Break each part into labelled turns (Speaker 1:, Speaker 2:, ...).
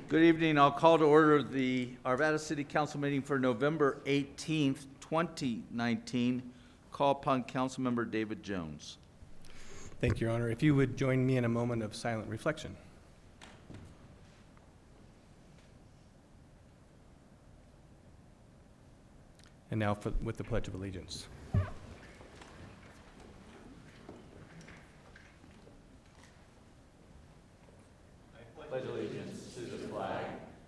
Speaker 1: Good evening. I'll call to order the Arvada City Council meeting for November 18th, 2019. Call upon Councilmember David Jones.
Speaker 2: Thank you, Your Honor. If you would join me in a moment of silent reflection. And now with the Pledge of Allegiance.
Speaker 3: Pledge allegiance to the flag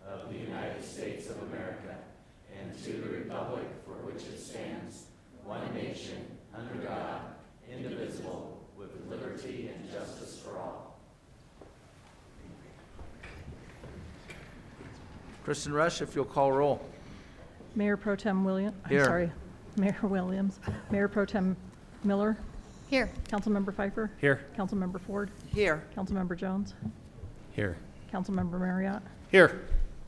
Speaker 3: of the United States of America and to the republic for which it stands, one nation, under God, indivisible, with liberty and justice for all.
Speaker 1: Kristen Rush, if you'll call roll.
Speaker 4: Mayor Pro Tem Williams.
Speaker 1: Here.
Speaker 4: I'm sorry, Mayor Williams. Mayor Pro Tem Miller.
Speaker 5: Here.
Speaker 4: Councilmember Pfeiffer.
Speaker 2: Here.
Speaker 4: Councilmember Ford.
Speaker 5: Here.
Speaker 4: Councilmember Jones.
Speaker 2: Here.
Speaker 4: Councilmember Marriott.
Speaker 2: Here.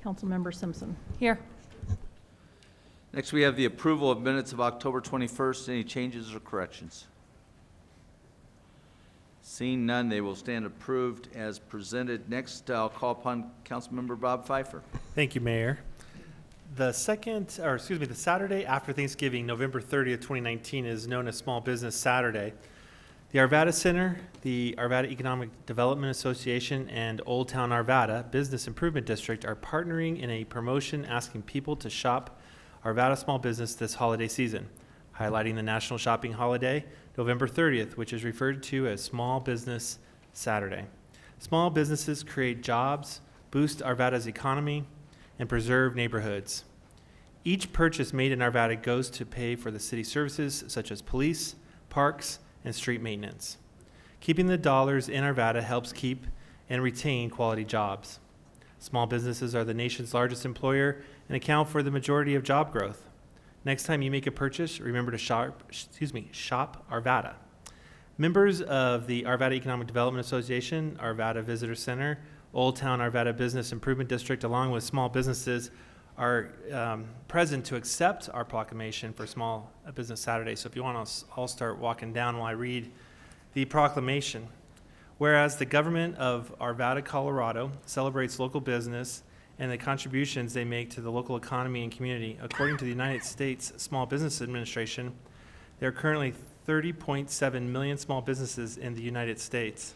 Speaker 4: Councilmember Simpson.
Speaker 5: Here.
Speaker 1: Next, we have the approval of minutes of October 21st. Any changes or corrections? Seeing none, they will stand approved as presented. Next, I'll call upon Councilmember Bob Pfeiffer.
Speaker 6: Thank you, Mayor. The Saturday after Thanksgiving, November 30th, 2019, is known as Small Business Saturday. The Arvada Center, the Arvada Economic Development Association, and Old Town Arvada Business Improvement District are partnering in a promotion asking people to shop Arvada small business this holiday season, highlighting the national shopping holiday, November 30th, which is referred to as Small Business Saturday. Small businesses create jobs, boost Arvada's economy, and preserve neighborhoods. Each purchase made in Arvada goes to pay for the city services such as police, parks, and street maintenance. Keeping the dollars in Arvada helps keep and retain quality jobs. Small businesses are the nation's largest employer and account for the majority of job growth. Next time you make a purchase, remember to shop Arvada. Members of the Arvada Economic Development Association, Arvada Visitor Center, Old Town Arvada Business Improvement District, along with small businesses, are present to accept our proclamation for Small Business Saturday. So if you want to, I'll start walking down while I read the proclamation. Whereas the government of Arvada, Colorado celebrates local business and the contributions they make to the local economy and community. According to the United States Small Business Administration, there are currently 30.7 million small businesses in the United States.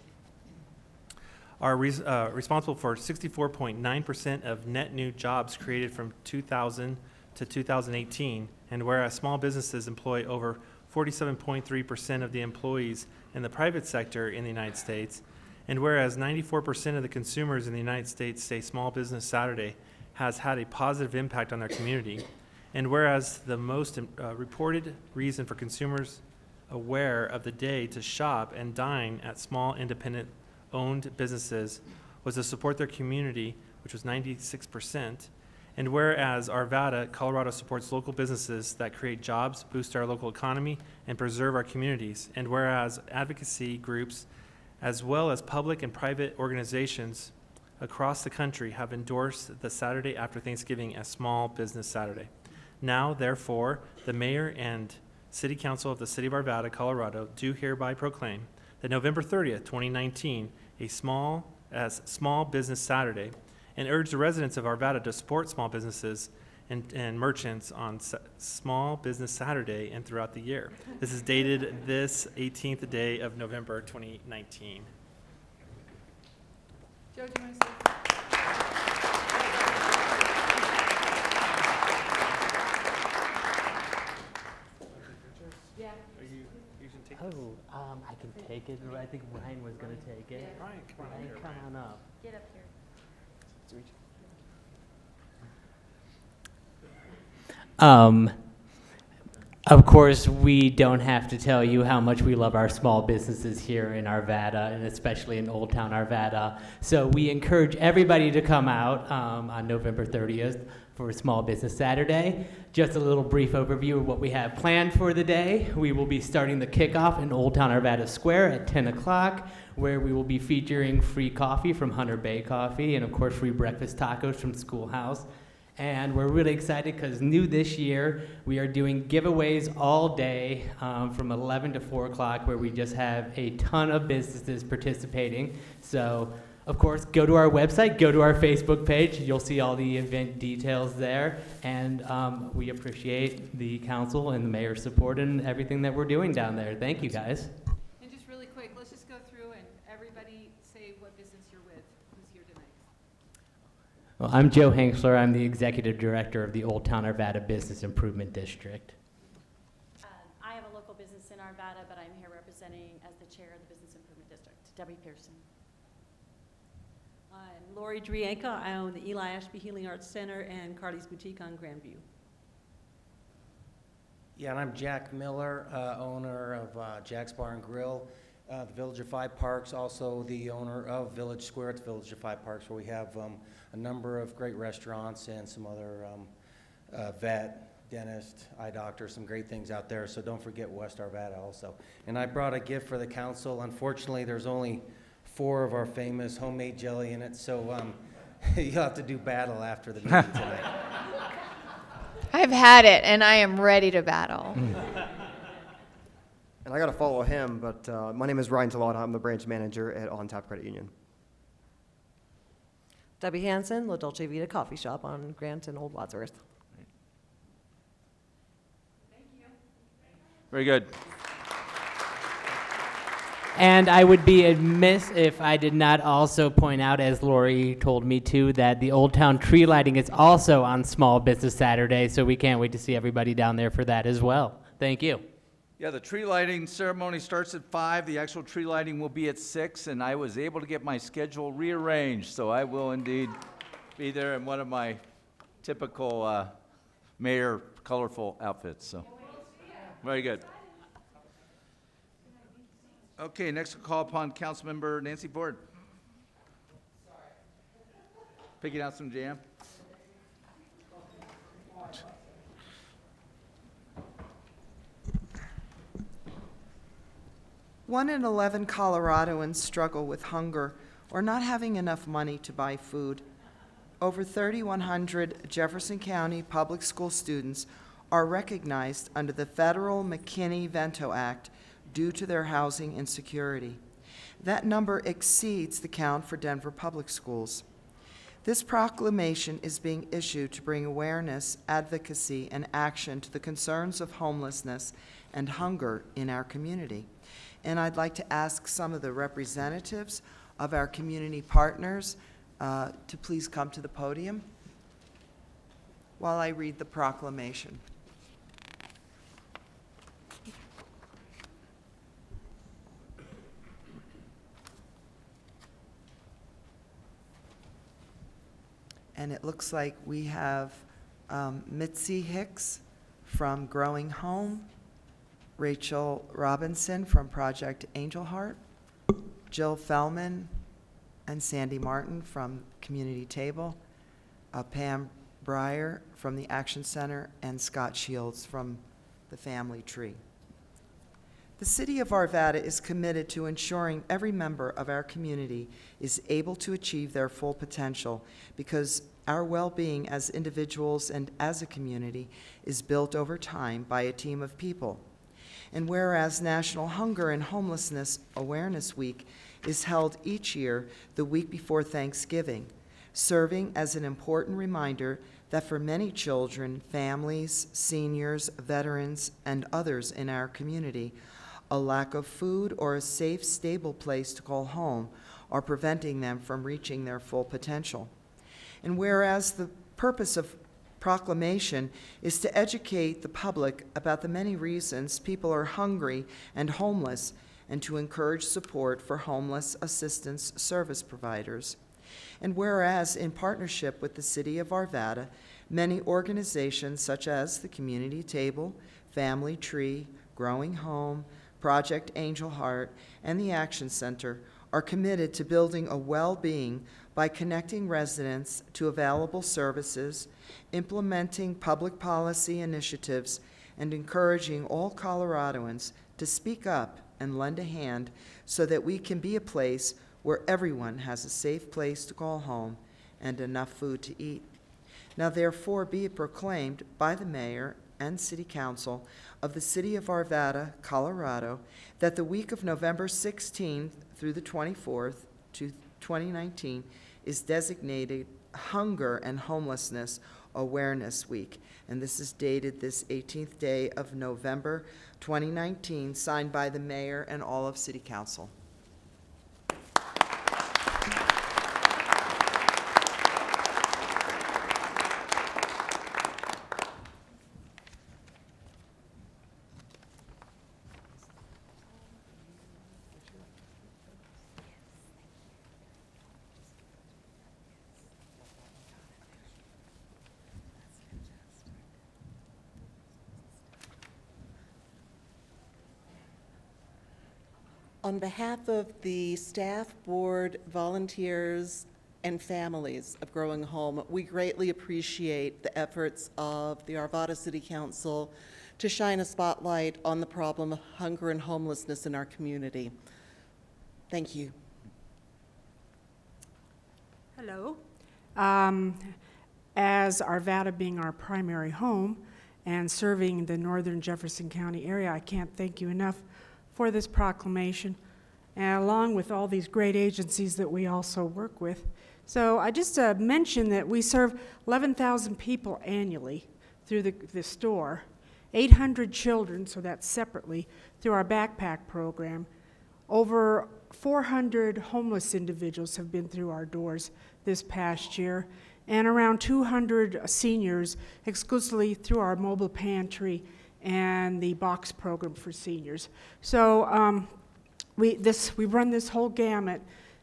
Speaker 6: Are responsible for 64.9% of net new jobs created from 2000 to 2018, and whereas small businesses employ over 47.3% of the employees in the private sector in the United States, and whereas 94% of the consumers in the United States say Small Business Saturday has had a positive impact on their community, and whereas the most reported reason for consumers aware of the day to shop and dine at small independent owned businesses was to support their community, which was 96%. And whereas Arvada, Colorado supports local businesses that create jobs, boost our local economy, and preserve our communities. And whereas advocacy groups, as well as public and private organizations across the country, have endorsed the Saturday after Thanksgiving as Small Business Saturday. Now, therefore, the mayor and city council of the city of Arvada, Colorado, do hereby proclaim that November 30th, 2019, Small Business Saturday, and urge the residents of Arvada to support small businesses and merchants on Small Business Saturday and throughout the year. This is dated this 18th day of November 2019.
Speaker 5: Joe, do you want to say? Yeah.
Speaker 7: I can take it. I think Ryan was going to take it.
Speaker 6: Ryan, come on
Speaker 7: Ryan,
Speaker 6: here.
Speaker 7: come on up.
Speaker 5: Get up here.
Speaker 7: Of course, we don't have to tell you how much we love our small businesses here in Arvada, and especially in Old Town Arvada. So we encourage everybody to come out on November 30th for Small Business Saturday. Just a little brief overview of what we have planned for the day. We will be starting the kickoff in Old Town Arvada Square at 10 o'clock, where we will be featuring free coffee from Hunter Bay Coffee and, of course, free breakfast tacos from Schoolhouse. And we're really excited because new this year, we are doing giveaways all day from 11 to 4 o'clock, where we just have a ton of businesses participating. So Of course, go to our website, go to our Facebook page. You'll see all the event details there. And we appreciate the council and the mayor's support and everything that we're doing down there. Thank you, guys.
Speaker 5: And just really quick, let's just go through and everybody say what business you're with, who's here tonight.
Speaker 7: Well, I'm Joe Hanksler. I'm the executive director of the Old Town Arvada Business Improvement District.
Speaker 8: I have a local business in Arvada, but I'm here representing as the chair of the Business Improvement District. Debbie Pearson.
Speaker 9: I'm Lori Drienka. I own the Eli Ashby Healing Arts Center and Carly's Boutique on Grandview.
Speaker 10: Yeah, and I'm Jack Miller, owner of Jack's Bar and Grill, the Village of Five Parks, also the owner of Village Square at the Village of Five Parks, where we have a number of great restaurants and some other vet, dentist, eye doctor, some great things out there. So don't forget West Arvada also. And I brought a gift for the council. Unfortunately, there's only 4 of our famous homemade jelly in it, so you'll have to do battle after the meeting tonight.
Speaker 5: I've had it, and I am ready to battle.
Speaker 11: And I got to follow him, but my name is Ryan Talata. I'm the branch manager at On Tap Credit Union.
Speaker 9: Debbie Hansen, La Dolce Vita Coffee Shop on Grant and Old Wadsworth.
Speaker 1: Very good.
Speaker 7: And I would be amiss if I did not also point out, as Lori told me to, that the Old Town tree lighting is also on Small Business Saturday, so we can't wait to see everybody down there for that as well. Thank you.
Speaker 1: Yeah, the tree lighting ceremony starts at 5. The actual tree lighting will be at 6, and I was able to get my schedule rearranged, so I will indeed be there in one of my typical mayor colorful outfits. So, very good. Okay, next we'll call upon Councilmember Nancy Ford. Picking out some jam.
Speaker 12: One in 11 Coloradoans struggle with hunger or not having enough money to buy food. Over 3,100 Jefferson County public school students are recognized under the federal McKinney-Vento Act due to their housing insecurity. That number exceeds the count for Denver public schools. This proclamation is being issued to bring awareness, advocacy, and action to the concerns of homelessness and hunger in our community. And I'd like to ask some of the representatives of our community partners to please come to the podium while I read the proclamation. And it looks like we have Mitzi Hicks from Growing Home, Rachel Robinson from Project Angel Heart, Jill Fellman and Sandy Martin from Community Table, Pam Breyer from the Action Center, and Scott Shields from the Family Tree. The City of Arvada is committed to ensuring every member of our community is able to achieve their full potential because our well-being as individuals and as a community is built over time by a team of people. And whereas National Hunger and Homelessness Awareness Week is held each year the week before Thanksgiving, serving as an important reminder that for many children, families, seniors, veterans, and others in our community, a lack of food or a safe, stable place to call home are preventing them from reaching their full potential. And whereas the purpose of proclamation is to educate the public about the many reasons people are hungry and homeless and to encourage support for homeless assistance service providers. And whereas in partnership with the City of Arvada, many organizations such as the Community Table, Family Tree, Growing Home, Project Angel Heart, and the Action Center are committed to building a well-being by connecting residents to available services, implementing public policy initiatives, and encouraging all Coloradoans to speak up and lend a hand so that we can be a place where everyone has a safe place to call home and enough food to eat. Now therefore be it proclaimed by the Mayor and City Council of the City of Arvada, Colorado, that the week of November 16th through the 24th, 2019 is designated Hunger and Homelessness Awareness Week. And this is dated this 18th day of November 2019, signed by the mayor and all of City Council.
Speaker 13: On behalf of the staff, board, volunteers, and families of Growing Home, we greatly appreciate the efforts of the Arvada City Council to shine a spotlight on the problem of hunger and homelessness in our community. Thank you.
Speaker 14: Hello. As Arvada being our primary home and serving the northern Jefferson County area, I can't thank you enough for this proclamation, and along with all these great agencies that we also work with. So I just mentioned that we serve 11,000 people annually through the store, 800 children, so that's separately, through our backpack program. Over 400 homeless individuals have been through our doors this past year, and around 200 seniors exclusively through our mobile pantry and the box program for seniors. So we run this whole gamut,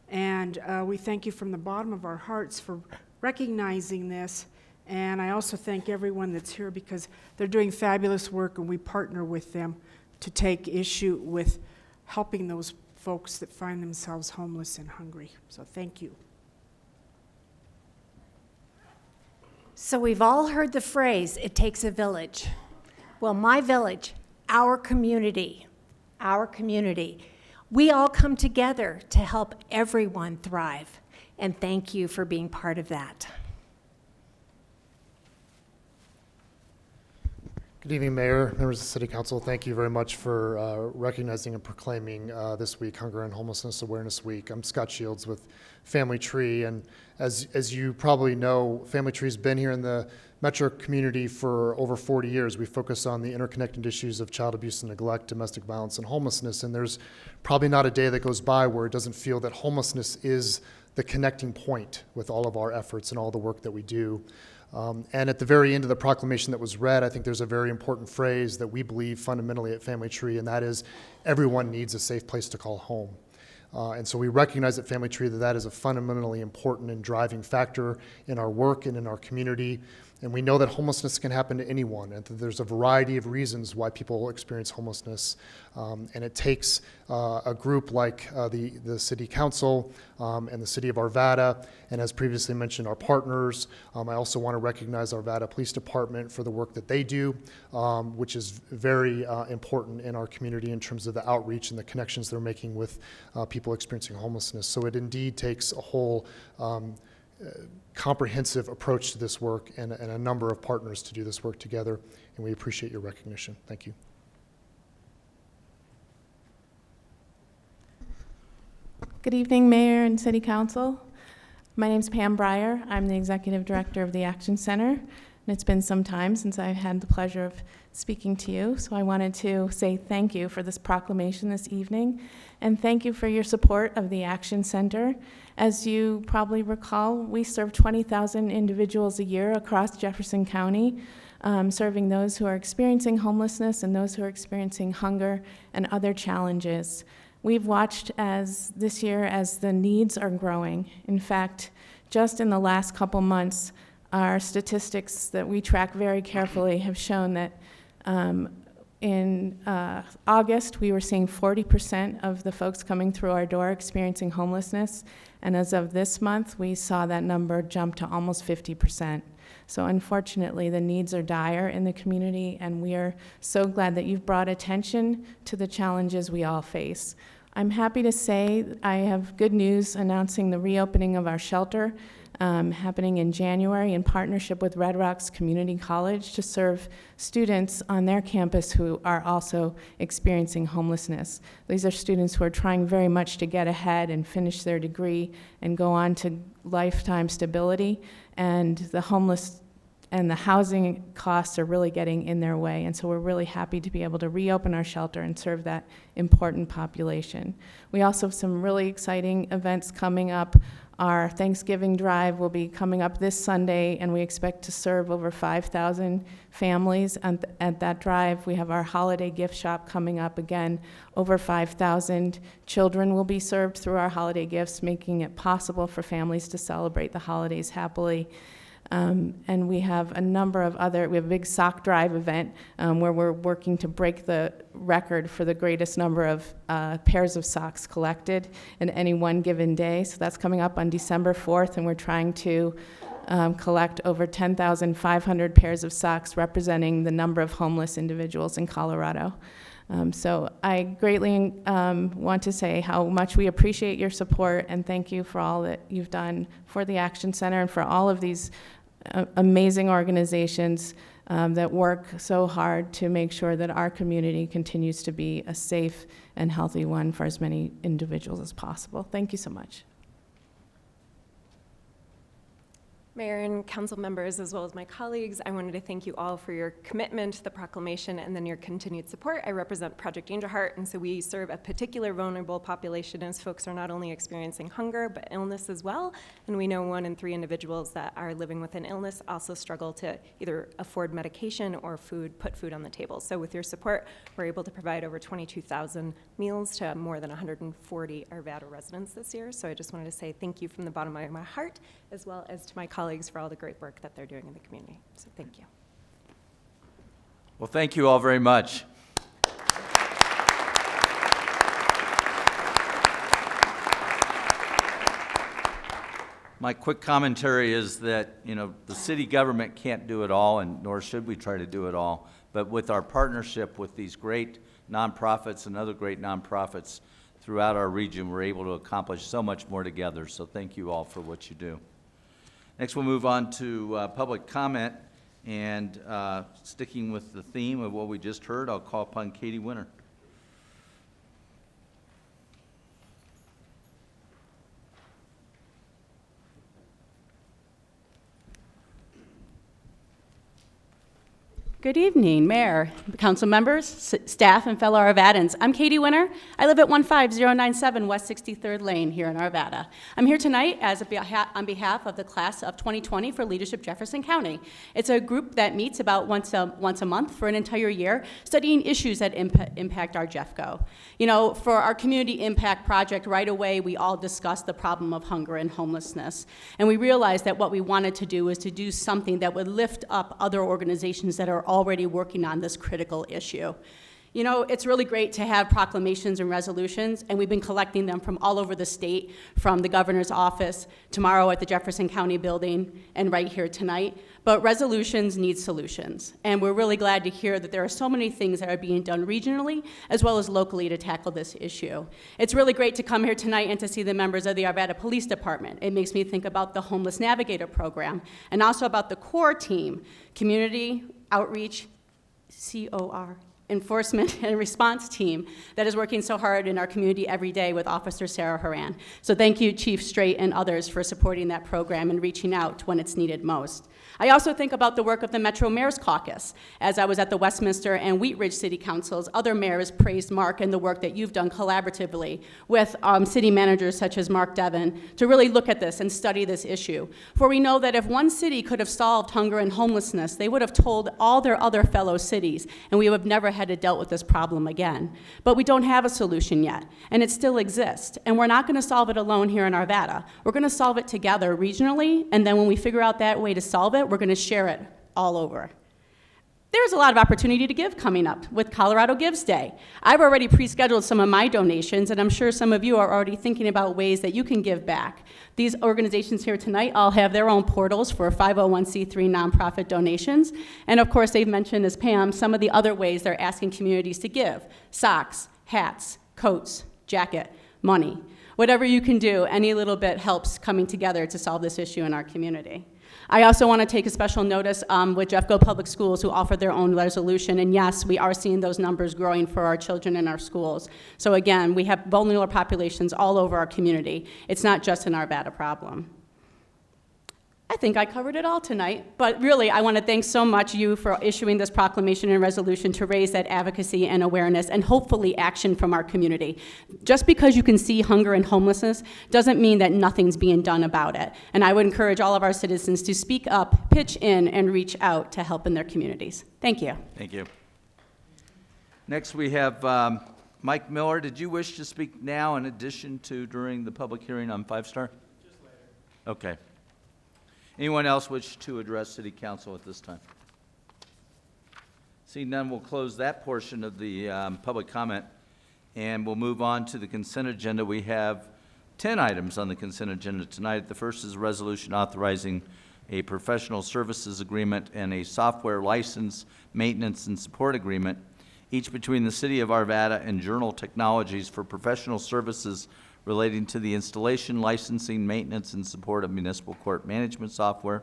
Speaker 14: and we thank you from the bottom of our hearts for recognizing this. And I also thank everyone that's here because they're doing fabulous work, and we partner with them to take issue with helping those folks that find themselves homeless and hungry. So thank you.
Speaker 15: So we've all heard the phrase, it takes a village. Well, my village, our community, we all come together to help everyone thrive. And thank you for being part of that.
Speaker 16: Good evening, Mayor, members of the City Council. Thank you very much for recognizing and proclaiming this week, Hunger and Homelessness Awareness Week. I'm Scott Shields with Family Tree, and as you probably know, Family Tree's been here in the Metro community for over 40 years. We focus on the interconnected issues of child abuse and neglect, domestic violence, and homelessness, and there's probably not a day that goes by where it doesn't feel that homelessness is the connecting point with all of our efforts and all the work that we do. And at the very end of the proclamation that was read, I think there's a very important phrase that we believe fundamentally at Family Tree, and that is, everyone needs a safe place to call home. And so we recognize at Family Tree that that is a fundamentally important and driving factor in our work and in our community. And we know that homelessness can happen to anyone, and that there's a variety of reasons why people experience homelessness. And it takes a group like the City Council and the City of Arvada, and as previously mentioned, our partners. I also want to recognize Arvada Police Department for the work that they do, which is very important in our community in terms of the outreach and the connections they're making with people experiencing homelessness. So it indeed takes a whole comprehensive approach to this work and a number of partners to do this work together, and we appreciate your recognition. Thank you.
Speaker 17: Good evening, Mayor and City Council. My name is Pam Breyer. I'm the Executive Director of the Action Center, and it's been some time since I've had the pleasure of speaking to you, so I wanted to say thank you for this proclamation this evening, and thank you for your support of the Action Center. As you probably recall, we serve 20,000 individuals a year across Jefferson County, serving those who are experiencing homelessness and those who are experiencing hunger and other challenges. We've watched this year as the needs are growing. In fact, just in the last couple months, our statistics that we track very carefully have shown that in August, we were seeing 40% of the folks coming through our door experiencing homelessness, and as of this month, we saw that number jump to almost 50%. So unfortunately, the needs are dire in the community, and we are so glad that you've brought attention to the challenges we all face. I'm happy to say I have good news announcing the reopening of our shelter. happening in January in partnership with Red Rocks Community College to serve students on their campus who are also experiencing homelessness. These are students who are trying very much to get ahead and finish their degree and go on to lifetime stability, and the homeless and the housing costs are really getting in their way. And so we're really happy to be able to reopen our shelter and serve that important population. We also have some really exciting events coming up. Our Thanksgiving drive will be coming up this Sunday, and we expect to serve over 5,000 families at that drive. We have our holiday gift shop coming up again. Over 5,000 children will be served through our holiday gifts, making it possible for families to celebrate the holidays happily. And we have a number of we have a big sock drive event where we're working to break the record for the greatest number of pairs of socks collected in any one given day. So that's coming up on December 4th, and we're trying to collect over 10,500 pairs of socks representing the number of homeless individuals in Colorado. So I greatly want to say how much we appreciate your support, and thank you for all that you've done for the Action Center and for all of these amazing organizations that work so hard to make sure that our community continues to be a safe and healthy one for as many individuals as possible. Thank you so much.
Speaker 18: Mayor and council members, as well as my colleagues, I wanted to thank you all for your commitment to the proclamation and then your continued support. I represent Project Angel Heart, and so we serve a particular vulnerable population as folks are not only experiencing hunger, but illness as well. And we know 1 in 3 individuals that are living with an illness also struggle to either afford medication or put food on the table. So with your support, we're able to provide over 22,000 meals to more than 140 Arvada residents this year. So I just wanted to say thank you from the bottom of my heart, as well as to my colleagues for all the great work that they're doing in the community. So thank you.
Speaker 1: Well, thank you all very much. My quick commentary is that, you know, the city government can't do it all, and nor should we try to do it all. But with our partnership with these great nonprofits and other great nonprofits throughout our region, we're able to accomplish so much more together. So thank you all for what you do. Next, we'll move on to public comment, and sticking with the theme of what we just heard, I'll call upon Katie Winter.
Speaker 19: Good evening, Mayor, council members, staff, and fellow Arvadans. I'm Katie Winter. I live at 15097 West 63rd Lane here in Arvada. I'm here tonight on behalf of the class of 2020 for Leadership Jefferson County. It's a group that meets about once a month for an entire year, studying issues that impact our JeffCo. You know, for our community impact project, right away we all discussed the problem of hunger and homelessness. And we realized that what we wanted to do was to do something that would lift up other organizations that are already working on this critical issue. You know, it's really great to have proclamations and resolutions, and we've been collecting them from all over the state, from the governor's office, tomorrow at the Jefferson County building, and right here tonight. But resolutions need solutions, and we're really glad to hear that there are so many things that are being done regionally as well as locally to tackle this issue. It's really great to come here tonight and to see the members of the Arvada Police Department. It makes me think about the Homeless Navigator Program, and also about the CORE team, Community Outreach, COR, Enforcement and Response team that is working so hard in our community every day with Officer Sarah Horan. So thank you, Chief Straight and others, for supporting that program and reaching out when it's needed most. I also think about the work of the Metro Mayor's Caucus. As I was at the Westminster and Wheat Ridge City Councils, other mayors praised Mark and the work that you've done collaboratively with city managers such as Mark Devon to really look at this and study this issue. For we know that if one city could have solved hunger and homelessness, they would have told all their other fellow cities, and we would have never had to deal with this problem again. But we don't have a solution yet, and it still exists. And we're not going to solve it alone here in Arvada. We're going to solve it together regionally, and then when we figure out that way to solve it, we're going to share it all over. There's a lot of opportunity to give coming up with Colorado Gives Day. I've already pre-scheduled some of my donations, and I'm sure some of you are already thinking about ways that you can give back. These organizations here tonight all have their own portals for 501c3 nonprofit donations. And of course, they've mentioned, as Pam, some of the other ways they're asking communities to give: socks, hats, coats, jacket, money. Whatever you can do, any little bit helps coming together to solve this issue in our community. I also want to take a special notice with Jeffco Public Schools, who offered their own resolution, and yes, we are seeing those numbers growing for our children in our schools. So again, we have vulnerable populations all over our community. It's not just an Arvada problem. I think I covered it all tonight, but really I want to thank so much you for issuing this proclamation and resolution to raise that advocacy and awareness and hopefully action from our community. Just because you can see hunger and homelessness doesn't mean that nothing's being done about it. And I would encourage all of our citizens to speak up, pitch in, and reach out to help in their communities. Thank you.
Speaker 1: Thank you. Next we have Mike Miller. Did you wish to speak now in addition to during the public hearing on 5-star? Just later. Okay. Anyone else wish to address City Council at this time? Seeing none, we'll close that portion of the public comment, and we'll move on to the consent agenda. We have 10 items on the consent agenda tonight. The first is a resolution authorizing a professional services agreement and a software license, maintenance, and support agreement, each between the City of Arvada and Journal Technologies for professional services relating to the installation, licensing, maintenance, and support of municipal court management software.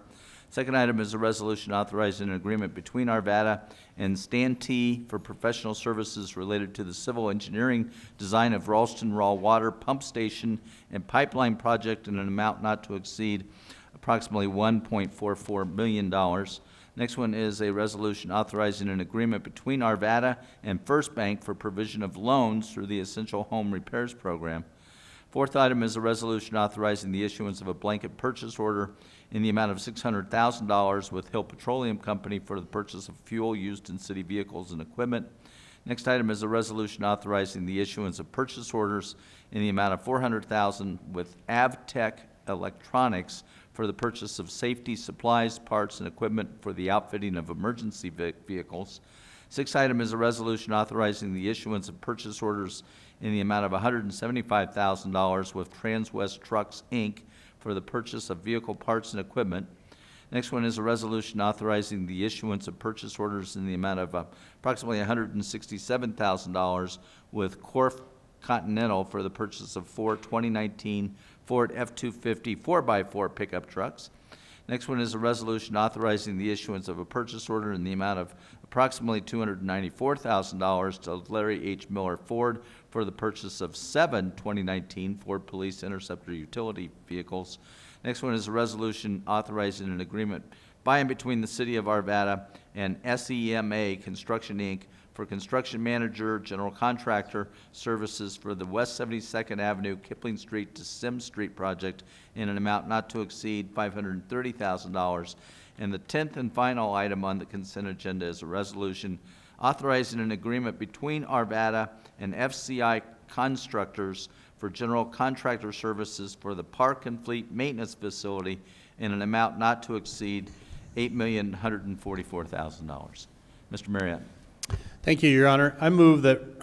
Speaker 1: Second item is a resolution authorizing an agreement between Arvada and Stan T for professional services related to the civil engineering design of Ralston raw water pump station and pipeline project in an amount not to exceed approximately $1.44 million. Next one is a resolution authorizing an agreement between Arvada and First Bank for provision of loans through the Essential Home Repairs Program. Fourth item is a resolution authorizing the issuance of a blanket purchase order in the amount of $600,000 with Hill Petroleum Company for the purchase of fuel used in city vehicles and equipment. Next item is a resolution authorizing the issuance of purchase orders in the amount of $400,000 with Avtech Electronics for the purchase of safety supplies, parts, and equipment for the outfitting of emergency vehicles. Sixth item is a resolution authorizing the issuance of purchase orders in the amount of $175,000 with Transwest Trucks, Inc. for the purchase of vehicle parts and equipment. Next one is a resolution authorizing the issuance of purchase orders in the amount of approximately $167,000 with Corf Continental for the purchase of 4 2019 Ford F-250 4x4 pickup trucks. Next one is a resolution authorizing the issuance of a purchase order in the amount of approximately $294,000 to Larry H. Miller Ford for the purchase of 7 2019 Ford Police Interceptor utility vehicles. Next one is a resolution authorizing an agreement by and between the City of Arvada and SEMA Construction, Inc. for construction manager, general contractor services for the West 72nd Avenue, Kipling Street to Sims Street project in an amount not to exceed $530,000. And the 10th and final item on the consent agenda is a resolution authorizing an agreement between Arvada and FCI Constructors for general contractor services for the Park and Fleet Maintenance Facility in an amount not to exceed $8,144,000. Mr. Marriott.
Speaker 20: Thank you, Your Honor. I move that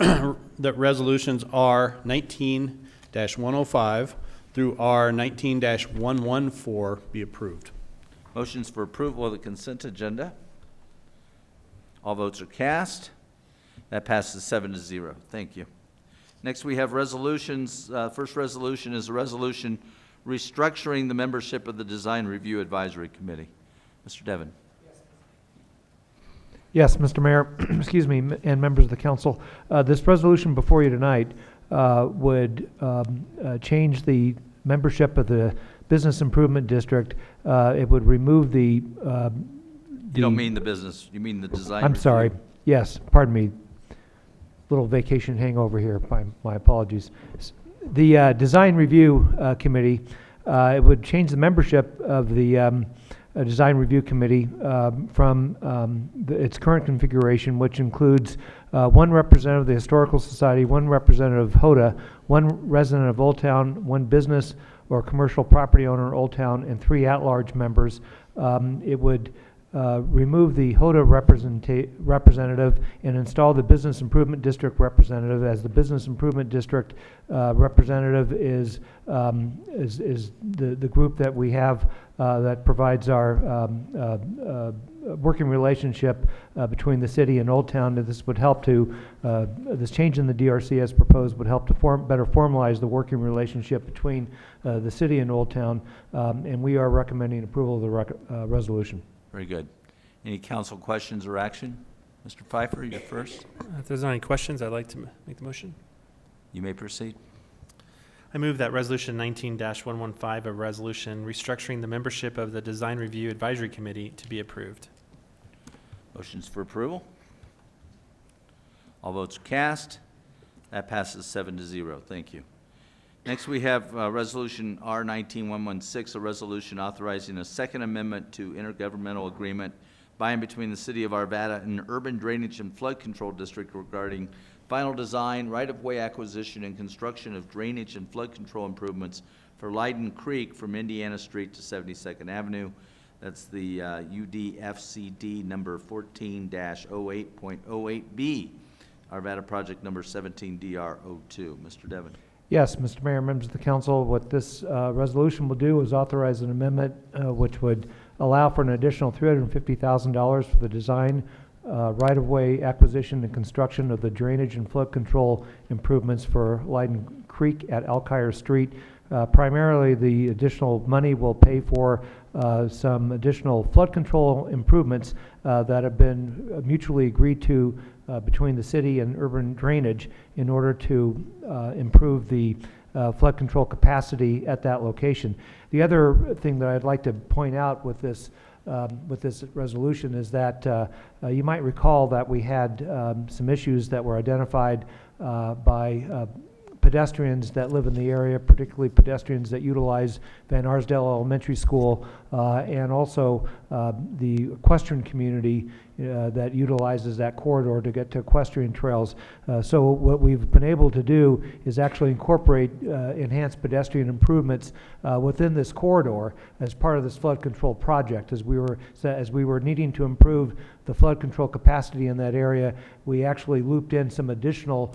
Speaker 20: that resolutions R 19-105 through R 19-114 be approved.
Speaker 1: Motions for approval of the consent agenda. All votes are cast. That passes 7-0. Thank you. Next, we have resolutions. First resolution is a resolution restructuring the membership of the Design Review Advisory Committee. Mr. Devon.
Speaker 21: Yes, Mr. Mayor, excuse me, and members of the council. This resolution before you tonight would change the membership of the Business Improvement District. It would remove the
Speaker 1: you don't mean the business, you mean the design
Speaker 21: I'm
Speaker 1: review.
Speaker 21: sorry. Yes, pardon me. Little vacation hangover here. My apologies. The Design Review Committee, it would change the membership of the Design Review Committee from its current configuration, which includes one representative of the Historical Society, one representative of HODA, one resident of Old Town, one business or commercial property owner in Old Town, and 3 at-large members. It would remove the HODA representative and install the Business Improvement District representative, as the Business Improvement District representative is the group that we have that provides our working relationship between the city and Old Town. This would help to, this change in the DRC as proposed would help to better formalize the working relationship between the city and Old Town, and we are recommending approval of the resolution.
Speaker 1: Very good. Any council questions or action? Mr. Pfeiffer, you're first.
Speaker 6: If there's not any questions, I'd like to make the motion.
Speaker 1: You may proceed.
Speaker 6: I move that Resolution 19-115, a resolution restructuring the membership of the Design Review Advisory Committee, to be approved.
Speaker 1: Motions for approval. All votes are cast. That passes 7-0. Thank you. Next, we have Resolution R-19-116, a resolution authorizing a second amendment to intergovernmental agreement by and between the City of Arvada and Urban Drainage and Flood Control District regarding final design, right-of-way acquisition, and construction of drainage and flood control improvements for Leiden Creek from Indiana Street to 72nd Avenue. That's the UDFCD number 14-08.08B, Arvada project number 17DR02. Mr. Devon.
Speaker 21: Yes, Mr. Mayor, members of the council, what this resolution will do is authorize an amendment which would allow for an additional $350,000 for the design, right-of-way acquisition and construction of the drainage and flood control improvements for Leiden Creek at Elkhire Street. Primarily, the additional money will pay for some additional flood control improvements that have been mutually agreed to between the city and urban drainage in order to improve the flood control capacity at that location. The other thing that I'd like to point out with this resolution is that you might recall that we had some issues that were identified by pedestrians that live in the area, particularly pedestrians that utilize Van Arsdale Elementary School, and also the equestrian community that utilizes that corridor to get to equestrian trails. So what we've been able to do is actually incorporate enhanced pedestrian improvements within this corridor as part of this flood control project. As we were needing to improve the flood control capacity in that area, we actually looped in some additional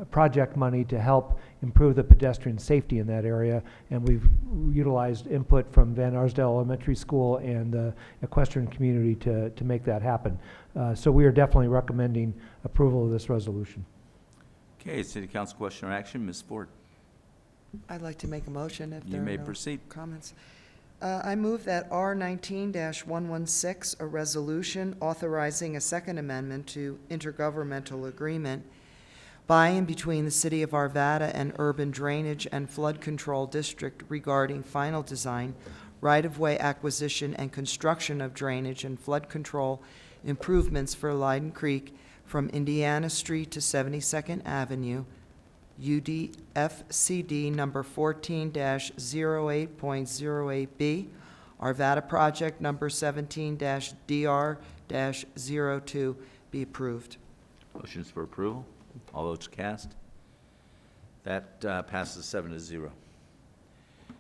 Speaker 21: project money to help improve the pedestrian safety in that area, and we've utilized input from Van Arsdale Elementary School and the equestrian community to make that happen. So we are definitely recommending approval of this resolution.
Speaker 1: Okay, City Council question or action, Ms. Ford.
Speaker 12: I'd like to make a motion if
Speaker 1: You
Speaker 12: there
Speaker 1: may
Speaker 12: are no
Speaker 1: proceed.
Speaker 12: comments. I move that R-19-116, a resolution authorizing a second amendment to intergovernmental agreement by and between the City of Arvada and Urban Drainage and Flood Control District regarding final design, right-of-way acquisition, and construction of drainage and flood control improvements for Leiden Creek from Indiana Street to 72nd Avenue, UDFCD number 14-08.08B, Arvada project number 17-DR-02 be approved.
Speaker 1: Motions for approval. All votes cast. That passes 7-0.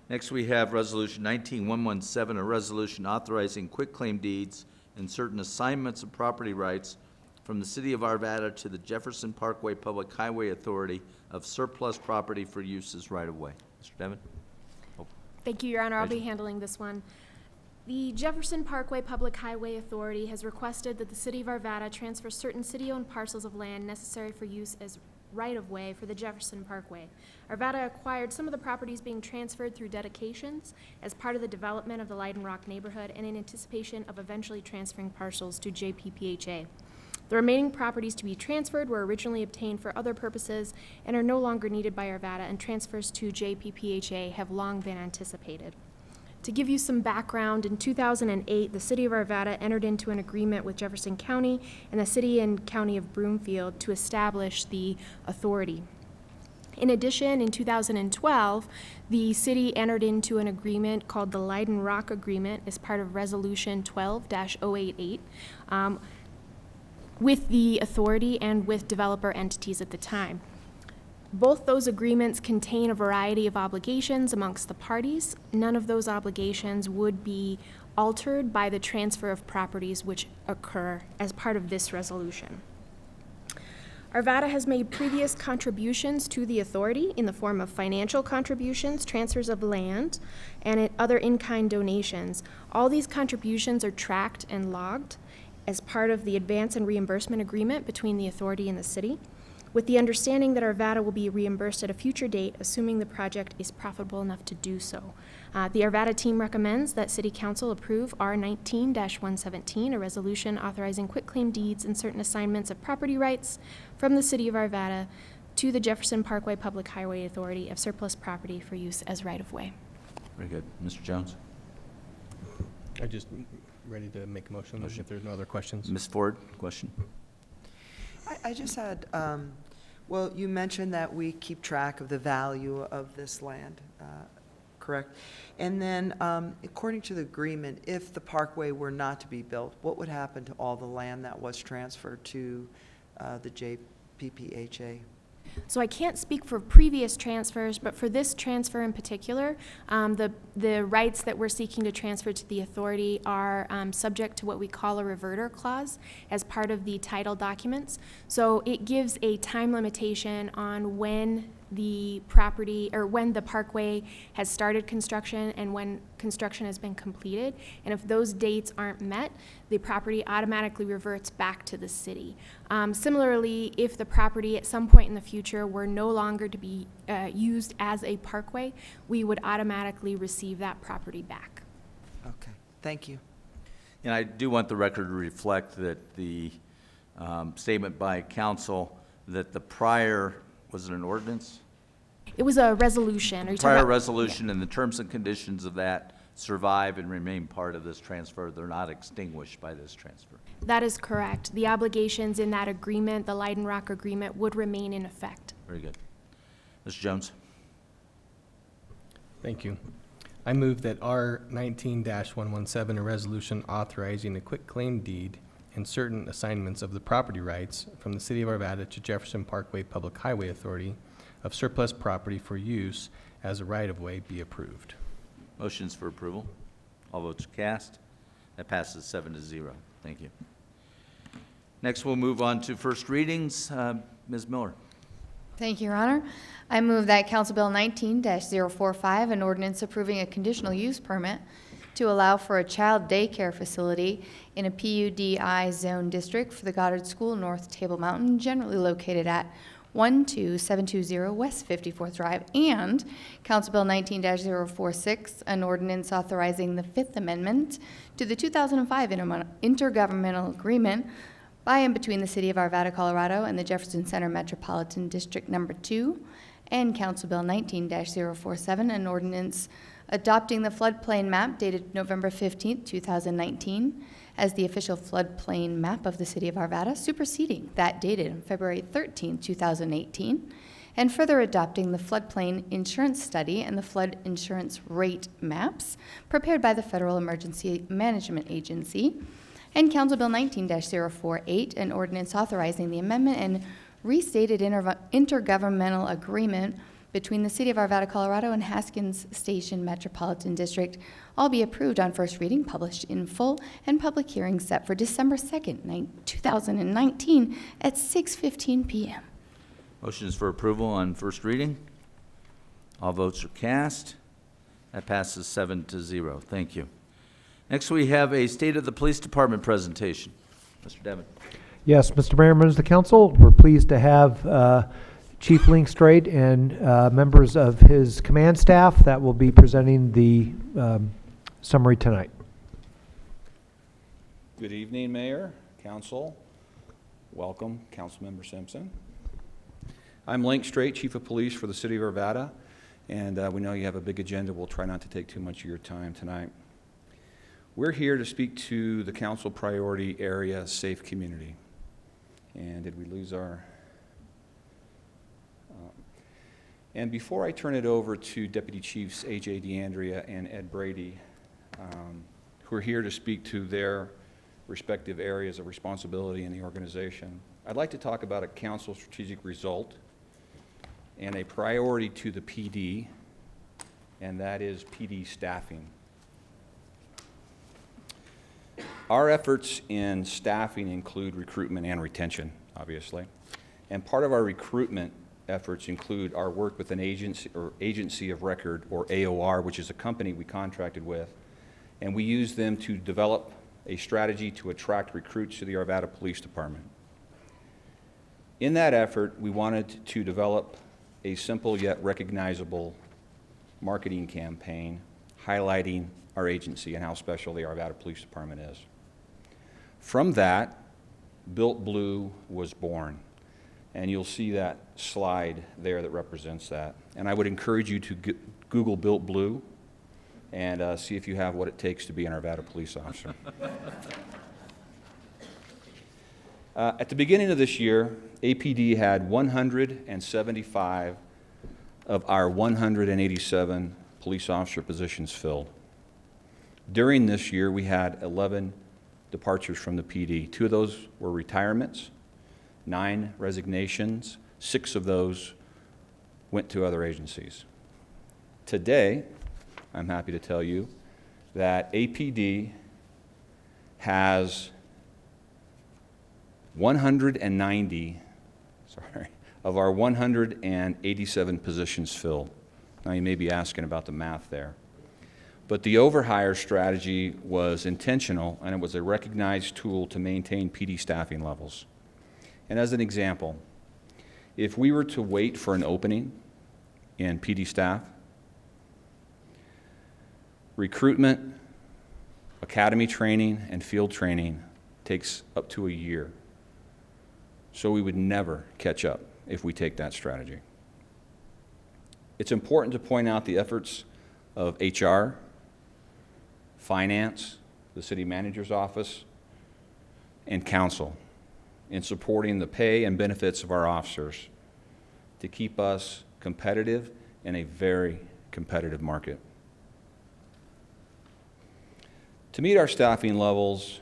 Speaker 1: Next, we have Resolution 19-117, a resolution authorizing quitclaim deeds and certain assignments of property rights from the City of Arvada to the Jefferson Parkway Public Highway Authority of surplus property for use as right-of-way. Mr. Devon?
Speaker 3: Thank you, Your Honor. I'll be
Speaker 1: Rachel.
Speaker 3: handling this one. The Jefferson Parkway Public Highway Authority has requested that the City of Arvada transfer certain city-owned parcels of land necessary for use as right-of-way for the Jefferson Parkway. Arvada acquired some of the properties being transferred through dedications as part of the development of the Leiden Rock neighborhood and in anticipation of eventually transferring parcels to JPPHA. The remaining properties to be transferred were originally obtained for other purposes and are no longer needed by Arvada, and transfers to JPPHA have long been anticipated. To give you some background, in 2008, the City of Arvada entered into an agreement with Jefferson County and the City and County of Broomfield to establish the authority. In addition, in 2012, the city entered into an agreement called the Leiden Rock Agreement as part of Resolution 12-088 with the authority and with developer entities at the time. Both those agreements contain a variety of obligations amongst the parties. None of those obligations would be altered by the transfer of properties which occur as part of this resolution. Arvada has made previous contributions to the authority in the form of financial contributions, transfers of land, and other in-kind donations. All these contributions are tracked and logged as part of the advance and reimbursement agreement between the authority and the city, with the understanding that Arvada will be reimbursed at a future date, assuming the project is profitable enough to do so. The Arvada team recommends that City Council approve R19-117, a resolution authorizing quitclaim deeds and certain assignments of property rights from the City of Arvada to the Jefferson Parkway Public Highway Authority of surplus property for use as right-of-way.
Speaker 1: Very good. Mr. Jones?
Speaker 2: I just ready to make a motion if there's no other questions.
Speaker 1: Ms. Ford, question?
Speaker 12: I just had, well, you mentioned that we keep track of the value of this land, correct? And then, according to the agreement, if the parkway were not to be built, what would happen to all the land that was transferred to the JPPHA?
Speaker 3: So I can't speak for previous transfers, but for this transfer in particular, the rights that we're seeking to transfer to the authority are subject to what we call a reverter clause as part of the title documents. So it gives a time limitation on when the property, or when the parkway has started construction and when construction has been completed. And if those dates aren't met, the property automatically reverts back to the city. Similarly, if the property at some point in the future were no longer to be used as a parkway, we would automatically receive that property back.
Speaker 12: Okay, thank you.
Speaker 1: And I do want the record to reflect that the statement by council that the prior, was it an ordinance?
Speaker 3: It was a resolution. Are you talking
Speaker 1: Prior
Speaker 3: about-
Speaker 1: resolution and the terms and conditions of that survive and remain part of this transfer. They're not extinguished by this transfer.
Speaker 3: That is correct. The obligations in that agreement, the Leidenrock agreement, would remain in effect.
Speaker 1: Very good. Mr. Jones?
Speaker 2: Thank you. I move that R19-117, a resolution authorizing a quitclaim deed and certain assignments of the property rights from the City of Arvada to Jefferson Parkway Public Highway Authority of surplus property for use as a right-of-way be approved.
Speaker 1: Motions for approval. All votes are cast. That passes 7-0. Thank you. Next, we'll move on to first readings. Ms. Miller.
Speaker 22: Thank you, Your Honor. I move that Council Bill 19-045, an ordinance approving a conditional use permit to allow for a child daycare facility in a PUDI zone district for the Goddard School North Table Mountain, generally located at 12720 West 54th Drive, and Council Bill 19-046, an ordinance authorizing the Fifth Amendment to the 2005 intergovernmental agreement by and between the City of Arvada, Colorado, and the Jefferson Center Metropolitan District Number 2, and Council Bill 19-047, an ordinance adopting the floodplain map dated November 15, 2019, as the official floodplain map of the City of Arvada, superseding that dated on February 13, 2018, and further adopting the floodplain insurance study and the flood insurance rate maps prepared by the Federal Emergency Management Agency, and Council Bill 19-048, an ordinance authorizing the amendment and restated intergovernmental agreement between the City of Arvada, Colorado and Haskins Station Metropolitan District, all be approved on first reading, published in full, and public hearing set for December 2nd, 2019 at 6:15 p.m.
Speaker 1: Motions for approval on first reading. All votes are cast. That passes 7-0. Thank you. Next, we have a State of the Police Department presentation. Mr. Devon.
Speaker 21: Yes, Mr. Mayor, members of the council, we're pleased to have Chief Linkstraight and members of his command staff that will be presenting the summary tonight.
Speaker 23: Good evening, Mayor, Council. Welcome, Councilmember Simpson. I'm Linkstraight, Chief of Police for the City of Arvada, and we know you have a big agenda. We'll try not to take too much of your time tonight. We're here to speak to the council priority area, safe community. And did we lose our... And before I turn it over to Deputy Chiefs A.J. DeAndrea and Ed Brady, who are here to speak to their respective areas of responsibility in the organization, I'd like to talk about a council strategic result and a priority to the PD, and that is PD staffing. Our efforts in staffing include recruitment and retention, obviously. And part of our recruitment efforts include our work with an agency of record, or AOR, which is a company we contracted with, and we use them to develop a strategy to attract recruits to the Arvada Police Department. In that effort, we wanted to develop a simple yet recognizable marketing campaign highlighting our agency and how special the Arvada Police Department is. From that, Built Blue was born. And you'll see that slide there that represents that. And I would encourage you to Google Built Blue and see if you have what it takes to be an Arvada police officer. At the beginning of this year, APD had 175 of our 187 police officer positions filled. During this year, we had 11 departures from the PD. 2 of those were retirements, 9 resignations, 6 of those went to other agencies. Today, I'm happy to tell you that APD has 190, of our 187 positions filled. Now you may be asking about the math there. But the overhire strategy was intentional, and it was a recognized tool to maintain PD staffing levels. And as an example, if we were to wait for an opening in PD staff, recruitment, academy training, and field training takes up to a year. So we would never catch up if we take that strategy. It's important to point out the efforts of HR, finance, the city manager's office, and council in supporting the pay and benefits of our officers to keep us competitive in a very competitive market. To meet our staffing levels,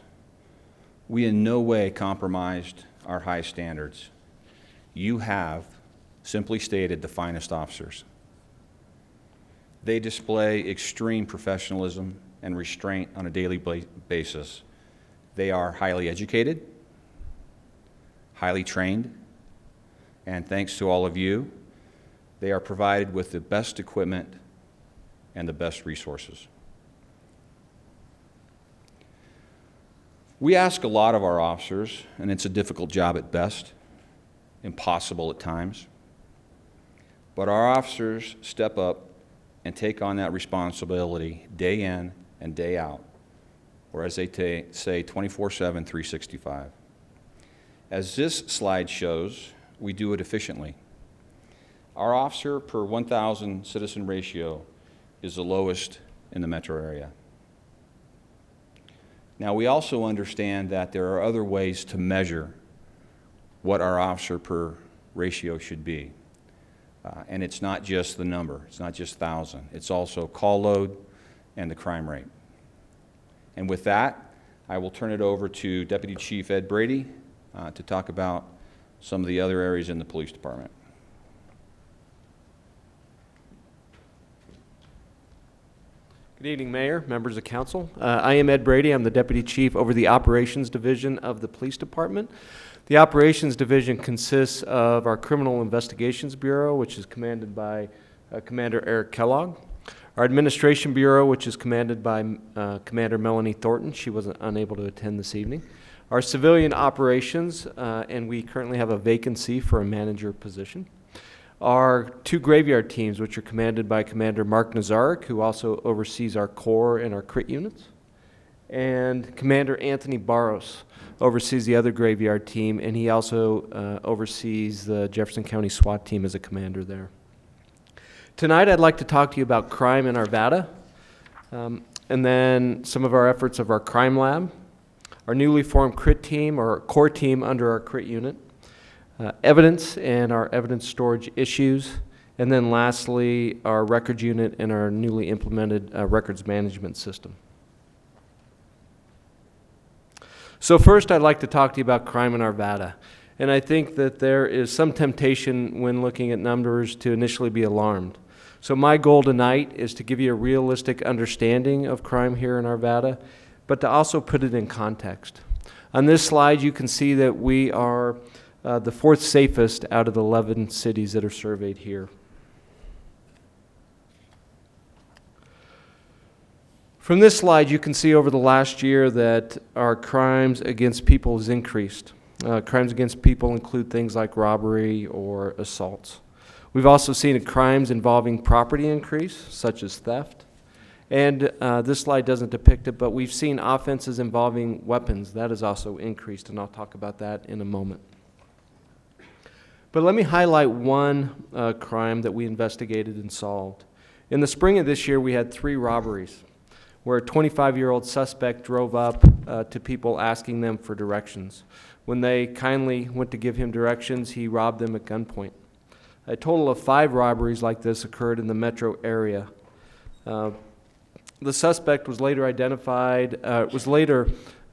Speaker 23: we in no way compromised our high standards. You have, simply stated, the finest officers. They display extreme professionalism and restraint on a daily basis. They are highly educated, highly trained, and thanks to all of you, they are provided with the best equipment and the best resources. We ask a lot of our officers, and it's a difficult job at best, impossible at times, but our officers step up and take on that responsibility day in and day out, or as they say, 24/7, 365. As this slide shows, we do it efficiently. Our officer per 1,000 citizen ratio is the lowest in the metro area. Now, we also understand that there are other ways to measure what our officer per ratio should be. And it's not just the number, it's not just 1,000, it's also call load and the crime rate. And with that, I will turn it over to Deputy Chief Ed Brady to talk about some of the other areas in the police department.
Speaker 4: Good evening, Mayor, members of council. I am Ed Brady. I'm the Deputy Chief over the Operations Division of the Police Department. The Operations Division consists of our Criminal Investigations Bureau, which is commanded by Commander Eric Kellogg, our Administration Bureau, which is commanded by Commander Melanie Thornton. She was unable to attend this evening. Our Civilian Operations, and we currently have a vacancy for a manager position. Our 2 graveyard teams, which are commanded by Commander Mark Nazarick, who also oversees our core and our crit units, and Commander Anthony Barros oversees the other graveyard team, and he also oversees the Jefferson County SWAT team as a commander there. Tonight, I'd like to talk to you about crime in Arvada, and then some of our efforts of our crime lab, our newly formed crit team, or core team under our crit unit, evidence and our evidence storage issues, and then lastly, our records unit and our newly implemented records management system. So first, I'd like to talk to you about crime in Arvada. And I think that there is some temptation when looking at numbers to initially be alarmed. So my goal tonight is to give you a realistic understanding of crime here in Arvada, but to also put it in context. On this slide, you can see that we are the fourth safest out of the 11 cities that are surveyed here. From this slide, you can see over the last year that our crimes against people has increased. Crimes against people include things like robbery or assaults. We've also seen crimes involving property increase, such as theft. And this slide doesn't depict it, but we've seen offenses involving weapons. That has also increased, and I'll talk about that in a moment. But let me highlight one crime that we investigated and solved. In the spring of this year, we had 3 robberies where a 25-year-old suspect drove up to people asking them for directions. When they kindly went to give him directions, he robbed them at gunpoint. A total of 5 robberies like this occurred in the metro area. The suspect was later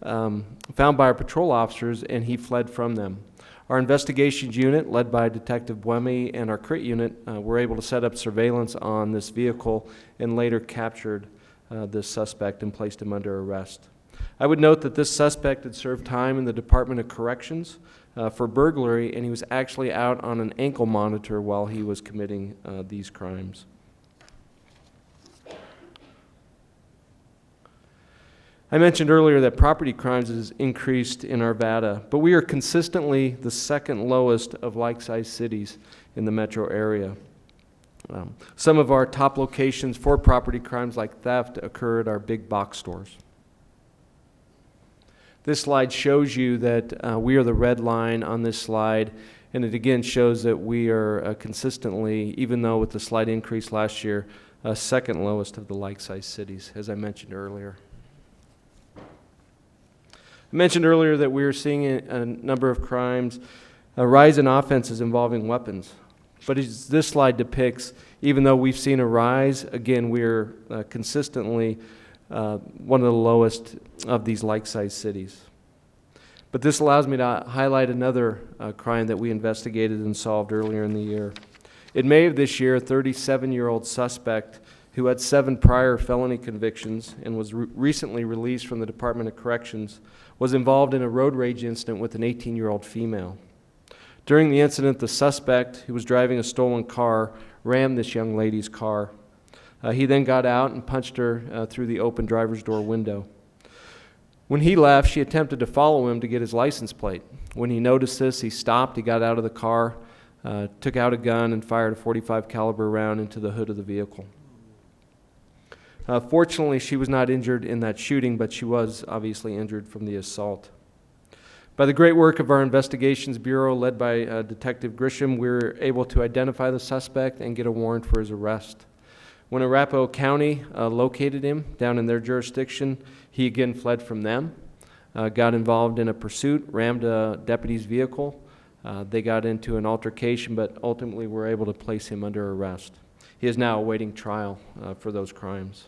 Speaker 4: found by our patrol officers, and he fled from them. Our investigations unit, led by Detective Buemi, and our CRIT unit were able to set up surveillance on this vehicle and later captured this suspect and placed him under arrest. I would note that this suspect had served time in the Department of Corrections for burglary, and he was actually out on an ankle monitor while he was committing these crimes. I mentioned earlier that property crimes has increased in Arvada, but we are consistently the second lowest of like-sized cities in the metro area. Some of our top locations for property crimes like theft occur at our big box stores. This slide shows you that we are the red line on this slide, and it again shows that we are consistently, even though with the slight increase last year, second lowest of the like-sized cities, as I mentioned earlier. I mentioned earlier that we are seeing a number of crimes, a rise in offenses involving weapons. But as this slide depicts, even though we've seen a rise, again, we're consistently one of the lowest of these like-sized cities. But this allows me to highlight another crime that we investigated and solved earlier in the year. In May of this year, a 37-year-old suspect who had 7 prior felony convictions and was recently released from the Department of Corrections was involved in a road rage incident with an 18-year-old female. During the incident, the suspect, who was driving a stolen car, rammed this young lady's car. He then got out and punched her through the open driver's door window. When he left, she attempted to follow him to get his license plate. When he noticed this, he stopped, he got out of the car, took out a gun, and fired a .45 caliber round into the hood of the vehicle. Fortunately, she was not injured in that shooting, but she was obviously injured from the assault. By the great work of our Investigations Bureau, led by Detective Grisham, we were able to identify the suspect and get a warrant for his arrest. When Arapahoe County located him down in their jurisdiction, he again fled from them, got involved in a pursuit, rammed a deputy's vehicle. They got into an altercation, but ultimately were able to place him under arrest. He is now awaiting trial for those crimes.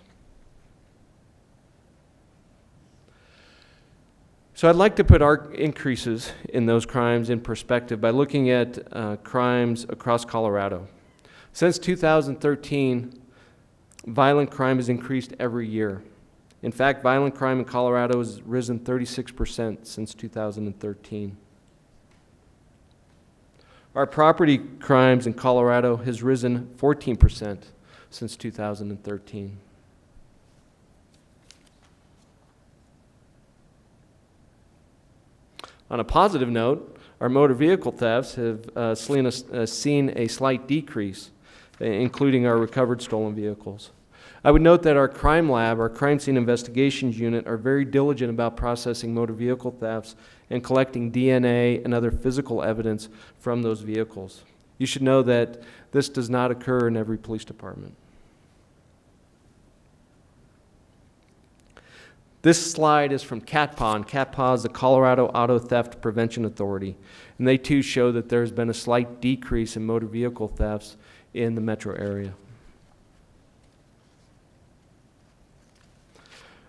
Speaker 4: So I'd like to put our increases in those crimes in perspective by looking at crimes across Colorado. Since 2013, violent crime has increased every year. In fact, violent crime in Colorado has risen 36% since 2013. Our property crimes in Colorado has risen 14% since 2013. On a positive note, our motor vehicle thefts have seen a slight decrease, including our recovered stolen vehicles. I would note that our crime lab, our crime scene investigations unit, are very diligent about processing motor vehicle thefts and collecting DNA and other physical evidence from those vehicles. You should know that this does not occur in every police department. This slide is from CATPA, and CATPA is the Colorado Auto Theft Prevention Authority, and they too show that there has been a slight decrease in motor vehicle thefts in the metro area.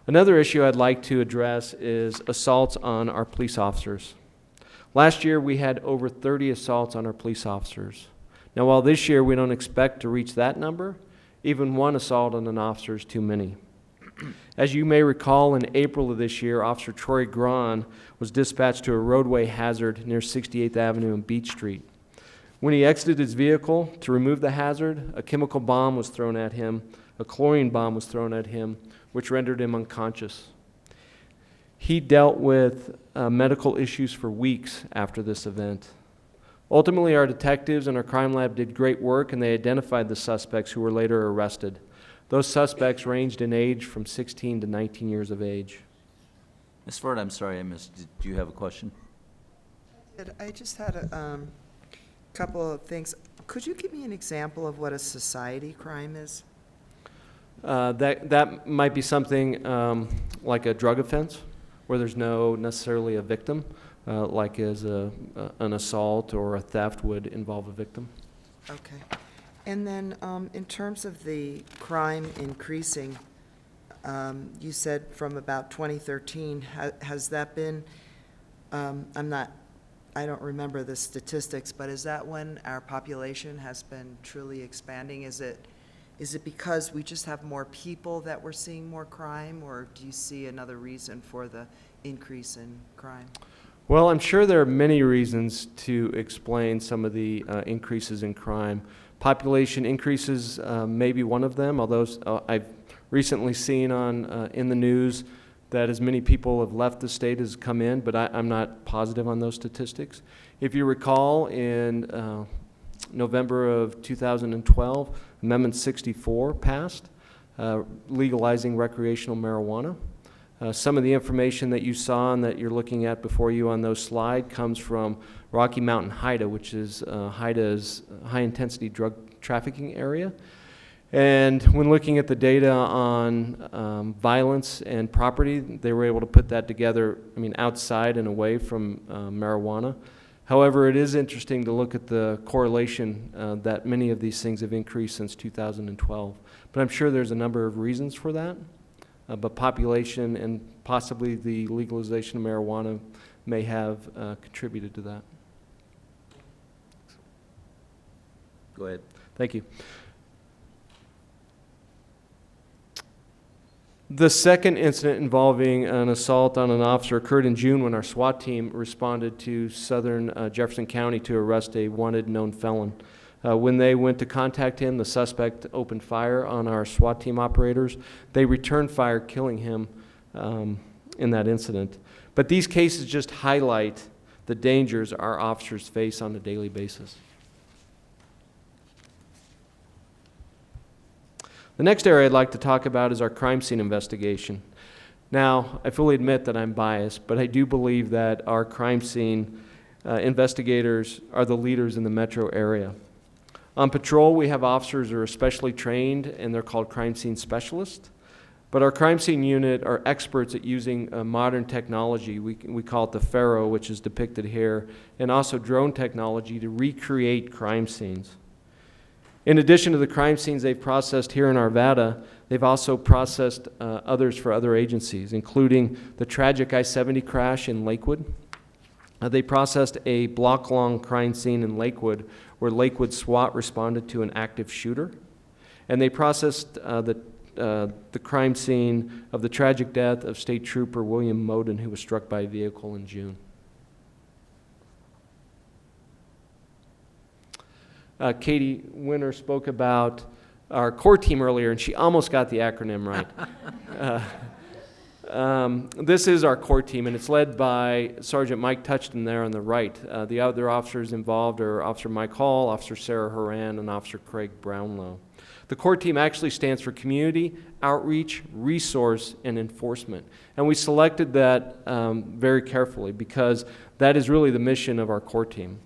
Speaker 4: Another issue I'd like to address is assaults on our police officers. Last year we had over 30 assaults on our police officers. Now while this year we don't expect to reach that number, even one assault on an officer is too many. As you may recall, in April of this year, Officer Troy Grahn was dispatched to a roadway hazard near 68th Avenue and Beach Street. When he exited his vehicle to remove the hazard, a chemical bomb was thrown at him, a chlorine bomb was thrown at him, which rendered him unconscious. He dealt with medical issues for weeks after this event. Ultimately, our detectives and our crime lab did great work, and they identified the suspects who were later arrested. Those suspects ranged in age from 16 to 19 years of age.
Speaker 1: Ms. Ford, I'm sorry I missed. Do you have a question?
Speaker 12: I just had a couple of things. Could you give me an example of what a society crime is?
Speaker 4: That might be something like a drug offense, where there's no necessarily a victim, like as an assault or a theft would involve a victim.
Speaker 12: Okay. And then in terms of the crime increasing, you said from about 2013, has that been, I don't remember the statistics, but is that when our population has been truly expanding? Is it because we just have more people that we're seeing more crime, or do you see another reason for the increase in crime?
Speaker 4: Well, I'm sure there are many reasons to explain some of the increases in crime. Population increases may be one of them, although I've recently seen in the news that as many people have left the state as come in, but I'm not positive on those statistics. If you recall, in November of 2012, Amendment 64 passed, legalizing recreational marijuana. Some of the information that you saw and that you're looking at before you on those slides comes from Rocky Mountain HIDA, which is HIDA's high-intensity drug trafficking area. And when looking at the data on violence and property, they were able to put that together, outside and away from marijuana. However, it is interesting to look at the correlation that many of these things have increased since 2012. But I'm sure there's a number of reasons for that. But population and possibly the legalization of marijuana may have contributed to that.
Speaker 1: Go ahead.
Speaker 4: Thank you. The second incident involving an assault on an officer occurred in June when our SWAT team responded to southern Jefferson County to arrest a wanted known felon. When they went to contact him, the suspect opened fire on our SWAT team operators. They returned fire, killing him in that incident. But these cases just highlight the dangers our officers face on a daily basis. The next area I'd like to talk about is our crime scene investigation. Now, I fully admit that I'm biased, but I do believe that our crime scene investigators are the leaders in the metro area. On patrol, we have officers who are especially trained, and they're called crime scene specialists. But our crime scene unit are experts at using modern technology. We call it the Pharaoh, which is depicted here, and also drone technology to recreate crime scenes. In addition to the crime scenes they've processed here in Arvada, they've also processed others for other agencies, including the tragic I-70 crash in Lakewood. They processed a block-long crime scene in Lakewood where Lakewood SWAT responded to an active shooter. And they processed the crime scene of the tragic death of State Trooper William Moden, who was struck by a vehicle in June. Katie Winter spoke about our core team earlier, and she almost got the acronym right. This is our core team, and it's led by Sergeant Mike Touchton there on the right. The other officers involved are Officer Mike Hall, Officer Sarah Horan, and Officer Craig Brownlow. The core team actually stands for Community, Outreach, Resource, and Enforcement. And we selected that very carefully because that is really the mission of our core team.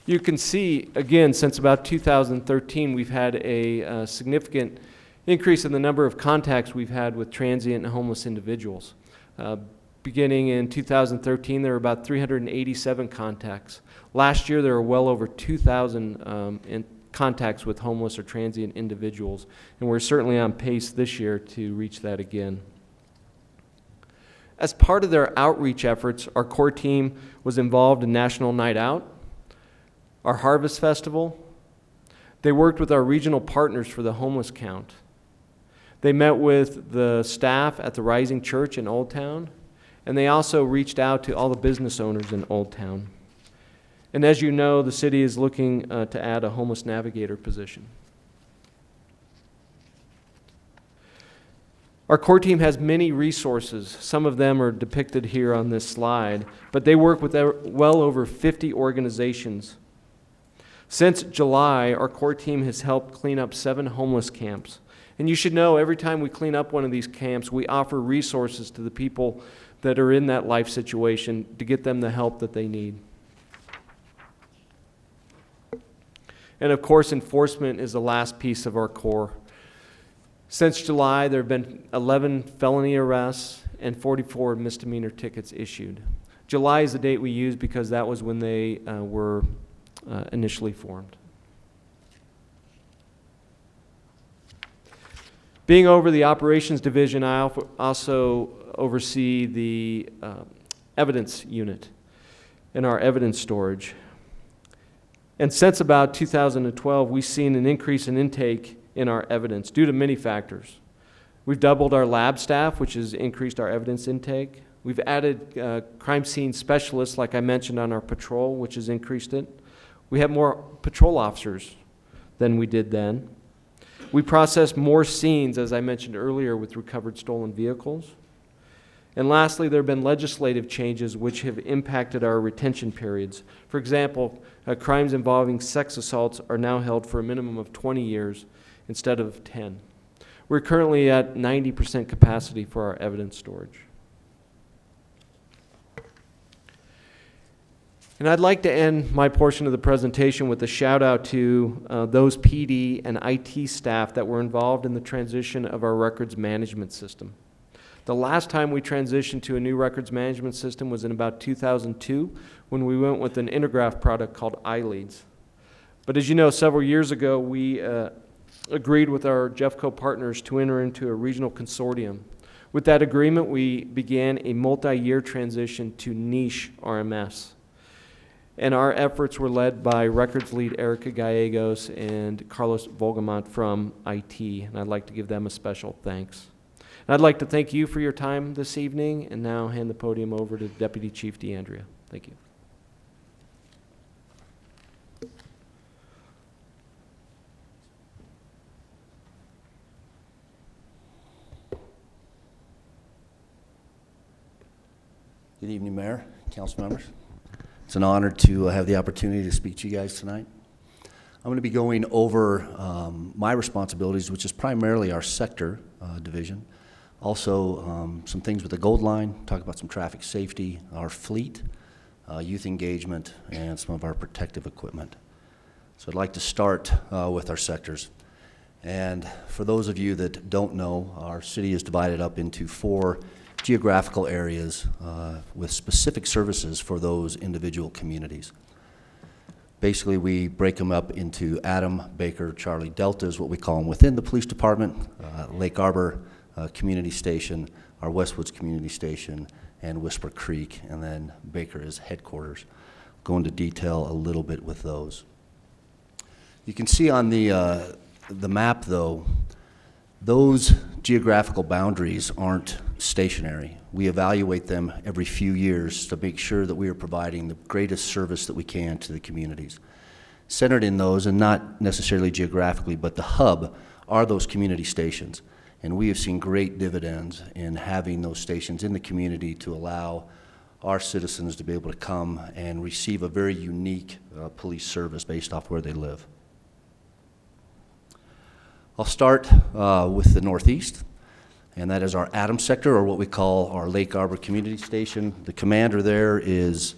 Speaker 4: You can see, again, since about 2013, we've had a significant increase in the number of contacts we've had with transient and homeless individuals. Beginning in 2013, there were about 387 contacts. Last year, there were well over 2,000 contacts with homeless or transient individuals, and we're certainly on pace this year to reach that again. As part of their outreach efforts, our core team was involved in National Night Out, our Harvest Festival. They worked with our regional partners for the homeless count. They met with the staff at the Rising Church in Old Town, and they also reached out to all the business owners in Old Town. And as you know, the city is looking to add a homeless navigator position. Our core team has many resources. Some of them are depicted here on this slide, but they work with well over 50 organizations. Since July, our core team has helped clean up 7 homeless camps. And you should know, every time we clean up one of these camps, we offer resources to the people that are in that life situation to get them the help that they need. And of course, enforcement is the last piece of our core. Since July, there have been 11 felony arrests and 44 misdemeanor tickets issued. July is the date we use because that was when they were initially formed. Being over the operations division, I also oversee the evidence unit and our evidence storage. And since about 2012, we've seen an increase in intake in our evidence due to many factors. We've doubled our lab staff, which has increased our evidence intake. We've added crime scene specialists, like I mentioned, on our patrol, which has increased it. We have more patrol officers than we did then. We process more scenes, as I mentioned earlier, with recovered stolen vehicles. And lastly, there have been legislative changes which have impacted our retention periods. For example, crimes involving sex assaults are now held for a minimum of 20 years instead of 10. We're currently at 90% capacity for our evidence storage. And I'd like to end my portion of the presentation with a shout out to those PD and IT staff that were involved in the transition of our records management system. The last time we transitioned to a new records management system was in about 2002 when we went with an Intergraph product called iLeads. But as you know, several years ago, we agreed with our Jeffco partners to enter into a regional consortium. With that agreement, we began a multi-year transition to niche RMS. And our efforts were led by records lead Erica Gallegos and Carlos Volgamont from IT, and I'd like to give them a special thanks. And I'd like to thank you for your time this evening, and now hand the podium over to Deputy Chief DeAndrea. Thank you.
Speaker 5: Good evening, Mayor, council members. It's an honor to have the opportunity to speak to you guys tonight. I'm going to be going over my responsibilities, which is primarily our sector division. Also, some things with the Gold Line, talk about some traffic safety, our fleet, youth engagement, and some of our protective equipment. So I'd like to start with our sectors. And for those of you that don't know, our city is divided up into 4 geographical areas with specific services for those individual communities. Basically, we break them up into Adam, Baker, Charlie, Delta is what we call them within the police department, Lake Arbor Community Station, our Westwoods Community Station, and Whisper Creek, and then Baker is headquarters. Go into detail a little bit with those. You can see on the map, though, those geographical boundaries aren't stationary. We evaluate them every few years to make sure that we are providing the greatest service that we can to the communities. Centered in those, and not necessarily geographically, but the hub are those community stations. And we have seen great dividends in having those stations in the community to allow our citizens to be able to come and receive a very unique police service based off where they live. I'll start with the Northeast, and that is our Adams sector, or what we call our Lake Arbor Community Station. The commander there is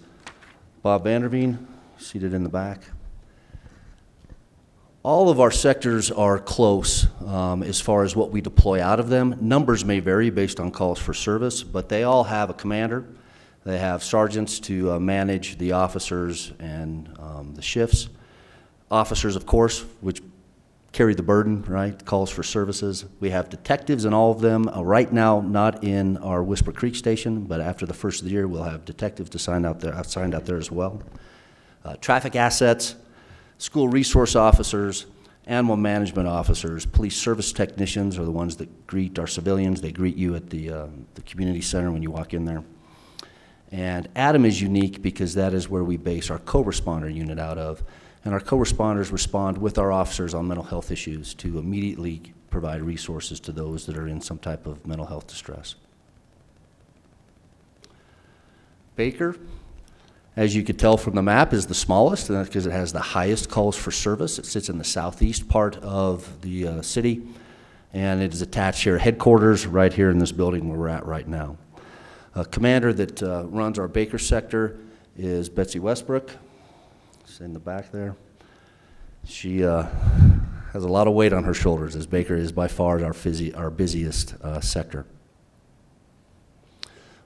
Speaker 5: Bob Vanderveen, seated in the back. All of our sectors are close as far as what we deploy out of them. Numbers may vary based on calls for service, but they all have a commander. They have sergeants to manage the officers and the shifts. Officers, of course, which carry the burden, right, calls for services. We have detectives in all of them. Right now, not in our Whisper Creek station, but after the first of the year, we'll have detectives assigned out there as well. Traffic assets, school resource officers, animal management officers, police service technicians are the ones that greet our civilians. They greet you at the community center when you walk in there. And Adam is unique because that is where we base our co-responder unit out of. And our co-responders respond with our officers on mental health issues to immediately provide resources to those that are in some type of mental health distress. Baker, as you could tell from the map, is the smallest, and that's because it has the highest calls for service. It sits in the southeast part of the city, and it is attached here, headquarters right here in this building where we're at right now. A commander that runs our Baker sector is Betsy Westbrook. She's in the back there. She has a lot of weight on her shoulders, as Baker is by far our busiest sector.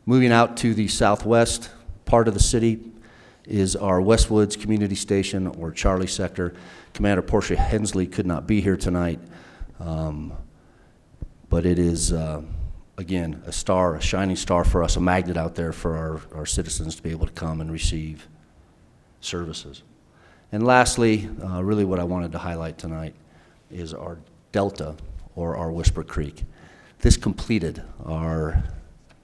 Speaker 5: Moving out to the southwest part of the city is our Westwoods Community Station, or Charlie sector. Commander Portia Hensley could not be here tonight, but it is, again, a star, a shining star for us, a magnet out there for our citizens to be able to come and receive services. And lastly, really what I wanted to highlight tonight is our Delta, or our Whisper Creek. This completed our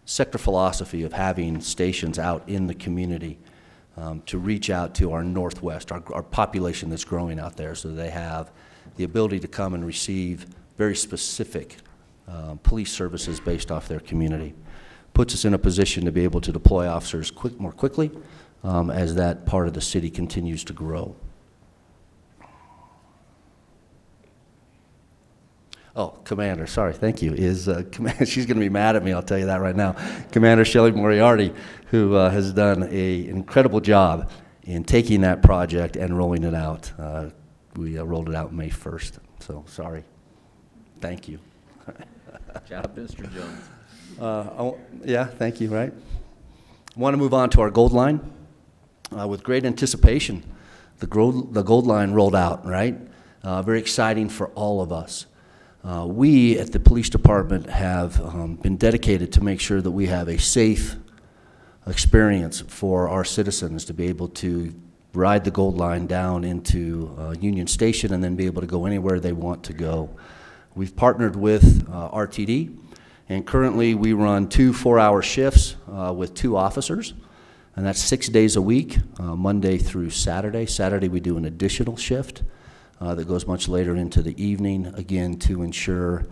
Speaker 5: sector philosophy of having stations out in the community to reach out to our northwest, our population that's growing out there, so they have the ability to come and receive very specific police services based off their community. Puts us in a position to be able to deploy officers more quickly as that part of the city continues to grow. Oh, Commander, sorry, thank you, is she's going to be mad at me, I'll tell you that right now. Commander Shelley Moriarty, who has done an incredible job in taking that project and rolling it out. We rolled it out May 1st, so sorry. Thank you.
Speaker 1: Good job, Mr. Jones.
Speaker 5: Yeah, thank you, right? I want to move on to our gold line. With great anticipation, the gold line rolled out, right? Very exciting for all of us. We at the police department have been dedicated to make sure that we have a safe experience for our citizens to be able to ride the gold line down into Union Station and then be able to go anywhere they want to go. We've partnered with RTD, and currently we run 2 4-hour shifts with 2 officers, and that's 6 days a week, Monday through Saturday. Saturday we do an additional shift that goes much later into the evening, again, to ensure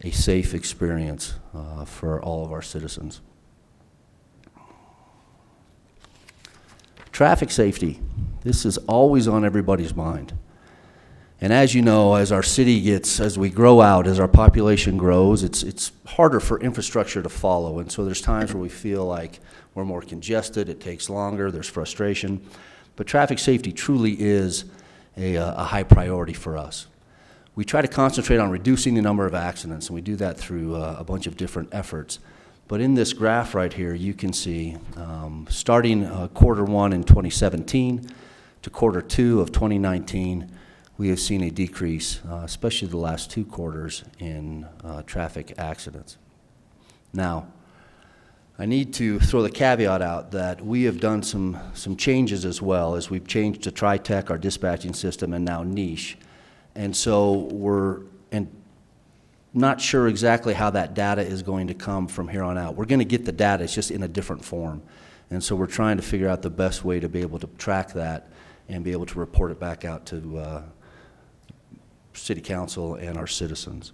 Speaker 5: a safe experience for all of our citizens. Traffic safety. This is always on everybody's mind. And as you know, as our city gets, as we grow out, as our population grows, it's harder for infrastructure to follow. And so there's times where we feel like we're more congested, it takes longer, there's frustration. But traffic safety truly is a high priority for us. We try to concentrate on reducing the number of accidents, and we do that through a bunch of different efforts. But in this graph right here, you can see starting Q1 in 2017 to Q2 of 2019, we have seen a decrease, especially the last 2 quarters, in traffic accidents. Now, I need to throw the caveat out that we have done some changes as well, as we've changed to TriTech, our dispatching system, and now Niche. And so we're not sure exactly how that data is going to come from here on out. We're going to get the data, it's just in a different form. And so we're trying to figure out the best way to be able to track that and be able to report it back out to City Council and our citizens.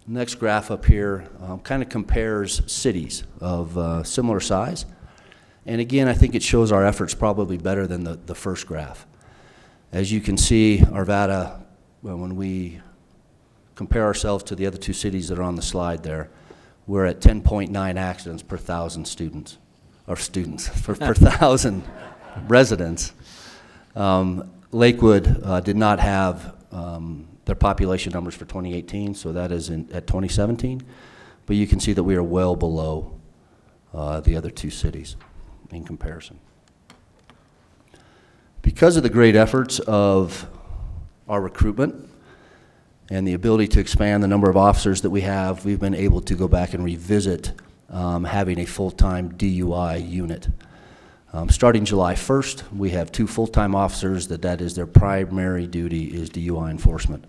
Speaker 5: Next graph up here kind of compares cities of similar size. And again, I think it shows our efforts probably better than the first graph. As you can see, Arvada, when we compare ourselves to the other 2 cities that are on the slide there, we're at 10.9 accidents per 1,000 students, or per 1,000 residents. Lakewood did not have their population numbers for 2018, so that is at 2017. But you can see that we are well below the other 2 cities in comparison. Because of the great efforts of our recruitment and the ability to expand the number of officers that we have, we've been able to go back and revisit having a full-time DUI unit. Starting July 1st, we have 2 full-time officers that is their primary duty is DUI enforcement,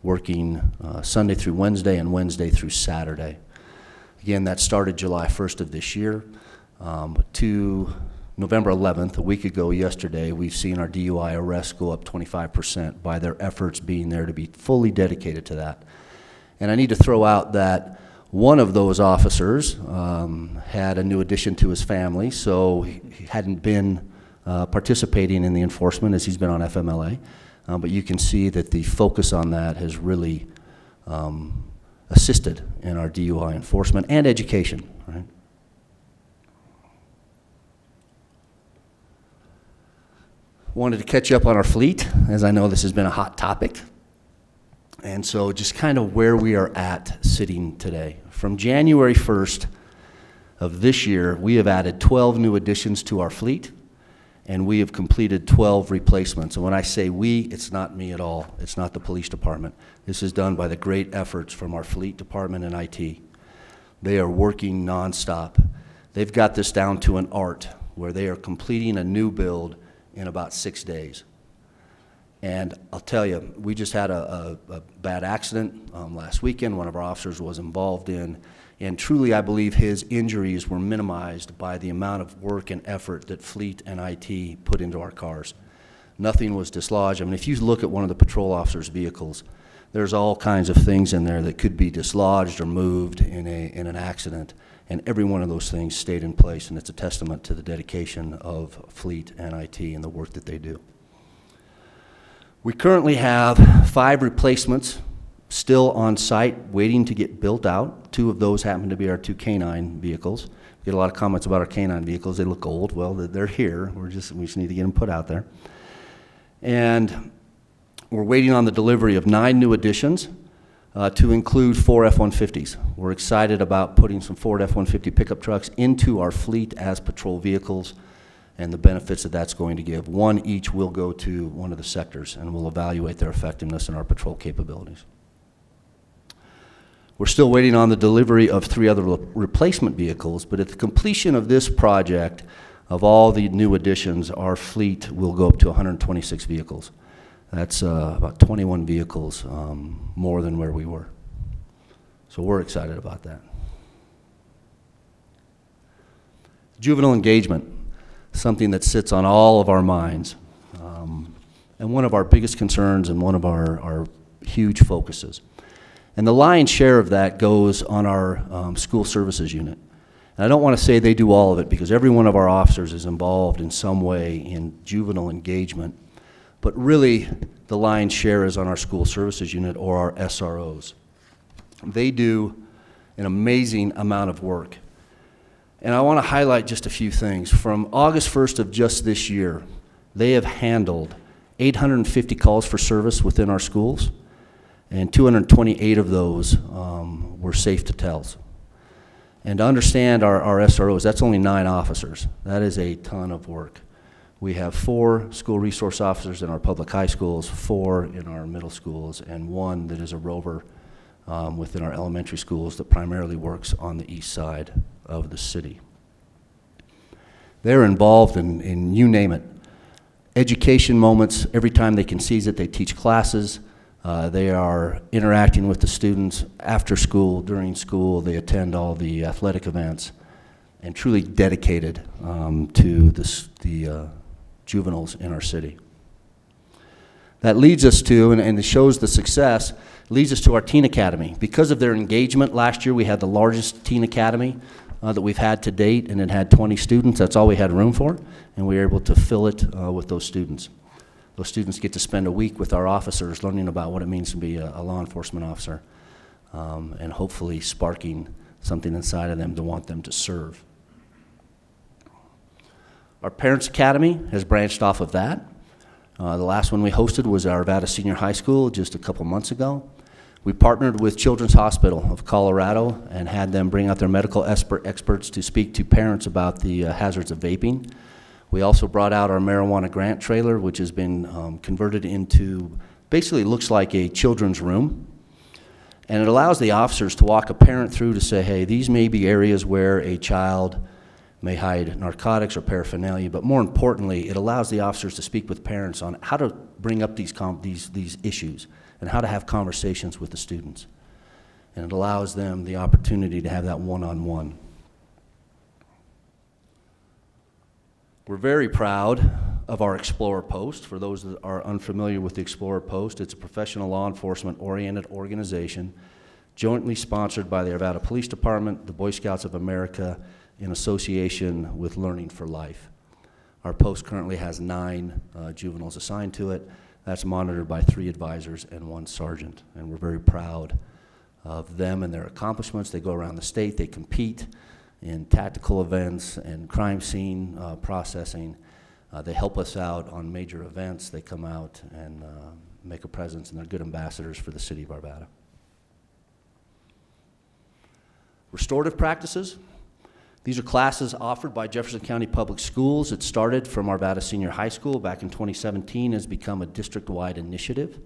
Speaker 5: working Sunday through Wednesday and Wednesday through Saturday. Again, that started July 1st of this year. To November 11th, a week ago yesterday, we've seen our DUI arrests go up 25% by their efforts being there to be fully dedicated to that. And I need to throw out that one of those officers had a new addition to his family, so he hadn't been participating in the enforcement as he's been on FMLA. But you can see that the focus on that has really assisted in our DUI enforcement and education, right? Wanted to catch up on our fleet, as I know this has been a hot topic. And so just kind of where we are at sitting today. From January 1st of this year, we have added 12 new additions to our fleet, and we have completed 12 replacements. And when I say we, it's not me at all. It's not the police department. This is done by the great efforts from our fleet department and IT. They are working nonstop. They've got this down to an art where they are completing a new build in about 6 days. And I'll tell you, we just had a bad accident last weekend. One of our officers was involved in, and truly I believe his injuries were minimized by the amount of work and effort that Fleet and IT put into our cars. Nothing was dislodged. I mean, if you look at one of the patrol officers' vehicles, there's all kinds of things in there that could be dislodged or moved in an accident, and every one of those things stayed in place, and it's a testament to the dedication of Fleet and IT and the work that they do. We currently have 5 replacements still on site waiting to get built out. 2 of those happen to be our 2 canine vehicles. We get a lot of comments about our canine vehicles. They look old. Well, they're here. We just need to get them put out there. And we're waiting on the delivery of 9 new additions to include 4 F-150s. We're excited about putting some Ford F-150 pickup trucks into our fleet as patrol vehicles, and the benefits that that's going to give. 1 each will go to one of the sectors, and we'll evaluate their effectiveness and our patrol capabilities. We're still waiting on the delivery of 3 other replacement vehicles, but at the completion of this project, of all the new additions, our fleet will go up to 126 vehicles. That's about 21 vehicles more than where we were. So we're excited about that. Juvenile engagement. Something that sits on all of our minds, and one of our biggest concerns and one of our huge focuses. And the lion's share of that goes on our school services unit. And I don't want to say they do all of it, because every one of our officers is involved in some way in juvenile engagement, but really the lion's share is on our school services unit, or our SROs. They do an amazing amount of work. And I want to highlight just a few things. From August 1st of just this year, they have handled 850 calls for service within our schools, and 228 of those were safe to tells. And to understand our SROs, that's only 9 officers. That is a ton of work. We have 4 school resource officers in our public high schools, 4 in our middle schools, and 1 that is a rover within our elementary schools that primarily works on the east side of the city. They're involved in you name it. Education moments, every time they can seize it, they teach classes. They are interacting with the students after school, during school. They attend all the athletic events, and truly dedicated to the juveniles in our city. That leads us to, and it shows the success, leads us to our Teen Academy. Because of their engagement, last year we had the largest Teen Academy that we've had to date, and it had 20 students. That's all we had room for, and we were able to fill it with those students. Those students get to spend a week with our officers learning about what it means to be a law enforcement officer, and hopefully sparking something inside of them to want them to serve. Our Parents Academy has branched off of that. The last one we hosted was our Arvada Senior High School just a couple months ago. We partnered with Children's Hospital of Colorado and had them bring out their medical experts to speak to parents about the hazards of vaping. We also brought out our marijuana grant trailer, which has been converted into, basically looks like a children's room. And it allows the officers to walk a parent through to say, hey, these may be areas where a child may hide narcotics or paraphernalia, but more importantly, it allows the officers to speak with parents on how to bring up these issues and how to have conversations with the students. And it allows them the opportunity to have that one-on-one. We're very proud of our Explorer Post. For those that are unfamiliar with the Explorer Post, it's a professional law enforcement-oriented organization jointly sponsored by the Arvada Police Department, the Boy Scouts of America, in association with Learning for Life. Our post currently has 9 juveniles assigned to it. That's monitored by 3 advisors and 1 sergeant, and we're very proud of them and their accomplishments. They go around the state, they compete in tactical events and crime scene processing. They help us out on major events. They come out and make a presence, and they're good ambassadors for the city of Arvada. Restorative practices. These are classes offered by Jefferson County Public Schools. It started from Arvada Senior High School back in 2017, has become a district-wide initiative.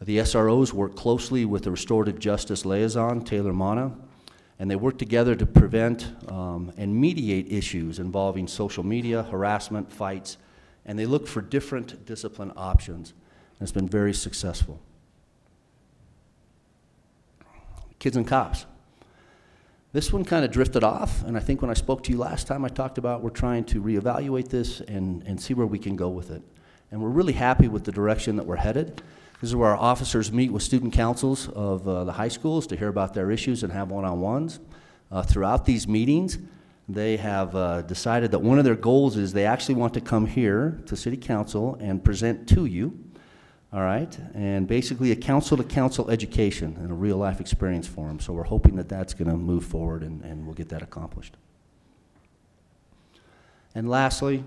Speaker 5: The SROs work closely with the Restorative Justice Liaison, Taylor Mana, and they work together to prevent and mediate issues involving social media, harassment, fights, and they look for different discipline options, and it's been very successful. Kids and cops. This one kind of drifted off, and I think when I spoke to you last time, I talked about we're trying to reevaluate this and see where we can go with it. And we're really happy with the direction that we're headed. This is where our officers meet with student councils of the high schools to hear about their issues and have one-on-ones. Throughout these meetings, they have decided that one of their goals is they actually want to come here to City Council and present to you, all right, and basically a council-to-council education and a real-life experience for them. So we're hoping that that's going to move forward and we'll get that accomplished. And lastly,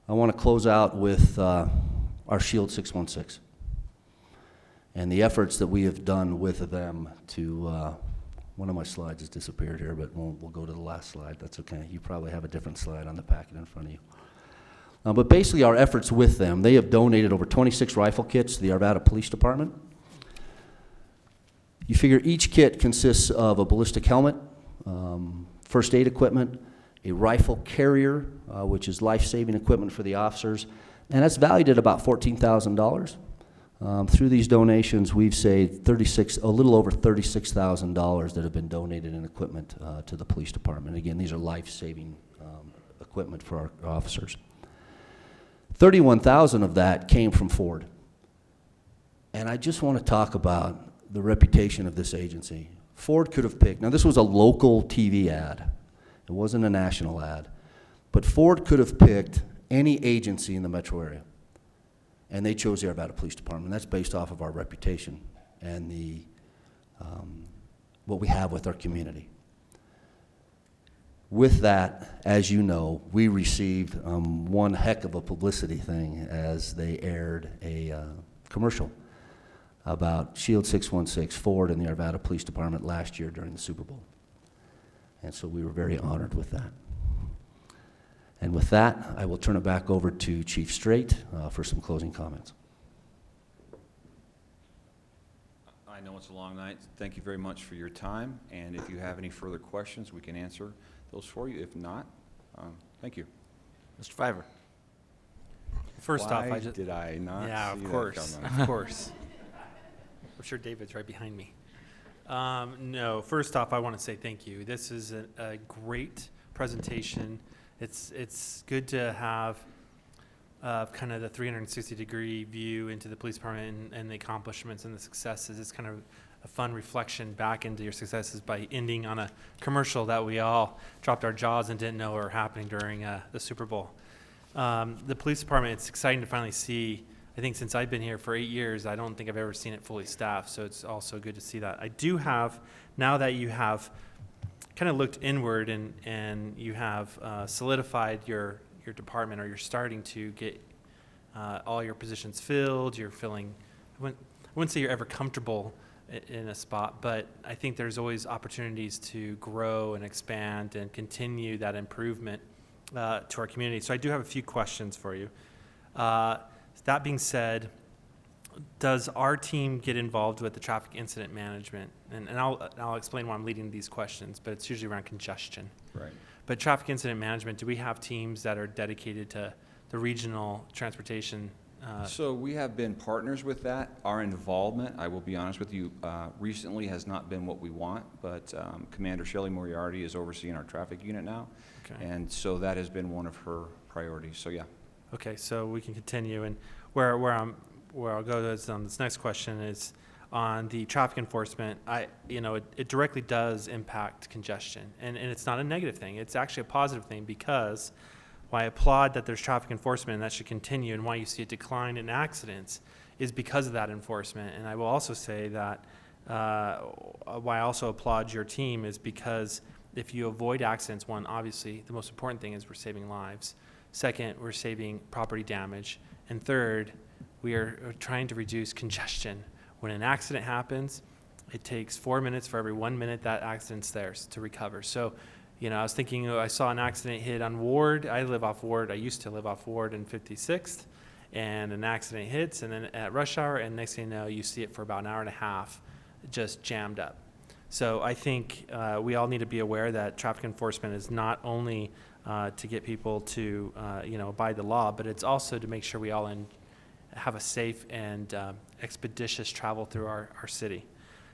Speaker 5: I want to close out with our Shield 616 and the efforts that we have done with them to, one of my slides has disappeared here, but we'll go to the last slide. That's okay. You probably have a different slide on the packet in front of you. But basically our efforts with them, they have donated over 26 rifle kits to the Arvada Police Department. You figure each kit consists of a ballistic helmet, first aid equipment, a rifle carrier, which is life-saving equipment for the officers, and that's valued at about $14,000. Through these donations, we've saved a little over $36,000 that have been donated in equipment to the police department. Again, these are life-saving equipment for our officers. 31,000 of that came from Ford. And I just want to talk about the reputation of this agency. Ford could have picked, now this was a local TV ad. It wasn't a national ad. But Ford could have picked any agency in the metro area. And they chose the Arvada Police Department. That's based off of our reputation and what we have with our community. With that, as you know, we received one heck of a publicity thing as they aired a commercial about Shield 616, Ford, and the Arvada Police Department last year during the Super Bowl. And so we were very honored with that. And with that, I will turn it back over to Chief Straight for some closing comments.
Speaker 23: I know it's a long night. Thank you very much for your time. And if you have any further questions, we can answer those for you. If not, thank you.
Speaker 1: Mr. Fiver.
Speaker 6: First off,
Speaker 23: Why did I not
Speaker 6: Yeah,
Speaker 23: see
Speaker 6: of
Speaker 23: that
Speaker 6: course,
Speaker 23: coming?
Speaker 6: of course. I'm sure David's right behind me. No, first off, I want to say thank you. This is a great presentation. It's good to have kind of the 360-degree view into the police department and the accomplishments and the successes. It's kind of a fun reflection back into your successes by ending on a commercial that we all dropped our jaws and didn't know were happening during the Super Bowl. The police department, it's exciting to finally see. I think since I've been here for 8 years, I don't think I've ever seen it fully staffed, so it's also good to see that. I do have, now that you have kind of looked inward and you have solidified your department, or you're starting to get all your positions filled, you're feeling, I wouldn't say you're ever comfortable in a spot, but I think there's always opportunities to grow and expand and continue that improvement to our community. So I do have a few questions for you. That being said, does our team get involved with the traffic incident management? And I'll explain why I'm leading these questions, but it's usually around congestion.
Speaker 23: Right.
Speaker 6: But traffic incident management, do we have teams that are dedicated to the regional transportation?
Speaker 23: So we have been partners with that. Our involvement, I will be honest with you, recently has not been what we want, but Commander Shelley Moriarty is overseeing our traffic unit now.
Speaker 6: Okay.
Speaker 23: And so that has been one of her priorities, so yeah.
Speaker 6: Okay, so we can continue, and where I'll go is on this next question is on the traffic enforcement. It directly does impact congestion, and it's not a negative thing. It's actually a positive thing, because why I applaud that there's traffic enforcement and that should continue, and why you see a decline in accidents is because of that enforcement. And I will also say that why I also applaud your team is because if you avoid accidents, one, obviously the most important thing is we're saving lives. Second, we're saving property damage. And third, we are trying to reduce congestion. When an accident happens, it takes 4 minutes for every 1 minute that accident's there to recover. So, I was thinking, I saw an accident hit on Ward. I used to live off Ward and 56th, and an accident hits, and then at rush hour, and next thing you know, you see it for about an hour and a half, just jammed up. So I think we all need to be aware that traffic enforcement is not only to get people to, abide the law, but it's also to make sure we all have a safe and expeditious travel through our city.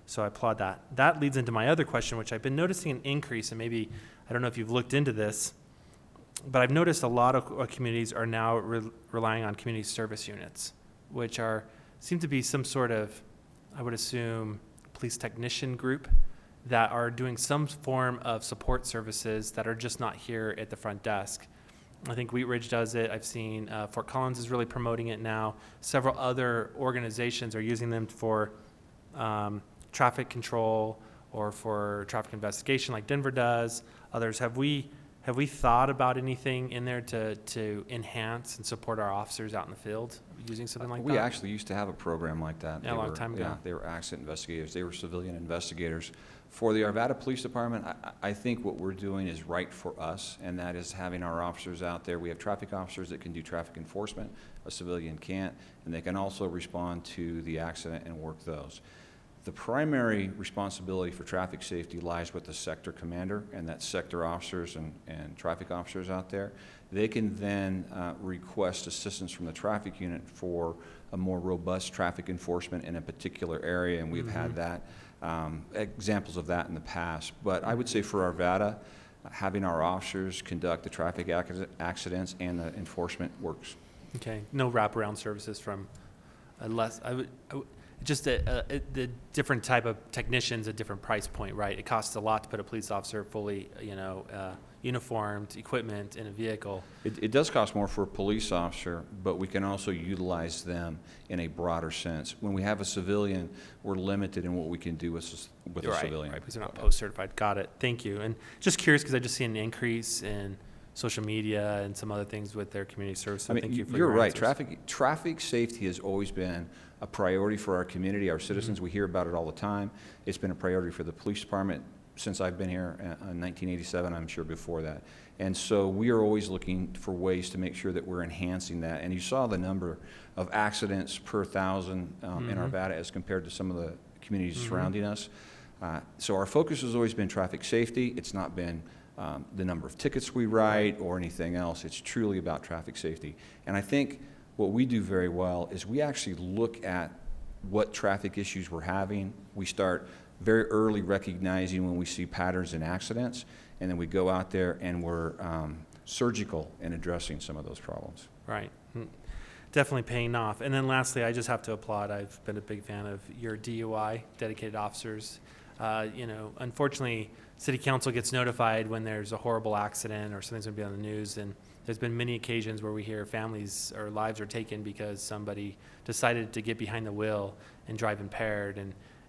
Speaker 6: So I applaud that. That leads into my other question, which I've been noticing an increase, and maybe, I don't know if you've looked into this, but I've noticed a lot of communities are now relying on community service units, which seem to be some sort of, I would assume, police technician group that are doing some form of support services that are just not here at the front desk. I think Wheat Ridge does it. I've seen Fort Collins is really promoting it now. Several other organizations are using them for traffic control or for traffic investigation, like Denver does. Others, have we thought about anything in there to enhance and support our officers out in the field using something like that?
Speaker 23: We actually used to have a program like that.
Speaker 6: Yeah, a long time ago.
Speaker 23: Yeah, they were accident investigators. They were civilian investigators. For the Arvada Police Department, I think what we're doing is right for us, and that is having our officers out there. We have traffic officers that can do traffic enforcement. A civilian can't, and they can also respond to the accident and work those. The primary responsibility for traffic safety lies with the sector commander and that sector officers and traffic officers out there. They can then request assistance from the traffic unit for a more robust traffic enforcement in a particular area, and we've had that, examples of that in the past. But I would say for Arvada, having our officers conduct the traffic accidents and the enforcement works.
Speaker 6: Okay, no wraparound services from just the different type of technicians, a different price point, right? It costs a lot to put a police officer fully, uniformed equipment in a vehicle.
Speaker 23: It does cost more for a police officer, but we can also utilize them in a broader sense. When we have a civilian, we're limited in what we can do with a civilian.
Speaker 6: Right, because they're not post-certified. Got it. Thank you. And just curious, because I just see an increase in social media and some other things with their community service. So thank you for
Speaker 23: you're
Speaker 6: your
Speaker 23: right.
Speaker 6: answers.
Speaker 23: Traffic safety has always been a priority for our community, our citizens.
Speaker 6: Mm-hmm.
Speaker 23: We hear about it all the time. It's been a priority for the police department since I've been here in 1987, I'm sure before that. And so we are always looking for ways to make sure that we're enhancing that. And you saw the number of accidents per 1,000 in Arvada as compared to some of the communities surrounding us. So our focus has always been traffic safety. It's not been the number of tickets we write or anything else. It's truly about traffic safety. And I think what we do very well is we actually look at what traffic issues we're having. We start very early recognizing when we see patterns in accidents, and then we go out there and we're surgical in addressing some of those problems.
Speaker 6: Right. Definitely paying off. And then lastly, I just have to applaud. I've been a big fan of your DUI, dedicated officers. Unfortunately, City Council gets notified when there's a horrible accident or something's going to be on the news, and there's been many occasions where we hear families or lives are taken because somebody decided to get behind the wheel and drive impaired.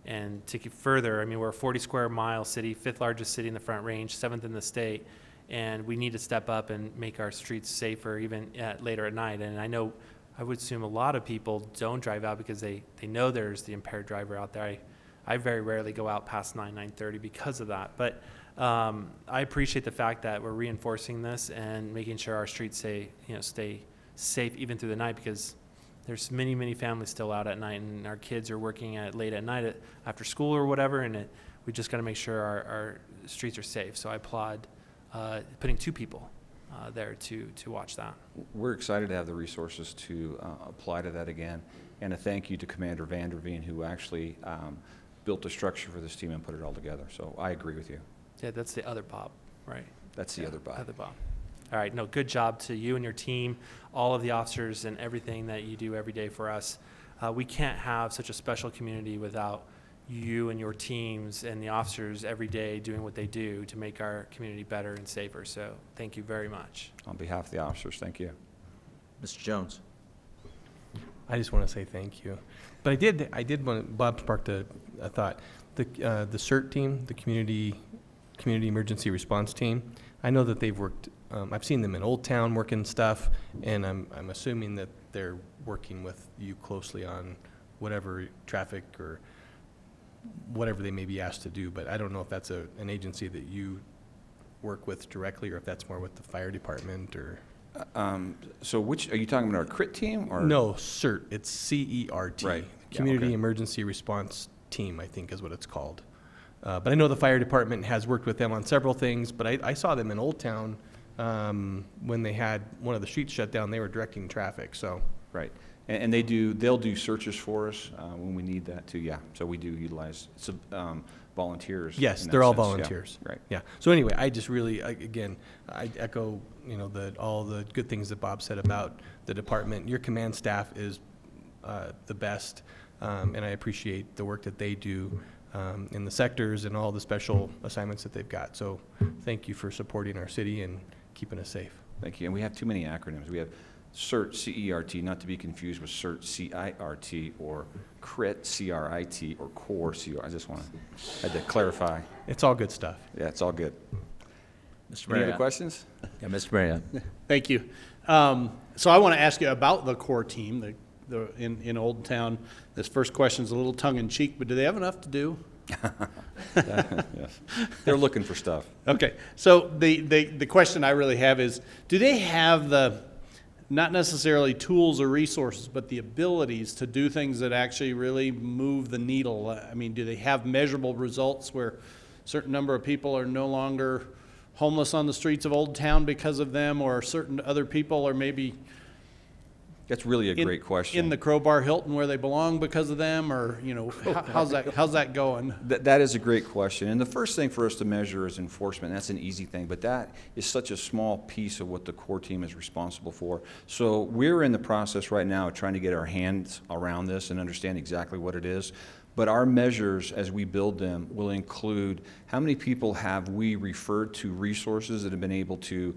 Speaker 6: And to get further, I mean, we're a 40 square mile city, 5th largest city in the Front Range, 7th in the state, and we need to step up and make our streets safer even later at night. And I would assume a lot of people don't drive out because they know there's the impaired driver out there. I very rarely go out past 9:30 because of that. But I appreciate the fact that we're reinforcing this and making sure our streets stay safe even through the night, because There's many, many families still out at night, and our kids are working late at night after school or whatever, and we just got to make sure our streets are safe. So I applaud putting 2 people there to watch that.
Speaker 23: We're excited to have the resources to apply to that again, and a thank you to Commander Vanderveen, who actually built a structure for this team and put it all together. So I agree with you.
Speaker 6: Yeah, that's the other Bob, right?
Speaker 23: That's the other Bob.
Speaker 6: Other Bob. All right, no, good job to you and your team, all of the officers and everything that you do every day for us. We can't have such a special community without you and your teams and the officers every day doing what they do to make our community better and safer. So thank you very much.
Speaker 23: On behalf of the officers, thank you.
Speaker 1: Mr. Jones.
Speaker 2: I just want to say thank you. But I did want, Bob sparked a thought. The CERT team, the Community Emergency Response Team, I know that they've worked, I've seen them in Old Town working stuff, and I'm assuming that they're working with you closely on whatever traffic or whatever they may be asked to do, but I don't know if that's an agency that you work with directly, or if that's more with the fire department, or...
Speaker 23: So which, are you talking about our CRIT team, or?
Speaker 2: No, CERT, it's C-E-R-T.
Speaker 23: Right.
Speaker 2: Community
Speaker 23: Yeah, okay.
Speaker 2: Emergency Response Team, I think is what it's called. But I know the fire department has worked with them on several things, but I saw them in Old Town when they had one of the streets shut down. They were directing traffic, so.
Speaker 23: Right. And they'll do searches for us when we need that too, yeah. So we do utilize volunteers.
Speaker 2: Yes,
Speaker 23: in that
Speaker 2: they're all
Speaker 23: sense, yeah.
Speaker 2: volunteers.
Speaker 23: Right.
Speaker 2: Yeah. So anyway, I just really, again, I echo, all the good things that Bob said about the department. Your command staff is the best, and I appreciate the work that they do in the sectors and all the special assignments that they've got. So thank you for supporting our city and keeping us safe.
Speaker 23: Thank you. And we have too many acronyms. We have CERT, C-E-R-T, not to be confused with CERT, C-I-R-T, or CRIT, C-R-I-T, or CORE, C-O. I just had to clarify.
Speaker 2: It's all good stuff.
Speaker 23: Yeah, it's all good.
Speaker 1: Mr.
Speaker 23: Any other
Speaker 1: Marriott.
Speaker 23: questions?
Speaker 1: Yeah, Mr. Marriott.
Speaker 20: Thank you. So I want to ask you about the core team in Old Town. This first question is a little tongue-in-cheek, but do they have enough to do?
Speaker 23: Yes. They're looking for stuff.
Speaker 20: Okay. So the question I really have is, do they have the, not necessarily tools or resources, but the abilities to do things that actually really move the needle? I mean, do they have measurable results where a certain number of people are no longer homeless on the streets of Old Town because of them, or certain other people are maybe
Speaker 23: That's really a great question.
Speaker 20: in the Crowbar Hilton where they belong because of them, or how's that going?
Speaker 23: That is a great question. And the first thing for us to measure is enforcement. That's an easy thing, but that is such a small piece of what the core team is responsible for. So we're in the process right now of trying to get our hands around this and understand exactly what it is. But our measures, as we build them, will include how many people have we referred to resources that have been able to,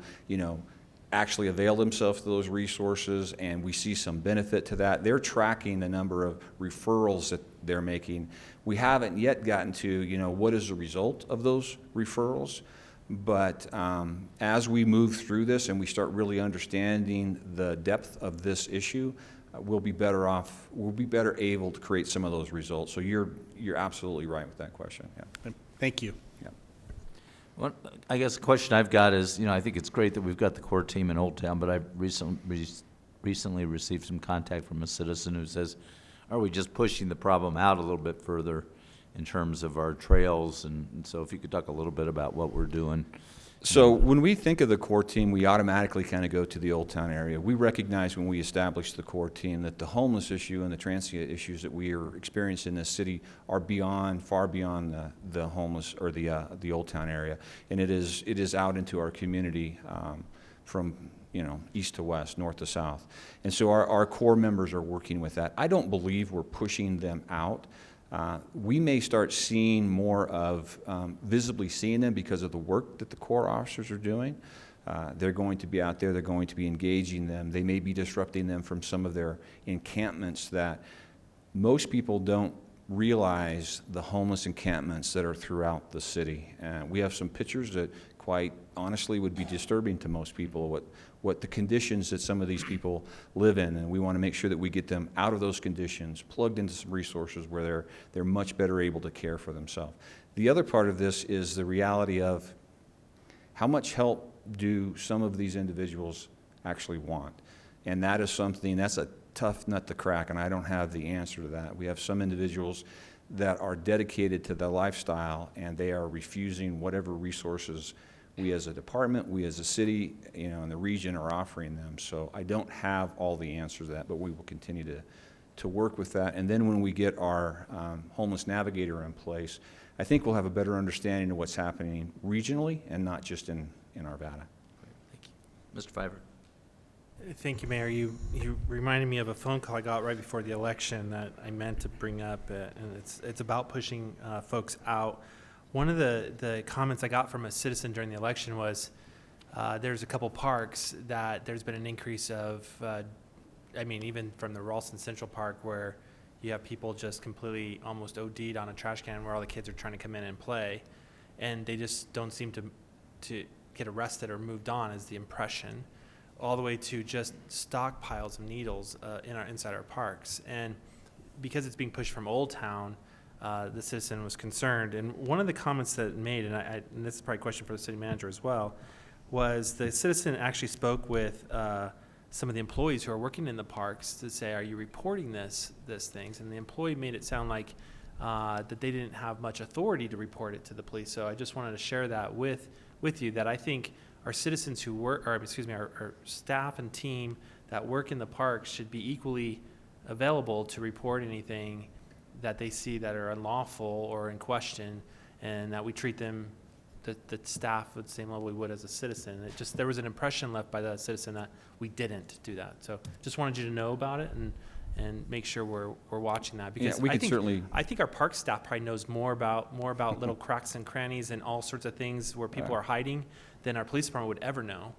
Speaker 23: actually avail themselves to those resources, and we see some benefit to that. They're tracking the number of referrals that they're making. We haven't yet gotten to, what is the result of those referrals. But as we move through this and we start really understanding the depth of this issue, we'll be better off, we'll be better able to create some of those results. So you're absolutely right with that question. Yeah.
Speaker 20: Thank you.
Speaker 23: Yeah.
Speaker 1: Well, I guess the question I've got is, I think it's great that we've got the core team in Old Town, but I've recently received some contact from a citizen who says, are we just pushing the problem out a little bit further in terms of our trails? And so if you could talk a little bit about what we're doing.
Speaker 23: So when we think of the core team, we automatically kind of go to the Old Town area. We recognize when we established the core team that the homeless issue and the transient issues that we are experiencing in this city are far beyond the homeless or the Old Town area, and it is out into our community from east to west, north to south, and so our core members are working with that. I don't believe we're pushing them out. We may start seeing more of visibly seeing them because of the work that the core officers are doing. They're going to be out there, they're going to be engaging them. They may be disrupting them from some of their encampments that most people don't realize the homeless encampments that are throughout the city. We have some pictures that quite honestly would be disturbing to most people, what the conditions that some of these people live in, and we want to make sure that we get them out of those conditions, plugged into some resources where they're much better able to care for themselves. The other part of this is the reality of how much help do some of these individuals actually want, and that is something, that's tough nut to crack, and I don't have the answer to that. We have some individuals that are dedicated to the lifestyle, and they are refusing whatever resources we as a department, we as a city, you know, in the region are offering them. So I don't have all the answers to that, but we will continue to work with that. And then when we get our homeless navigator in place, I think we'll have a better understanding of what's happening regionally and not just in Arvada.
Speaker 1: Mr. Fiver.
Speaker 6: Thank you, Mayor. You reminded me of a phone call I got right before the election that I meant to bring up, and it's about pushing folks out. One of the comments I got from a citizen during the election was there's a couple parks that there's been an increase of, I mean, even from the Ralston Central Park, where you have people just completely almost OD'd on a trash can where all the kids are trying to come in and play, and they just don't seem to get arrested or moved on, is the impression, all the way to just stockpiles of needles inside our parks. And because it's being pushed from Old Town, the citizen was concerned. And one of the comments that it made, and this is probably a question for the city manager as well, was the citizen actually spoke with some of the employees who are working in the parks to say, are you reporting this things? And the employee made it sound like that they didn't have much authority to report it to the police. So I just wanted to share that with you, that I think our citizens who work, or excuse me, our staff and team that work in the parks should be equally available to report anything that they see that are unlawful or in question, and that we treat them, the staff, at the same level we would as a citizen. It just, there was an impression left by the citizen that we didn't do that. So just wanted you to know about it and make sure we're watching that, because
Speaker 23: Yeah, we could certainly.
Speaker 6: I think our park staff probably knows more about little cracks and crannies and all sorts of things where people are hiding than our police department would ever know,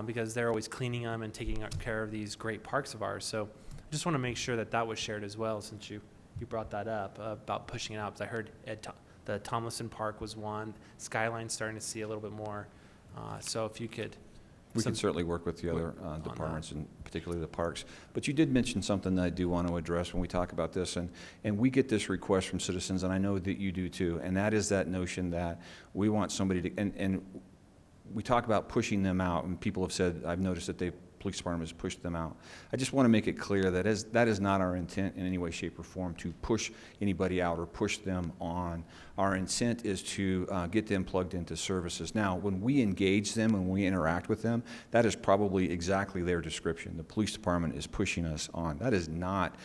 Speaker 6: because they're always cleaning them and taking care of these great parks of ours. So just want to make sure that was shared as well, since you brought that up about pushing it out. Because I heard the Tomlinson Park was one, Skyline's starting to see a little bit more. So if you could.
Speaker 23: We can certainly work with the other departments, and particularly the parks. But you did mention something that I do want to address when we talk about this, and we get this request from citizens, and I know that you do too, and that is that notion that we want somebody to, and we talk about pushing them out, and people have said, I've noticed that the police department has pushed them out. I just want to make it clear that that is not our intent in any way, shape, or form to push anybody out or push them on. Our intent is to get them plugged into services. Now, when we engage them, when we interact with them, that is probably exactly their description. The police department is pushing us on. That is not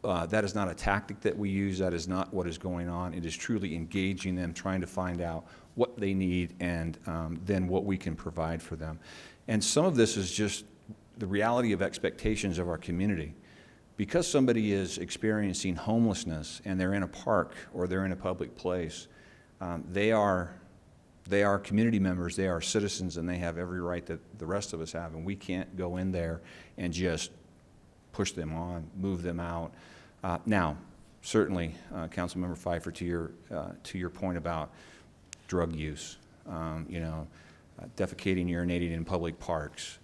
Speaker 23: a tactic that we use. That is not what is going on. It is truly engaging them, trying to find out what they need, and then what we can provide for them. And some of this is just the reality of expectations of our community. Because somebody is experiencing homelessness and they're in a park or they're in a public place, they are community members, they are citizens, and they have every right that the rest of us have, and we can't go in there and just push them on, move them out. Now, certainly, Councilmember Pfeiffer, to your point about drug use, defecating, urinating in public parks,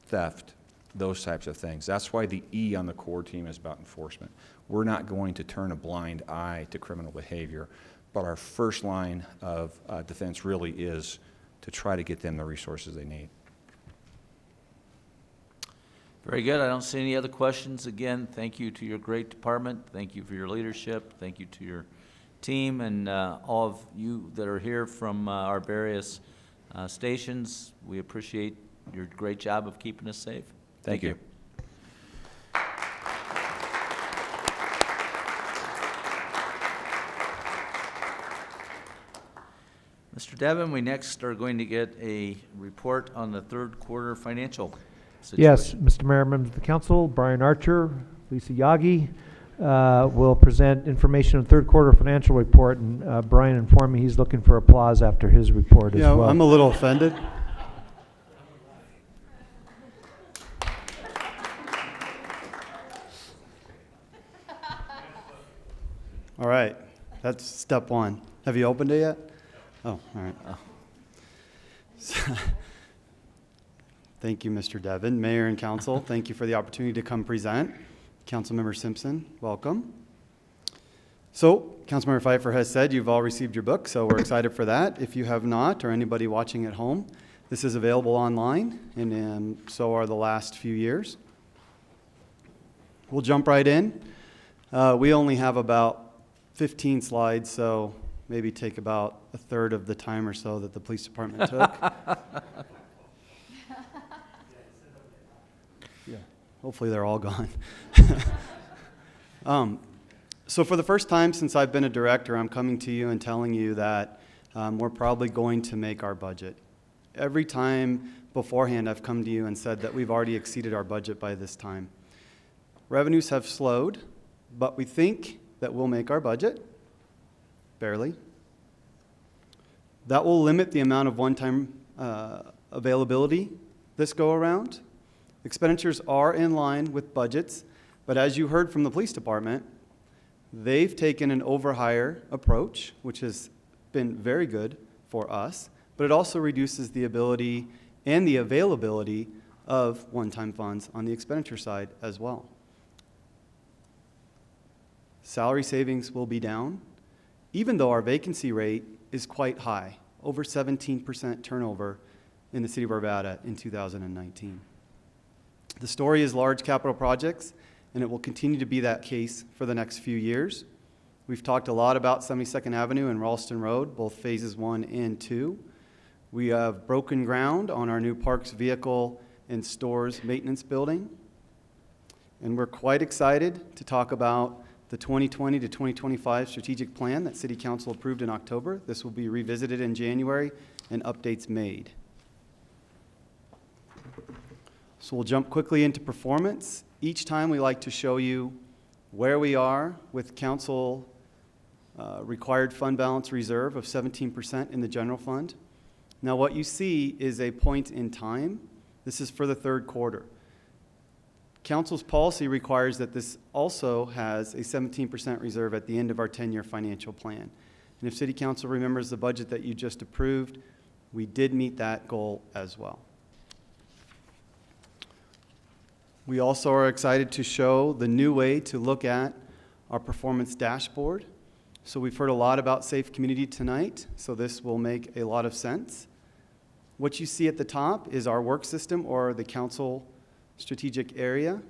Speaker 23: theft, those types of things. That's why the E on the core team is about enforcement. We're not going to turn a blind eye to criminal behavior, but our first line of defense really is to try to get them the resources they need.
Speaker 1: Very good. I don't see any other questions. Again, thank you to your great department. Thank you for your leadership. Thank you to your team and all of you that are here from our various stations. We appreciate your great job of keeping us safe.
Speaker 23: Thank you.
Speaker 1: Mr. Devon, we next are going to get a report on the third quarter financial situation.
Speaker 21: Yes, Mr. Mayor, members of the council, Brian Archer, Lisa Yagi will present information on the third quarter financial report, and Brian informed me he's looking for applause after his report as well.
Speaker 8: Yeah, I'm a little offended. All right, that's step one. Have you opened it yet? Oh, all right. Thank you, Mr. Devon. Mayor and council, thank you for the opportunity to come present. Councilmember Simpson, welcome. So, Councilmember Pfeiffer has said you've all received your book, so we're excited for that. If you have not, or anybody watching at home, this is available online, and so are the last few years. We'll jump right in. We only have about 15 slides, so maybe take about a third of the time or so that the police department took. Yeah, hopefully they're all gone. So for the first time since I've been a director, I'm coming to you and telling you that we're probably going to make our budget. Every time beforehand I've come to you and said that we've already exceeded our budget by this time. Revenues have slowed, but we think that we'll make our budget, barely. That will limit the amount of one-time availability this go around. Expenditures are in line with budgets, but as you heard from the police department, they've taken an overhire approach, which has been very good for us, but it also reduces the ability and the availability of one-time funds on the expenditure side as well. Salary savings will be down, even though our vacancy rate is quite high, over 17% turnover in the city of Arvada in 2019. The story is large capital projects, and it will continue to be that case for the next few years. We've talked a lot about 72nd Avenue and Ralston Road, both phases 1 and 2. We have broken ground on our new Parks Vehicle and Stores Maintenance Building. And we're quite excited to talk about the 2020 to 2025 strategic plan that City Council approved in October. This will be revisited in January and updates made. So we'll jump quickly into performance. Each time we like to show you where we are with council required fund balance reserve of 17% in the general fund. Now what you see is a point in time. This is for the third quarter. Council's policy requires that this also has a 17% reserve at the end of our 10-year financial plan. And if City Council remembers the budget that you just approved, we did meet that goal as well. We also are excited to show the new way to look at our performance dashboard. So we've heard a lot about safe community tonight, so this will make a lot of sense. What you see at the top is our work system, or the council strategic area.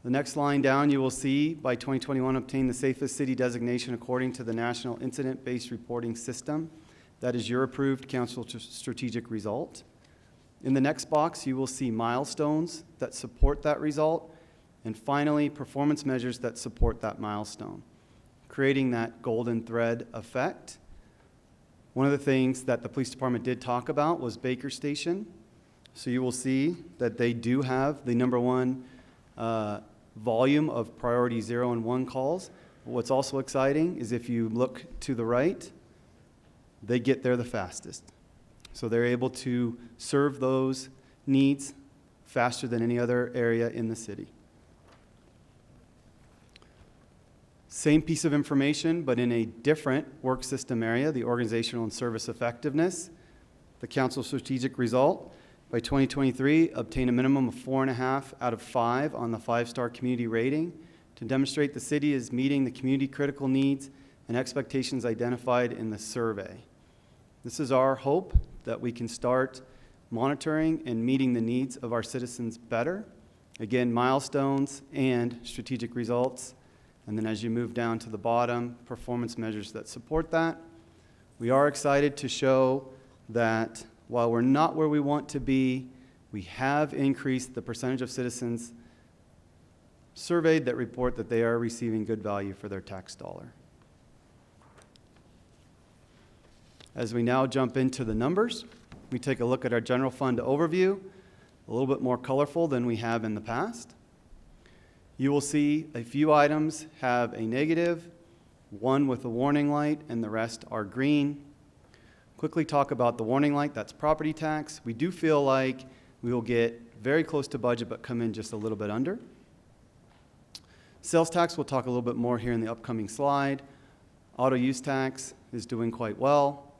Speaker 8: The next line down, you will see by 2021 obtain the safest city designation according to the National Incident-Based Reporting System. That is your approved council strategic result. In the next box, you will see milestones that support that result, and finally, performance measures that support that milestone, creating that golden thread effect. One of the things that the police department did talk about was Baker Station. So you will see that they do have the #1 volume of priority 0 and 1 calls. But what's also exciting is if you look to the right, they get there the fastest. So they're able to serve those needs faster than any other area in the city. Same piece of information, but in a different work system area, the organizational and service effectiveness. The council strategic result, by 2023, obtain a minimum of 4.5 out of 5 on the 5-star community rating to demonstrate the city is meeting the community critical needs and expectations identified in the survey. This is our hope that we can start monitoring and meeting the needs of our citizens better. Again, milestones and strategic results. And then as you move down to the bottom, performance measures that support that. We are excited to show that while we're not where we want to be, we have increased the percentage of citizens surveyed that report that they are receiving good value for their tax dollar. As we now jump into the numbers, we take a look at our general fund overview, a little bit more colorful than we have in the past. You will see a few items have a negative, one with a warning light, and the rest are green. Quickly talk about the warning light, that's property tax. We do feel like we will get very close to budget, but come in just a little bit under. Sales tax, we'll talk a little bit more here in the upcoming slide. Auto use tax is doing quite well.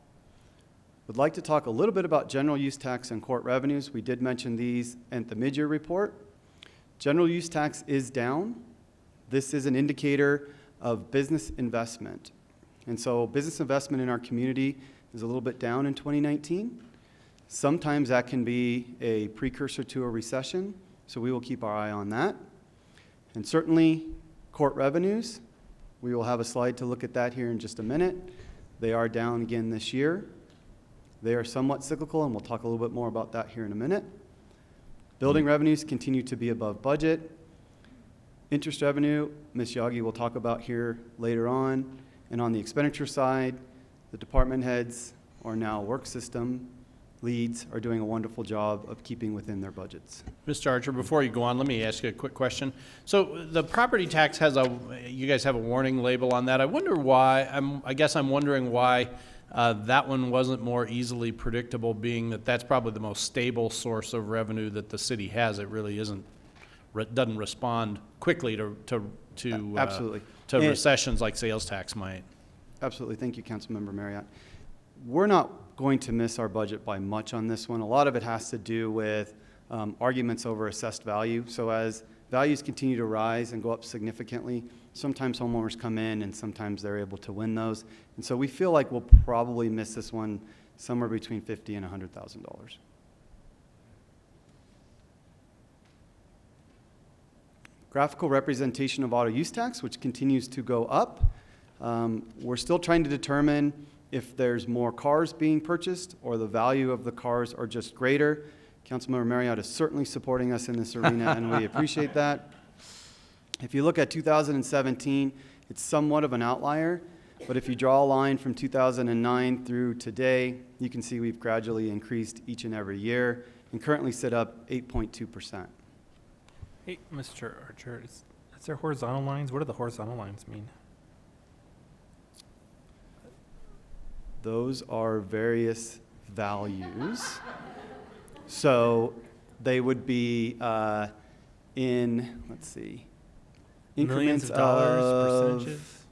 Speaker 8: Would like to talk a little bit about general use tax and court revenues. We did mention these at the mid-year report. General use tax is down. This is an indicator of business investment. And so business investment in our community is a little bit down in 2019. Sometimes that can be a precursor to a recession, so we will keep our eye on that. And certainly, court revenues, we will have a slide to look at that here in just a minute. They are down again this year. They are somewhat cyclical, and we'll talk a little bit more about that here in a minute. Building revenues continue to be above budget. Interest revenue, Ms. Yagi will talk about here later on. And on the expenditure side, the department heads, or now work system leads, are doing a wonderful job of keeping within their budgets.
Speaker 20: Mr. Archer, before you go on, let me ask you a quick question. So the property tax has you guys have a warning label on that. I wonder why, I guess I'm wondering why that one wasn't more easily predictable, being that that's probably the most stable source of revenue that the city has. It really doesn't respond quickly to
Speaker 8: Absolutely.
Speaker 20: To recessions like sales tax might.
Speaker 8: Absolutely. Thank you, Councilmember Marriott. We're not going to miss our budget by much on this one. A lot of it has to do with arguments over assessed value. So as values continue to rise and go up significantly, sometimes homeowners come in and sometimes they're able to win those. And so we feel like we'll probably miss this one somewhere between $50,000 and $100,000. Graphical representation of auto use tax, which continues to go up. We're still trying to determine if there's more cars being purchased or the value of the cars are just greater. Councilmember Marriott is certainly supporting us in this arena, and we appreciate that. If you look at 2017, it's somewhat of an outlier, but if you draw a line from 2009 through today, you can see we've gradually increased each and every year and currently sit up 8.2%.
Speaker 6: Hey, Mr. Archer, is there horizontal lines? What do the horizontal lines mean?
Speaker 8: Those are various values. So they would be in, let's see,
Speaker 6: Millions
Speaker 8: increments
Speaker 6: of dollars,
Speaker 8: of
Speaker 6: percentages?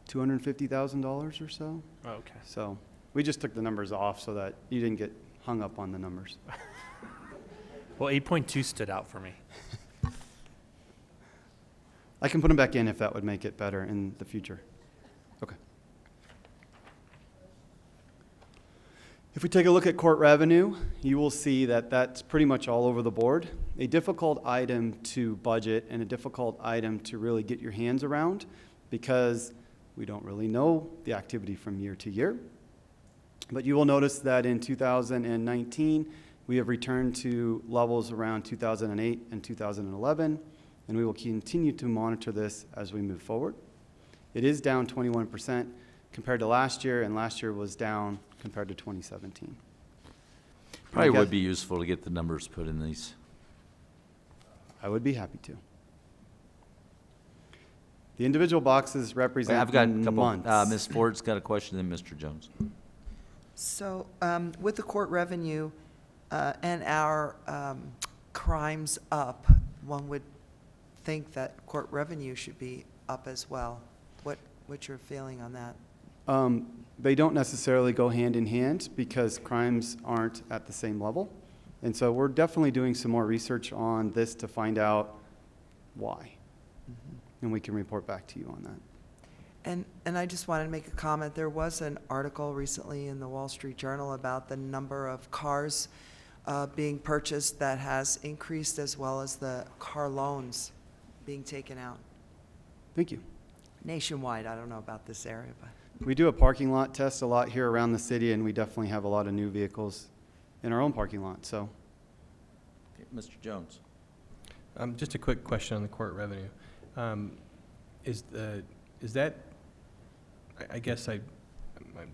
Speaker 8: $250,000 or so.
Speaker 6: Oh, okay.
Speaker 8: So we just took the numbers off so that you didn't get hung up on the numbers.
Speaker 6: Well, 8.2 stood out for me.
Speaker 8: I can put them back in if that would make it better in the future. Okay. If we take a look at court revenue, you will see that that's pretty much all over the board. A difficult item to budget and a difficult item to really get your hands around because we don't really know the activity from year to year. But you will notice that in 2019, we have returned to levels around 2008 and 2011, and we will continue to monitor this as we move forward. It is down 21% compared to last year, and last year was down compared to 2017.
Speaker 1: Probably would be useful to get the numbers put in these.
Speaker 8: I would be happy to. The individual boxes represent
Speaker 1: I've got a couple,
Speaker 8: months.
Speaker 1: Ms. Ford's got a question, then Mr. Jones.
Speaker 12: So with the court revenue and our crimes up, one would think that court revenue should be up as well. What's your feeling on that?
Speaker 8: They don't necessarily go hand in hand because crimes aren't at the same level. And so we're definitely doing some more research on this to find out why. And we can report back to you on that.
Speaker 12: And I just wanted to make a comment. There was an article recently in the Wall Street Journal about the number of cars being purchased that has increased, as well as the car loans being taken out.
Speaker 8: Thank you.
Speaker 12: Nationwide, I don't know about this area, but.
Speaker 8: We do a parking lot test a lot here around the city, and we definitely have a lot of new vehicles in our own parking lot, so.
Speaker 1: Okay, Mr. Jones.
Speaker 2: Just a quick question on the court revenue. Is that, I guess I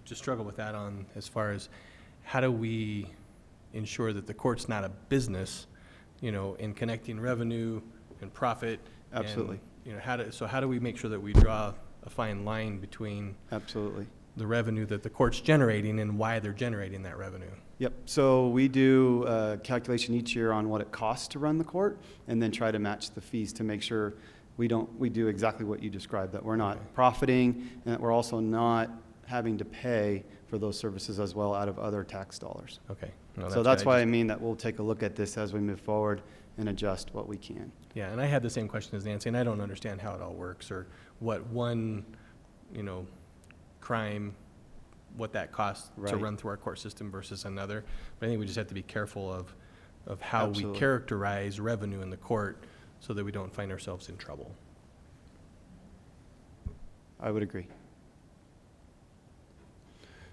Speaker 2: just struggle with that on as far as how do we ensure that the court's not a business, in connecting revenue and profit?
Speaker 8: Absolutely.
Speaker 2: And, how do we make sure that we draw a fine line between
Speaker 8: absolutely
Speaker 2: the revenue that the court's generating and why they're generating that revenue?
Speaker 8: Yep. So we do a calculation each year on what it costs to run the court, and then try to match the fees to make sure we do exactly what you described, that we're not profiting, and that we're also not having to pay for those services as well out of other tax dollars.
Speaker 2: Okay.
Speaker 8: So that's why I mean that we'll take a look at this as we move forward and adjust what we can.
Speaker 2: Yeah, and I had the same question as Nancy, and I don't understand how it all works or what one, crime, what that costs to run through our court system versus another. But I think we just have to be careful of how we characterize revenue in the court so that we don't find ourselves in trouble.
Speaker 8: I would agree.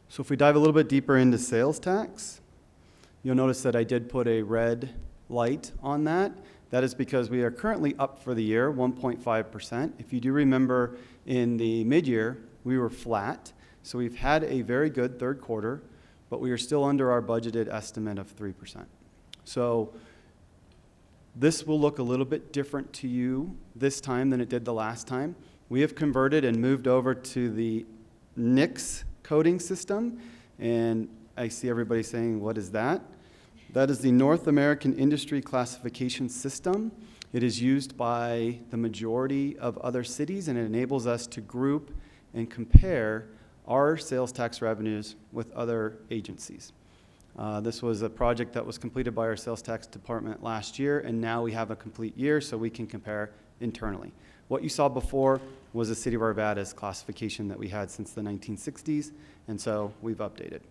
Speaker 8: So if we dive a little bit deeper into sales tax, you'll notice that I did put a red light on that. That is because we are currently up for the year 1.5%. If you do remember, in the mid-year, we were flat. So we've had a very good third quarter, but we are still under our budgeted estimate of 3%. So this will look a little bit different to you this time than it did the last time. We have converted and moved over to the NICS coding system, and I see everybody saying, what is that? That is the North American Industry Classification System. It is used by the majority of other cities, and it enables us to group and compare our sales tax revenues with other agencies. This was a project that was completed by our sales tax department last year, and now we have a complete year so we can compare internally. What you saw before was the City of Arvada's classification that we had since the 1960s, and so we've updated.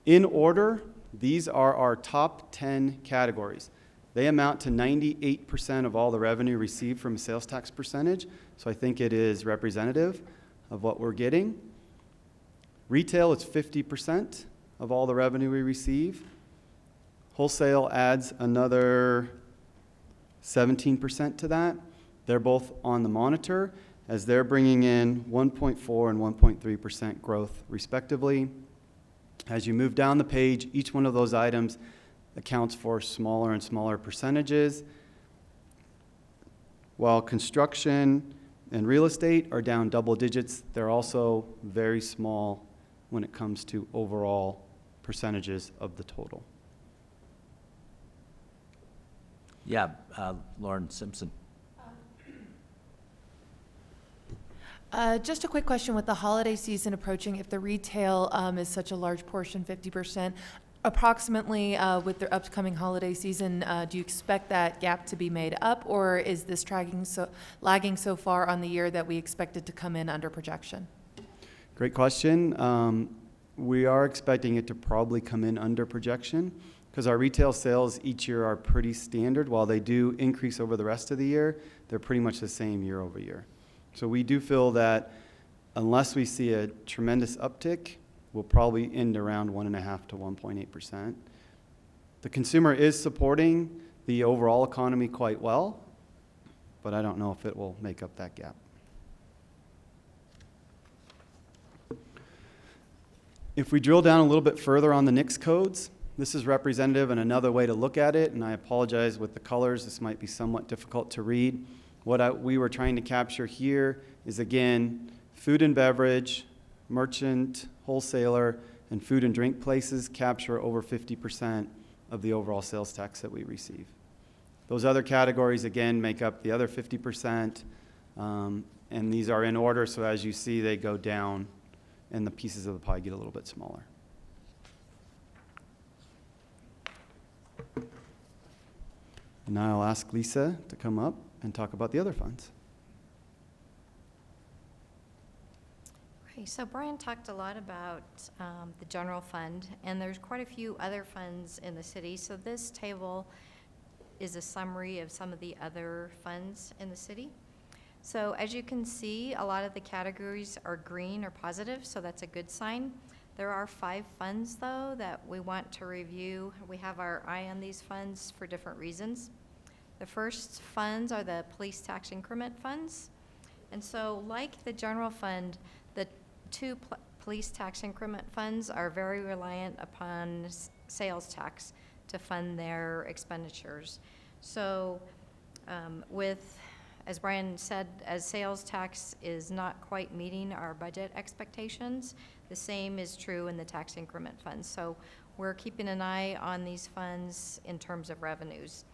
Speaker 8: In order, these are our top 10 categories. They amount to 98% of all the revenue received from a sales tax percentage, so I think it is representative of what we're getting. Retail is 50% of all the revenue we receive. Wholesale adds another 17% to that. They're both on the monitor as they're bringing in 1.4 and 1.3% growth respectively. As you move down the page, each one of those items accounts for smaller and smaller percentages. While construction and real estate are down double digits, they're also very small when it comes to overall percentages of the total.
Speaker 1: Yeah, Lauren Simpson.
Speaker 9: Just a quick question, with the holiday season approaching, if the retail is such a large portion, 50%, approximately with the upcoming holiday season, do you expect that gap to be made up, or is this lagging so far on the year that we expect it to come in under projection?
Speaker 8: Great question. We are expecting it to probably come in under projection because our retail sales each year are pretty standard. While they do increase over the rest of the year, they're pretty much the same year over year. So we do feel that unless we see a tremendous uptick, we'll probably end around 1.5 to 1.8%. The consumer is supporting the overall economy quite well, but I don't know if it will make up that gap. If we drill down a little bit further on the NICS codes, this is representative and another way to look at it, and I apologize with the colors, this might be somewhat difficult to read. What we were trying to capture here is, again, food and beverage, merchant, wholesaler, and food and drink places capture over 50% of the overall sales tax that we receive. Those other categories, again, make up the other 50%, and these are in order, so as you see, they go down, and the pieces of the pie get a little bit smaller. Now I'll ask Lisa to come up and talk about the other funds.
Speaker 10: Okay, so Brian talked a lot about the general fund, and there's quite a few other funds in the city. So this table is a summary of some of the other funds in the city. So as you can see, a lot of the categories are green or positive, so that's a good sign. There are 5 funds, though, that we want to review. We have our eye on these funds for different reasons. The first funds are the police tax increment funds. And so like the general fund, the 2 police tax increment funds are very reliant upon sales tax to fund their expenditures. So as Brian said, as sales tax is not quite meeting our budget expectations, the same is true in the tax increment funds. So we're keeping an eye on these funds in terms of revenues.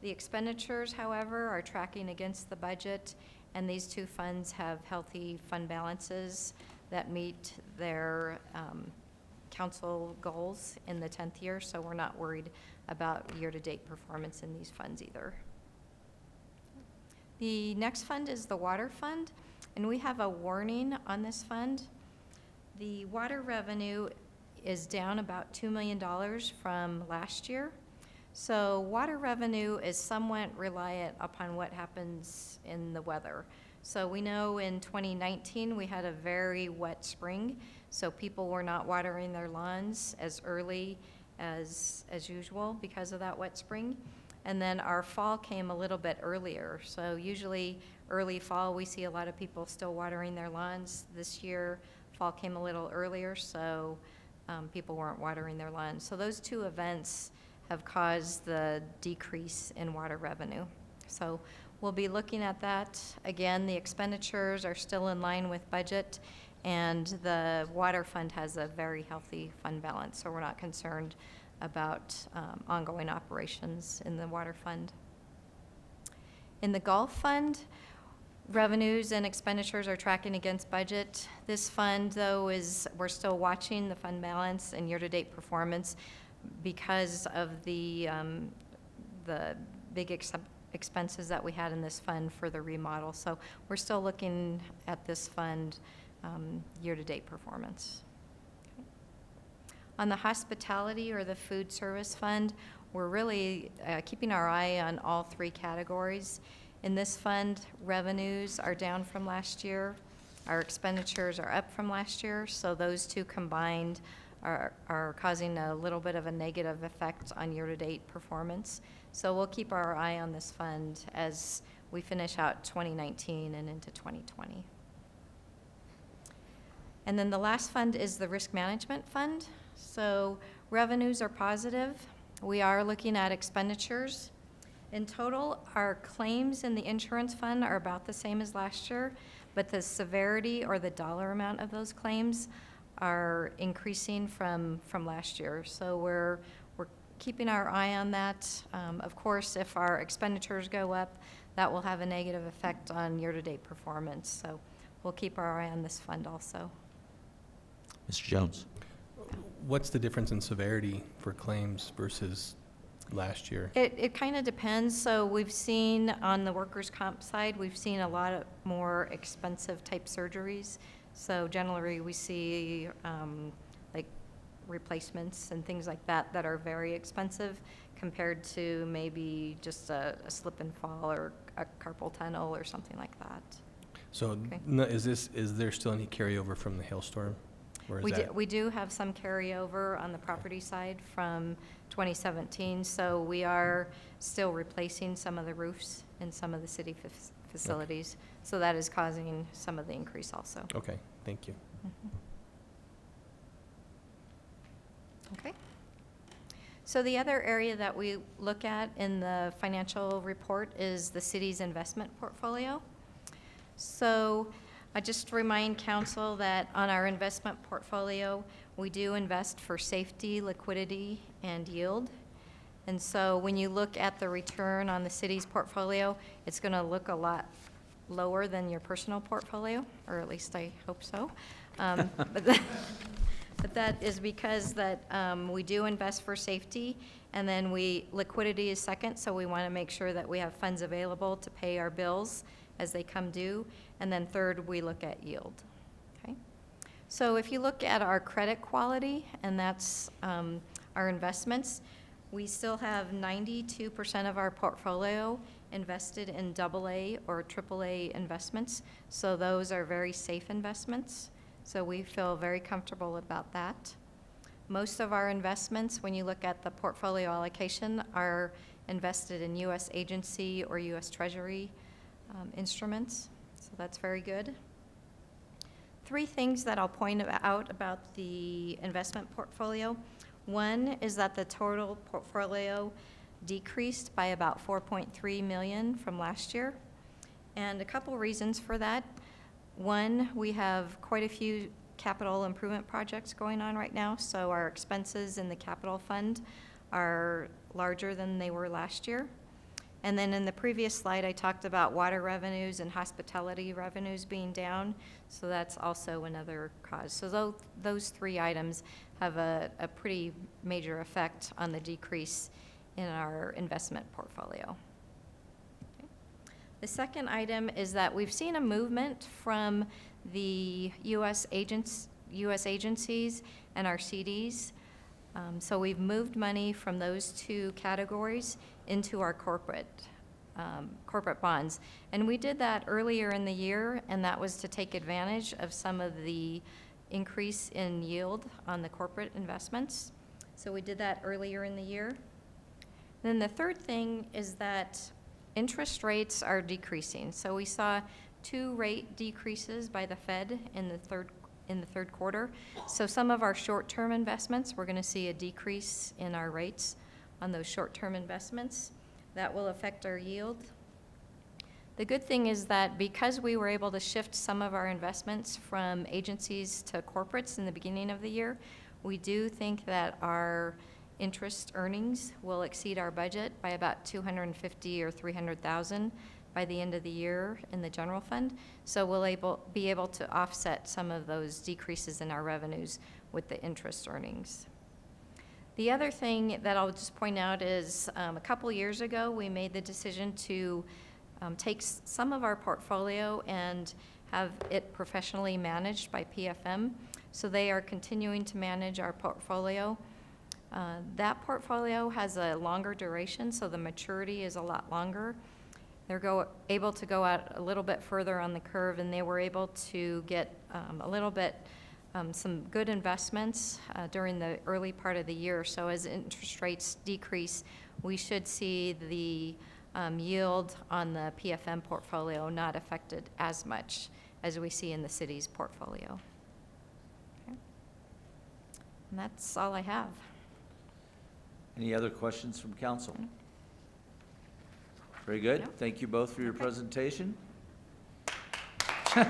Speaker 10: The expenditures, however, are tracking against the budget, and these 2 funds have healthy fund balances that meet their council goals in the 10th year, so we're not worried about year-to-date performance in these funds either. The next fund is the water fund, and we have a warning on this fund. The water revenue is down about $2 million from last year. So water revenue is somewhat reliant upon what happens in the weather. So we know in 2019, we had a very wet spring, so people were not watering their lawns as early as usual because of that wet spring. And then our fall came a little bit earlier. So usually early fall, we see a lot of people still watering their lawns. This year, fall came a little earlier, so people weren't watering their lawns. So those two events have caused the decrease in water revenue. So we'll be looking at that. Again, the expenditures are still in line with budget, and the water fund has a very healthy fund balance, so we're not concerned about ongoing operations in the water fund. In the Gulf Fund, revenues and expenditures are tracking against budget. This fund, though, we're still watching the fund balance and year-to-date performance because of the big expenses that we had in this fund for the remodel. So we're still looking at this fund year-to-date performance. Okay. On the hospitality or the food service fund, we're really keeping our eye on all three categories. In this fund, revenues are down from last year. Our expenditures are up from last year, so those two combined are causing a little bit of a negative effect on year-to-date performance. So we'll keep our eye on this fund as we finish out 2019 and into 2020. And then the last fund is the risk management fund. So revenues are positive. We are looking at expenditures. In total, our claims in the insurance fund are about the same as last year, but the severity or the dollar amount of those claims are increasing from last year. So we're keeping our eye on that. Of course, if our expenditures go up, that will have a negative effect on year-to-date performance. So we'll keep our eye on this fund also.
Speaker 1: Mr. Jones.
Speaker 2: What's the difference in severity for claims versus last year?
Speaker 10: It kind of depends. So we've seen on the workers' comp side, we've seen a lot of more expensive type surgeries. So generally we see like replacements and things like that that are very expensive compared to maybe just a slip and fall or a carpal tunnel or something like that.
Speaker 2: So
Speaker 10: Okay.
Speaker 2: is there still any carryover from the hailstorm? Or is
Speaker 10: We do have some carryover on the property side from 2017, so we are still replacing some of the roofs in some of the city facilities. Okay. So that is causing some of the increase also.
Speaker 2: Okay, thank you.
Speaker 10: Mm-hmm. Okay. So the other area that we look at in the financial report is the city's investment portfolio. So I just remind council that on our investment portfolio, we do invest for safety, liquidity, and yield. And so when you look at the return on the city's portfolio, it's going to look a lot lower than your personal portfolio, or at least I hope so. But that is because that we do invest for safety, and then liquidity is second, so we want to make sure that we have funds available to pay our bills as they come due. And then third, we look at yield. Okay. So if you look at our credit quality, and that's our investments, we still have 92% of our portfolio invested in AA or AAA investments. So those are very safe investments. So we feel very comfortable about that. Most of our investments, when you look at the portfolio allocation, are invested in U.S. agency or U.S. Treasury instruments. So that's very good. Three things that I'll point out about the investment portfolio. One is that the total portfolio decreased by about $4.3 million from last year. And a couple reasons for that. One, we have quite a few capital improvement projects going on right now, so our expenses in the capital fund are larger than they were last year. And then in the previous slide, I talked about water revenues and hospitality revenues being down, so that's also another cause. So those three items have a pretty major effect on the decrease in our investment portfolio. Okay. The second item is that we've seen a movement from the U.S. agencies and our CDs. So we've moved money from those two categories into our corporate bonds. And we did that earlier in the year, and that was to take advantage of some of the increase in yield on the corporate investments. So we did that earlier in the year. Then the third thing is that interest rates are decreasing. So we saw 2 rate decreases by the Fed in the third quarter. So some of our short-term investments, we're going to see a decrease in our rates on those short-term investments. That will affect our yield. The good thing is that because we were able to shift some of our investments from agencies to corporates in the beginning of the year, we do think that our interest earnings will exceed our budget by about $250,000 or $300,000 by the end of the year in the general fund. So we'll be able to offset some of those decreases in our revenues with the interest earnings. The other thing that I'll just point out is a couple years ago, we made the decision to take some of our portfolio and have it professionally managed by PFM. So they are continuing to manage our portfolio. That portfolio has a longer duration, so the maturity is a lot longer. They're able to go out a little bit further on the curve, and they were able to get a little bit some good investments during the early part of the year. So as interest rates decrease, we should see the yield on the PFM portfolio not affected as much as we see in the city's portfolio. Okay. And that's all I have.
Speaker 1: Any other questions from council? Very good.
Speaker 10: Yep.
Speaker 1: Thank you both for your presentation. A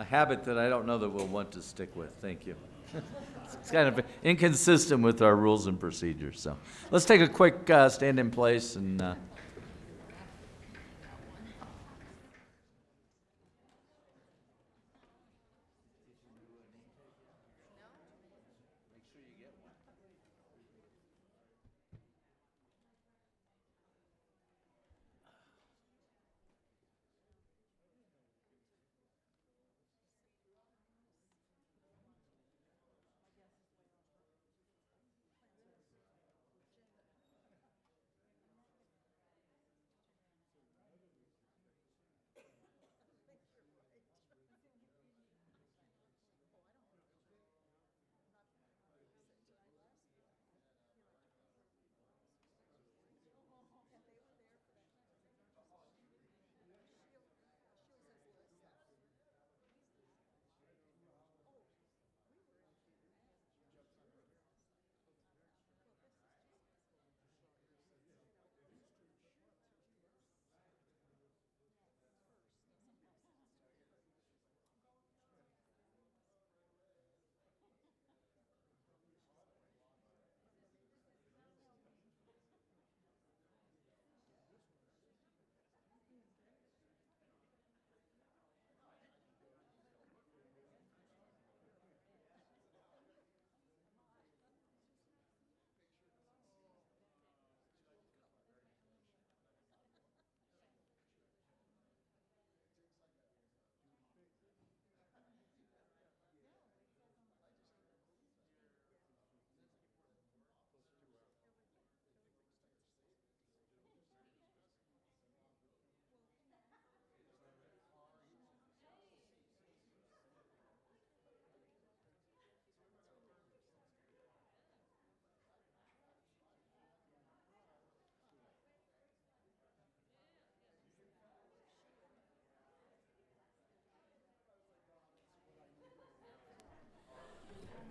Speaker 1: habit that I don't know that we'll want to stick with. Thank you. It's kind of inconsistent with our rules and procedures. So let's take a quick stand in place and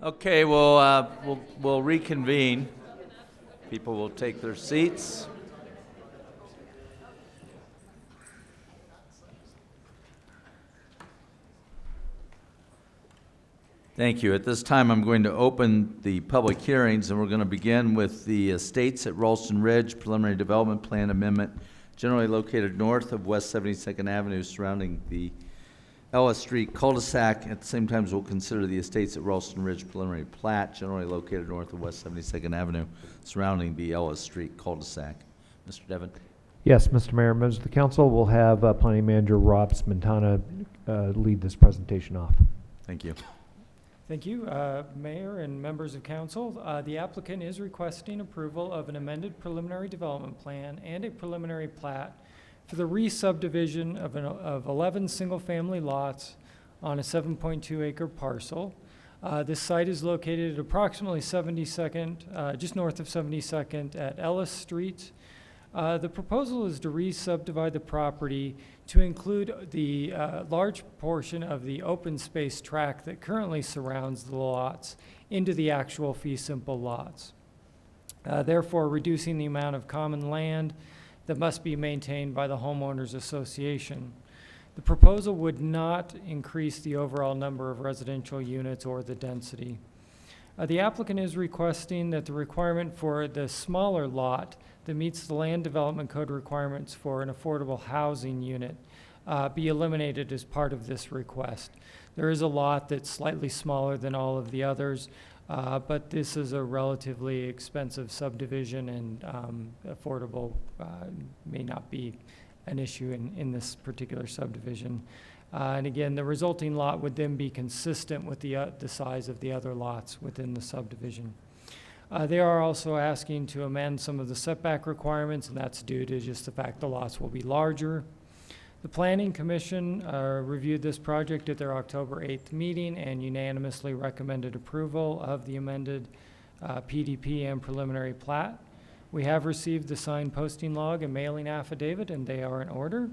Speaker 1: okay, we'll reconvene. People will take their seats. Thank you. At this time, I'm going to open the public hearings, and we're going to begin with the estates at Ralston Ridge Preliminary Development Plan Amendment, generally located north of West 72nd Avenue, surrounding the Ellis Street cul-de-sac. At the same time, we'll consider the estates at Ralston Ridge Preliminary Plat, generally located north of West 72nd Avenue, surrounding the Ellis Street cul-de-sac. Mr. Devon?
Speaker 21: Yes, Mr. Mayor, members of the council, we'll have Planning Manager Rob Smentana lead this presentation off.
Speaker 1: Thank you.
Speaker 7: Thank you, Mayor and members of council. The applicant is requesting approval of an amended preliminary development plan and a preliminary plat for the re-subdivision of 11 single-family lots on a 7.2 acre parcel. This site is located at approximately 72nd, just north of 72nd at Ellis Street. The proposal is to re-subdivide the property to include the large portion of the open space tract that currently surrounds the lots into the actual fee simple lots, therefore reducing the amount of common land that must be maintained by the homeowners association. The proposal would not increase the overall number of residential units or the density. The applicant is requesting that the requirement for the smaller lot that meets the land development code requirements for an affordable housing unit be eliminated as part of this request. There is a lot that's slightly smaller than all of the others, but this is a relatively expensive subdivision, and affordable may not be an issue in this particular subdivision. And again, the resulting lot would then be consistent with the size of the other lots within the subdivision. They are also asking to amend some of the setback requirements, and that's due to just the fact the lots will be larger. The Planning Commission reviewed this project at their October 8th meeting and unanimously recommended approval of the amended PDP and preliminary plat. We have received the signed posting log and mailing affidavit, and they are in order.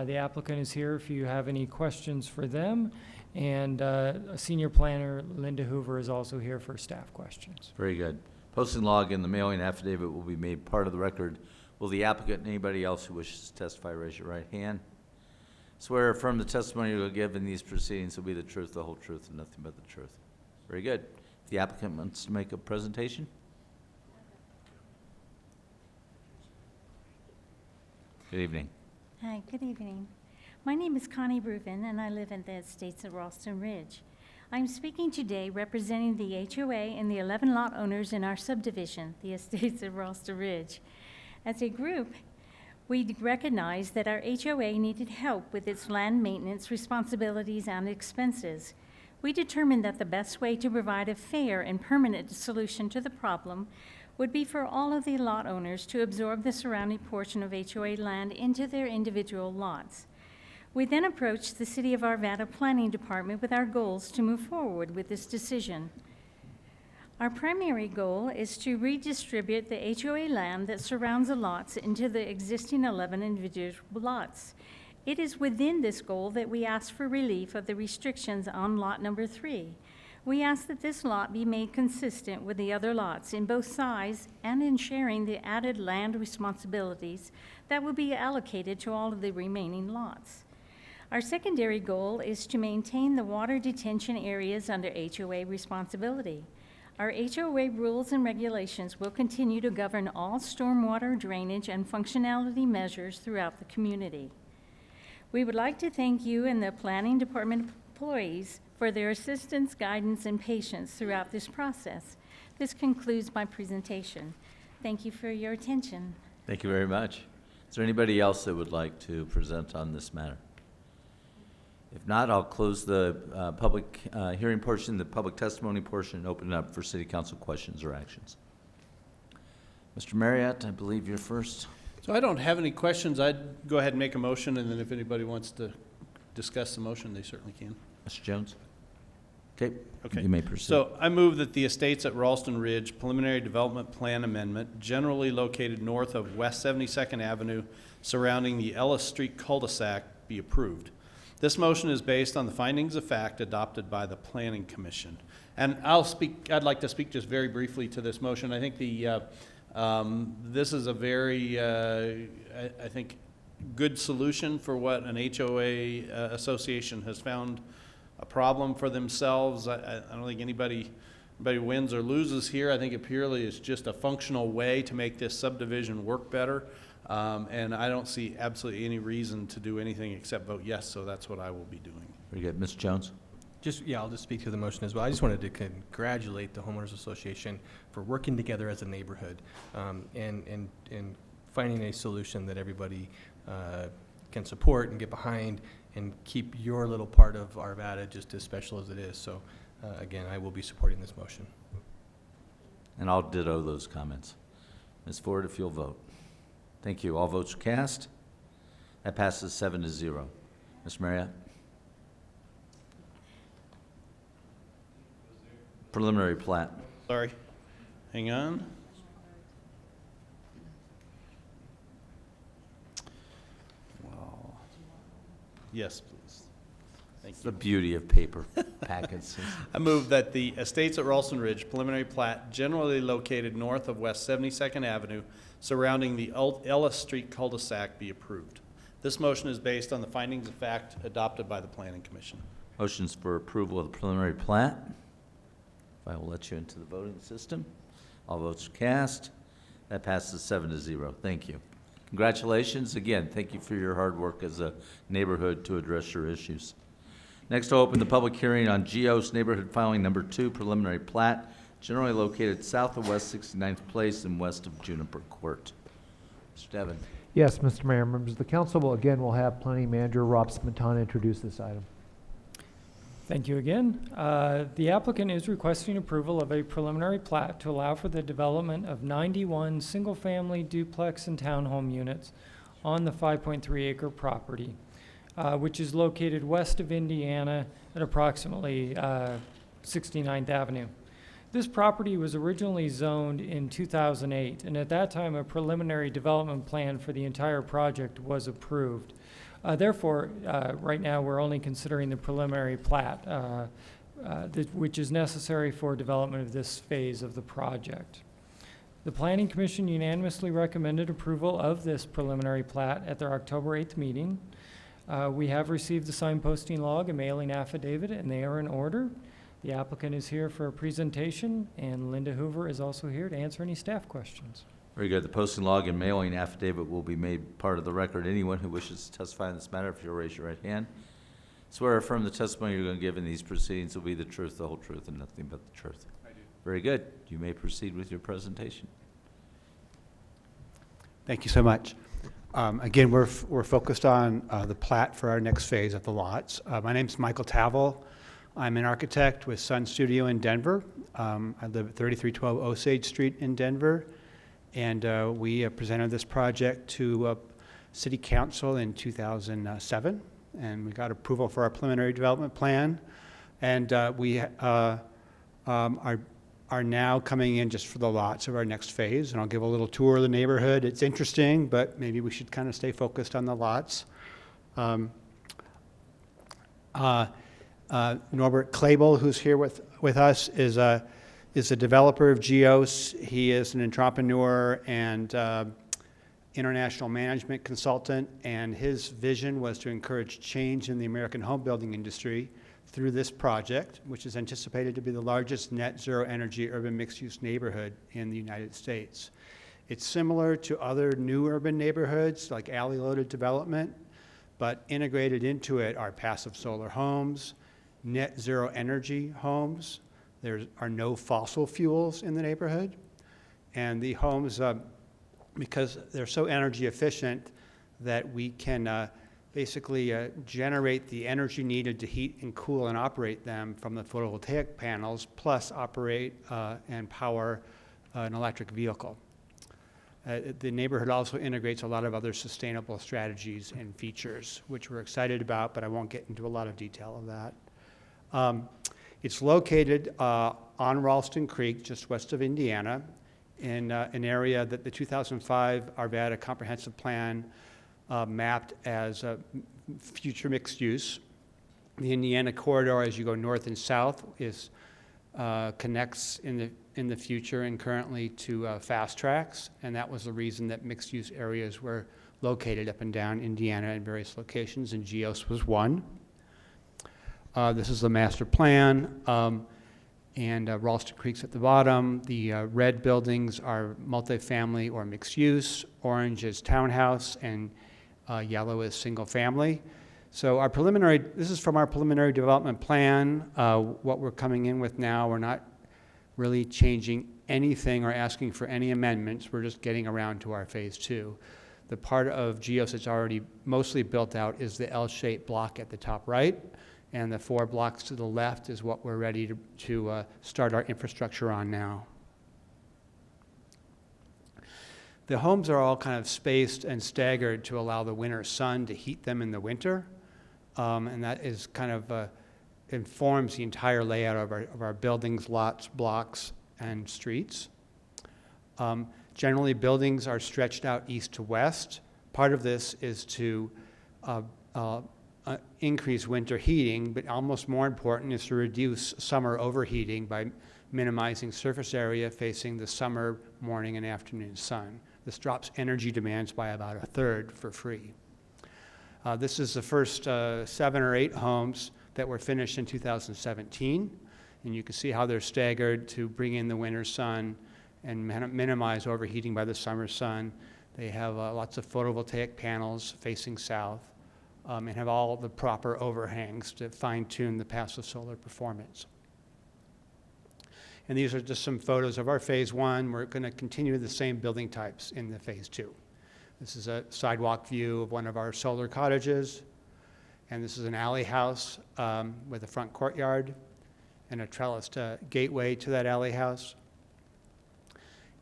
Speaker 7: The applicant is here if you have any questions for them, and Senior Planner Linda Hoover is also here for staff questions.
Speaker 1: Very good. Posting log and the mailing affidavit will be made part of the record. Will the applicant and anybody else who wishes to testify raise your right hand? Swear or affirm the testimony you will give in these proceedings will be the truth, the whole truth, and nothing but the truth. Very good. If the applicant wants to make a presentation. Good evening.
Speaker 11: Hi, good evening. My name is Connie Rubin, and I live in the estates at Ralston Ridge. I'm speaking today representing the HOA and the 11 lot owners in our subdivision, the estates at Ralston Ridge. As a group, we recognized that our HOA needed help with its land maintenance responsibilities and expenses. We determined that the best way to provide a fair and permanent solution to the problem would be for all of the lot owners to absorb the surrounding portion of HOA land into their individual lots. We then approached the City of Arvada Planning Department with our goals to move forward with this decision. Our primary goal is to redistribute the HOA land that surrounds the lots into the existing 11 individual lots. It is within this goal that we ask for relief of the restrictions on lot number 3. We ask that this lot be made consistent with the other lots in both size and in sharing the added land responsibilities that will be allocated to all of the remaining lots. Our secondary goal is to maintain the water detention areas under HOA responsibility. Our HOA rules and regulations will continue to govern all stormwater drainage and functionality measures throughout the community. We would like to thank you and the Planning Department employees for their assistance, guidance, and patience throughout this process. This concludes my presentation. Thank you for your attention.
Speaker 1: Thank you very much. Is there anybody else that would like to present on this matter? If not, I'll close the public hearing portion, the public testimony portion, and open it up for City Council questions or actions. Mr. Marriott, I believe you're first.
Speaker 20: So I don't have any questions. I'd go ahead and make a motion, and then if anybody wants to discuss the motion, they certainly can.
Speaker 1: Mr. Jones? Okay.
Speaker 20: Okay.
Speaker 1: You may proceed.
Speaker 20: So I move that the estates at Ralston Ridge Preliminary Development Plan Amendment, generally located north of West 72nd Avenue, surrounding the Ellis Street cul-de-sac, be approved. This motion is based on the findings of fact adopted by the Planning Commission. And I'd like to speak just very briefly to this motion. I think this is a very, I think, good solution for what an HOA association has found a problem for themselves. I don't think anybody wins or loses here. I think it purely is just a functional way to make this subdivision work better. And I don't see absolutely any reason to do anything except vote yes, so that's what I will be doing.
Speaker 1: Very good. Mr. Jones?
Speaker 2: I'll just speak to the motion as well. I just wanted to congratulate the Homeowners Association for working together as a neighborhood and finding a solution that everybody can support and get behind and keep your little part of Arvada just as special as it is. So again, I will be supporting this motion.
Speaker 1: And I'll ditto those comments. Ms. Ford, if you'll vote. Thank you. All votes are cast. That passes 7-0. Ms. Marriott? Preliminary plat.
Speaker 20: Sorry. Hang on. Well, yes, please. Thank
Speaker 1: It's
Speaker 20: you.
Speaker 1: the beauty of paper packets.
Speaker 20: I move that the Estates at Ralston Ridge preliminary plat generally located north of West 72nd Avenue surrounding the Ellis Street cul-de-sac be approved. This motion is based on the findings of fact adopted by the Planning Commission.
Speaker 1: Motion's for approval of the preliminary plat. If I will let you into the voting system. All votes are cast. That passes 7-0. Thank you. Congratulations. Again, thank you for your hard work as a neighborhood to address your issues. Next, I'll open the public hearing on GEOS Neighborhood Filing Number 2, preliminary plat, generally located south of West 69th Place and west of Juniper Court. Mr. Devon.
Speaker 21: Yes, Mr. Mayor, members of the council, we'll have Planning Manager Rob Smetana introduce this item.
Speaker 7: Thank you again. The applicant is requesting approval of a preliminary plat to allow for the development of 91 single-family duplex and townhome units on the 5.3-acre property, which is located west of Indiana at approximately 69th Avenue. This property was originally zoned in 2008, and at that time, a preliminary development plan for the entire project was approved. Therefore, right now, we're only considering the preliminary plat, which is necessary for development of this phase of the project. The Planning Commission unanimously recommended approval of this preliminary plat at their October 8th meeting. We have received the signposting log and mailing affidavit, and they are in order. The applicant is here for a presentation, and Linda Hoover is also here to answer any staff questions.
Speaker 1: Very good. The posting log and mailing affidavit will be made part of the record. Anyone who wishes to testify in this matter, if you'll raise your right hand. Swear or affirm the testimony you're going to give in these proceedings will be the truth, the whole truth, and nothing but the truth. I do. Very good. You may proceed with your presentation.
Speaker 13: Thank you so much. Again, we're focused on the plat for our next phase of the lots. My name's Michael Tavel. I'm an architect with Sun Studio in Denver. I live at 3312 Osage Street in Denver. And we presented this project to City Council in 2007. And we got approval for our preliminary development plan. And we are now coming in just for the lots of our next phase. And I'll give a little tour of the neighborhood. It's interesting, but maybe we should kind of stay focused on the lots. Norbert Klebel, who's here with us, is a developer of GEOS. He is an entrepreneur and international management consultant, and his vision was to encourage change in the American home building industry through this project, which is anticipated to be the largest net zero energy urban mixed-use neighborhood in the United States. It's similar to other new urban neighborhoods like alley-loaded development, but integrated into it are passive solar homes, net zero energy homes. There are no fossil fuels in the neighborhood. And the homes, because they're so energy efficient that we can basically generate the energy needed to heat and cool and operate them from the photovoltaic panels, plus operate and power an electric vehicle. The neighborhood also integrates a lot of other sustainable strategies and features, which we're excited about, but I won't get into a lot of detail of that. It's located on Ralston Creek, just west of Indiana, in an area that the 2005 Arvada Comprehensive Plan mapped as a future mixed use. The Indiana corridor, as you go north and south, connects in the future and currently to fast tracks, and that was the reason that mixed use areas were located up and down Indiana in various locations, and GEOS was one. This is the master plan, and Ralston Creek's at the bottom. The red buildings are multifamily or mixed use. Orange is townhouse, and yellow is single family. So this is from our preliminary development plan. What we're coming in with now, we're not really changing anything or asking for any amendments. We're just getting around to our phase two. The part of GEOS that's already mostly built out is the L-shaped block at the top right, and the 4 blocks to the left is what we're ready to start our infrastructure on now. The homes are all kind of spaced and staggered to allow the winter sun to heat them in the winter, and that is kind of informs the entire layout of our buildings, lots, blocks, and streets. Generally, buildings are stretched out east to west. Part of this is to increase winter heating, but almost more important is to reduce summer overheating by minimizing surface area facing the summer morning and afternoon sun. This drops energy demands by about 1/3 for free. This is the first 7 or 8 homes that were finished in 2017, and you can see how they're staggered to bring in the winter sun and minimize overheating by the summer sun. They have lots of photovoltaic panels facing south and have all the proper overhangs to fine-tune the passive solar performance. And these are just some photos of our phase 1. We're going to continue the same building types in the phase 2. This is a sidewalk view of one of our solar cottages. And this is an alley house with a front courtyard and a trellised gateway to that alley house.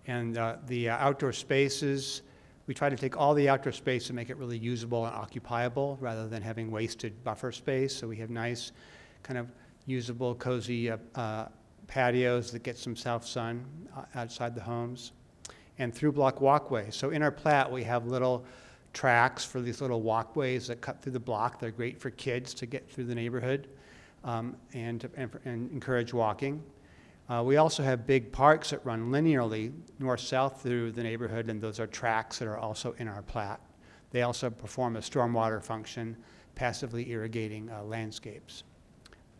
Speaker 13: And the outdoor spaces, we try to take all the outdoor space and make it really usable and occupiable rather than having wasted buffer space. So we have nice kind of usable, cozy patios that get some south sun outside the homes. And through block walkways. So in our plat, we have little tracks for these little walkways that cut through the block. They're great for kids to get through the neighborhood and encourage walking. We also have big parks that run linearly north-south through the neighborhood, and those are tracks that are also in our plat. They also perform a stormwater function, passively irrigating landscapes.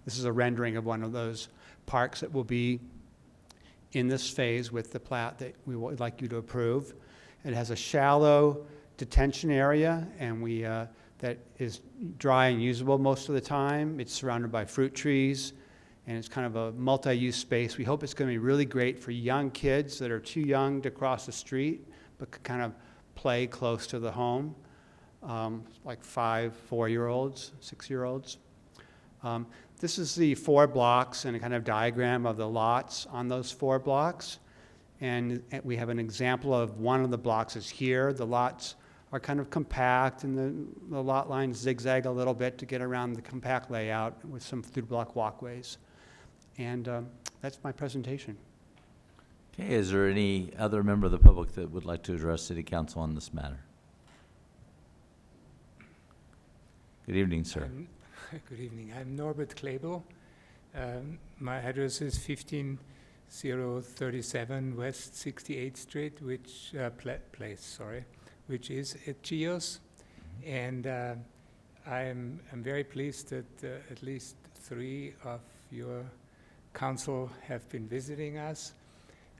Speaker 13: This is a rendering of one of those parks that will be in this phase with the plat that we would like you to approve. It has a shallow detention area, and that is dry and usable most of the time. It's surrounded by fruit trees, and it's kind of a multi-use space. We hope it's going to be really great for young kids that are too young to cross the street, but could kind of play close to the home, like 4-year-olds, 6-year-olds. This is the 4 blocks and a kind of diagram of the lots on those 4 blocks. And we have an example of one of the blocks is here. The lots are kind of compact, and the lot lines zigzag a little bit to get around the compact layout with some through block walkways. And that's my presentation.
Speaker 1: Okay, is there any other member of the public that would like to address City Council on this matter? Good evening, sir.
Speaker 14: Good evening. I'm Norbert Klebel. My address is 15037 West 68th Street, which is at GEOS. And I'm very pleased that at least 3 of your council have been visiting us.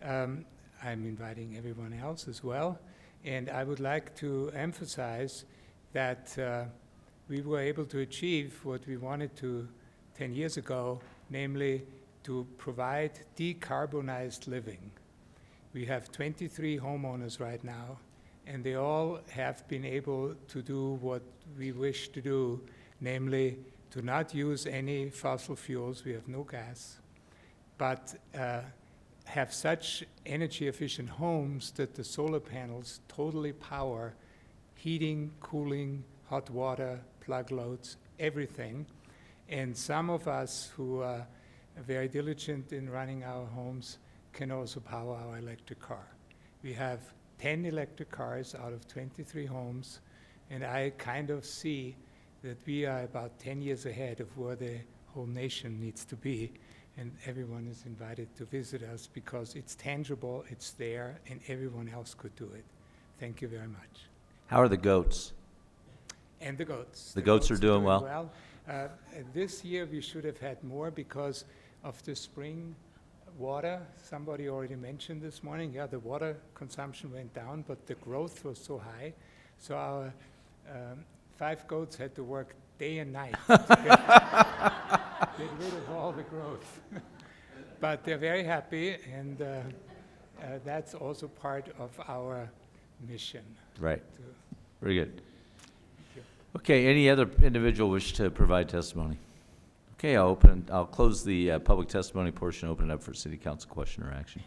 Speaker 14: I'm inviting everyone else as well. And I would like to emphasize that we were able to achieve what we wanted to 10 years ago, namely to provide decarbonized living. We have 23 homeowners right now, and they all have been able to do what we wish to do, namely to not use any fossil fuels, we have no gas, but have such energy efficient homes that the solar panels totally power heating, cooling, hot water, plug loads, everything. And some of us who are very diligent in running our homes can also power our electric car. We have 10 electric cars out of 23 homes, and I kind of see that we are about 10 years ahead of where the whole nation needs to be, and everyone is invited to visit us because it's tangible, it's there, and everyone else could do it. Thank you very much.
Speaker 1: How are the goats?
Speaker 14: And the goats.
Speaker 1: The goats are doing well?
Speaker 14: This year we should have had more because of the spring water. Somebody already mentioned this morning, the water consumption went down, but the growth was so high. So our 5 goats had to work day and night to get rid of all the growth. But they're very happy, and that's also part of our mission.
Speaker 1: Right.
Speaker 14: To
Speaker 1: Very good. Okay, any other individual wish to provide testimony? Okay, I'll close the public testimony portion, open it up for city council question or action.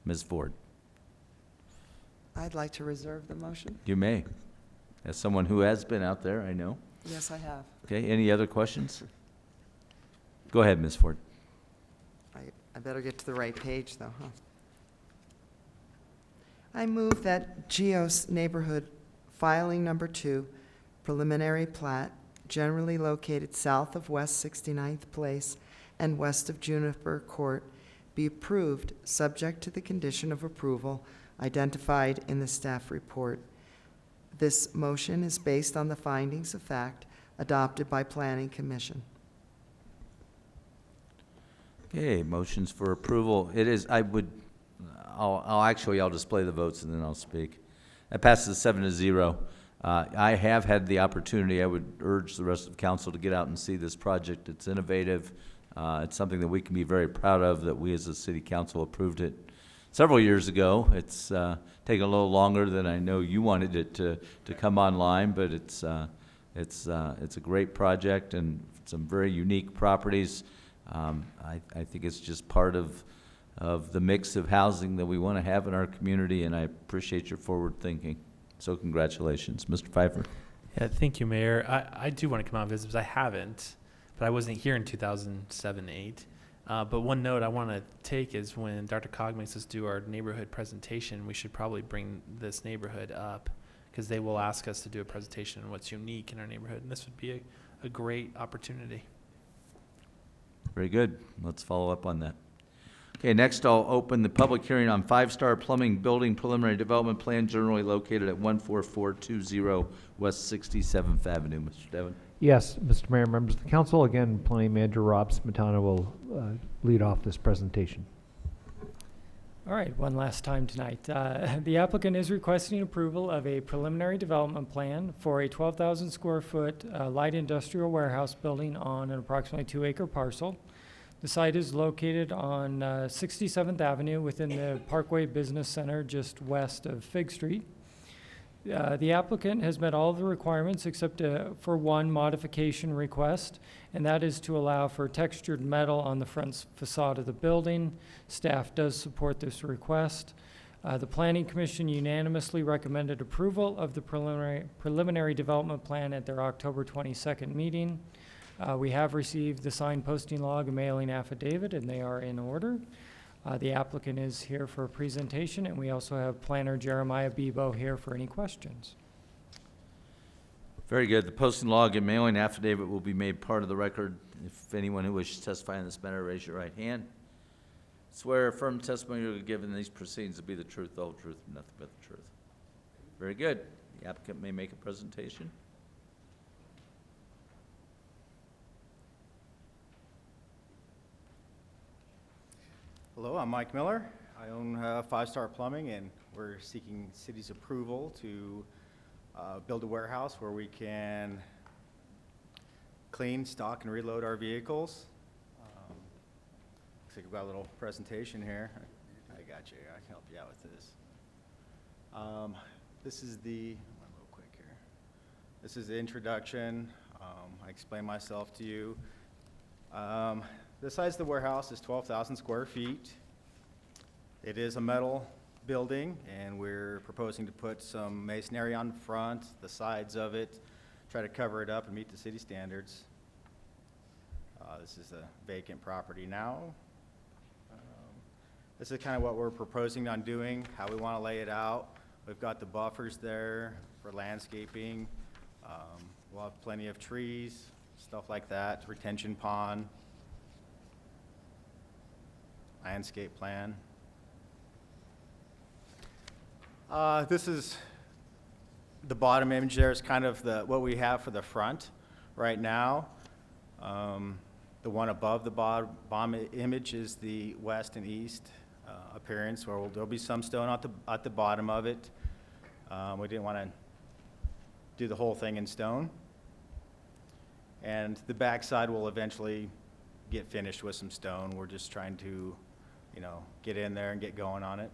Speaker 1: Ms. Ford,
Speaker 12: I'd like to reserve the motion.
Speaker 1: you may. As someone who has been out there, I know.
Speaker 12: Yes, I have.
Speaker 1: Okay, any other questions? Go ahead, Ms. Ford.
Speaker 12: I better get to the right page, though, huh? I move that GEOS neighborhood filing number 2, preliminary plat, generally located south of West 69th Place and west of Juniper Court, be approved, subject to the condition of approval identified in the staff report. This motion is based on the findings of fact adopted by Planning Commission.
Speaker 1: Okay, motions for approval. It is, I'll display the votes and then I'll speak. That passes 7-0. I have had the opportunity, I would urge the rest of council to get out and see this project. It's innovative. It's something that we can be very proud of, that we as a city council approved it several years ago. It's taken a little longer than I know you wanted it to come online, but it's a great project and some very unique properties. I think it's just part of the mix of housing that we want to have in our community, and I appreciate your forward thinking. So congratulations. Mr. Pfeiffer.
Speaker 6: Yeah, thank you, Mayor. I do want to come out and visit, because I haven't, but I wasn't here in 2007-8. But one note I want to take is when Dr. Cog makes us do our neighborhood presentation, we should probably bring this neighborhood up, because they will ask us to do a presentation on what's unique in our neighborhood, and this would be a great opportunity.
Speaker 1: Very good. Let's follow up on that. Okay, next I'll open the public hearing on 5-Star Plumbing Building Preliminary Development Plan, generally located at 14420 West 67th Avenue. Mr. Devon.
Speaker 21: Yes, Mr. Mayor, members of the council, again, Planning Manager Rob Smetana will lead off this presentation.
Speaker 7: All right, one last time tonight. The applicant is requesting approval of a preliminary development plan for a 12,000 square foot light industrial warehouse building on an approximately 2-acre parcel. The site is located on 67th Avenue within the Parkway Business Center just west of Fig Street. The applicant has met all of the requirements except for one modification request, and that is to allow for textured metal on the front facade of the building. Staff does support this request. The Planning Commission unanimously recommended approval of the preliminary development plan at their October 22nd meeting. We have received the signed posting log and mailing affidavit, and they are in order. The applicant is here for a presentation, and we also have planner Jeremiah Bebo here for any questions.
Speaker 1: Very good. The posting log and mailing affidavit will be made part of the record. If anyone who wishes to testify in this matter, raise your right hand. Swear or affirm testimony you will give in these proceedings to be the truth, the whole truth, and nothing but the truth. Very good. The applicant may make a presentation.
Speaker 15: Hello, I'm Mike Miller. I own 5-Star Plumbing, and we're seeking city's approval to build a warehouse where we can clean, stock, and reload our vehicles. Looks like we've got a little presentation here. I got you. I can help you out with this. This is the, real quick here. This is the introduction. I explain myself to you. The size of the warehouse is 12,000 square feet. It is a metal building, and we're proposing to put some masonry on the front, the sides of it, try to cover it up and meet the city standards. This is a vacant property now. This is kind of what we're proposing on doing, how we want to lay it out. We've got the buffers there for landscaping. We'll have plenty of trees, stuff like that, retention pond. Landscape plan. This is the bottom image there is kind of what we have for the front right now. The one above the bottom image is the west and east appearance, where there'll be some stone at the bottom of it. We didn't want to do the whole thing in stone. And the back side will eventually get finished with some stone. We're just trying to, get in there and get going on it.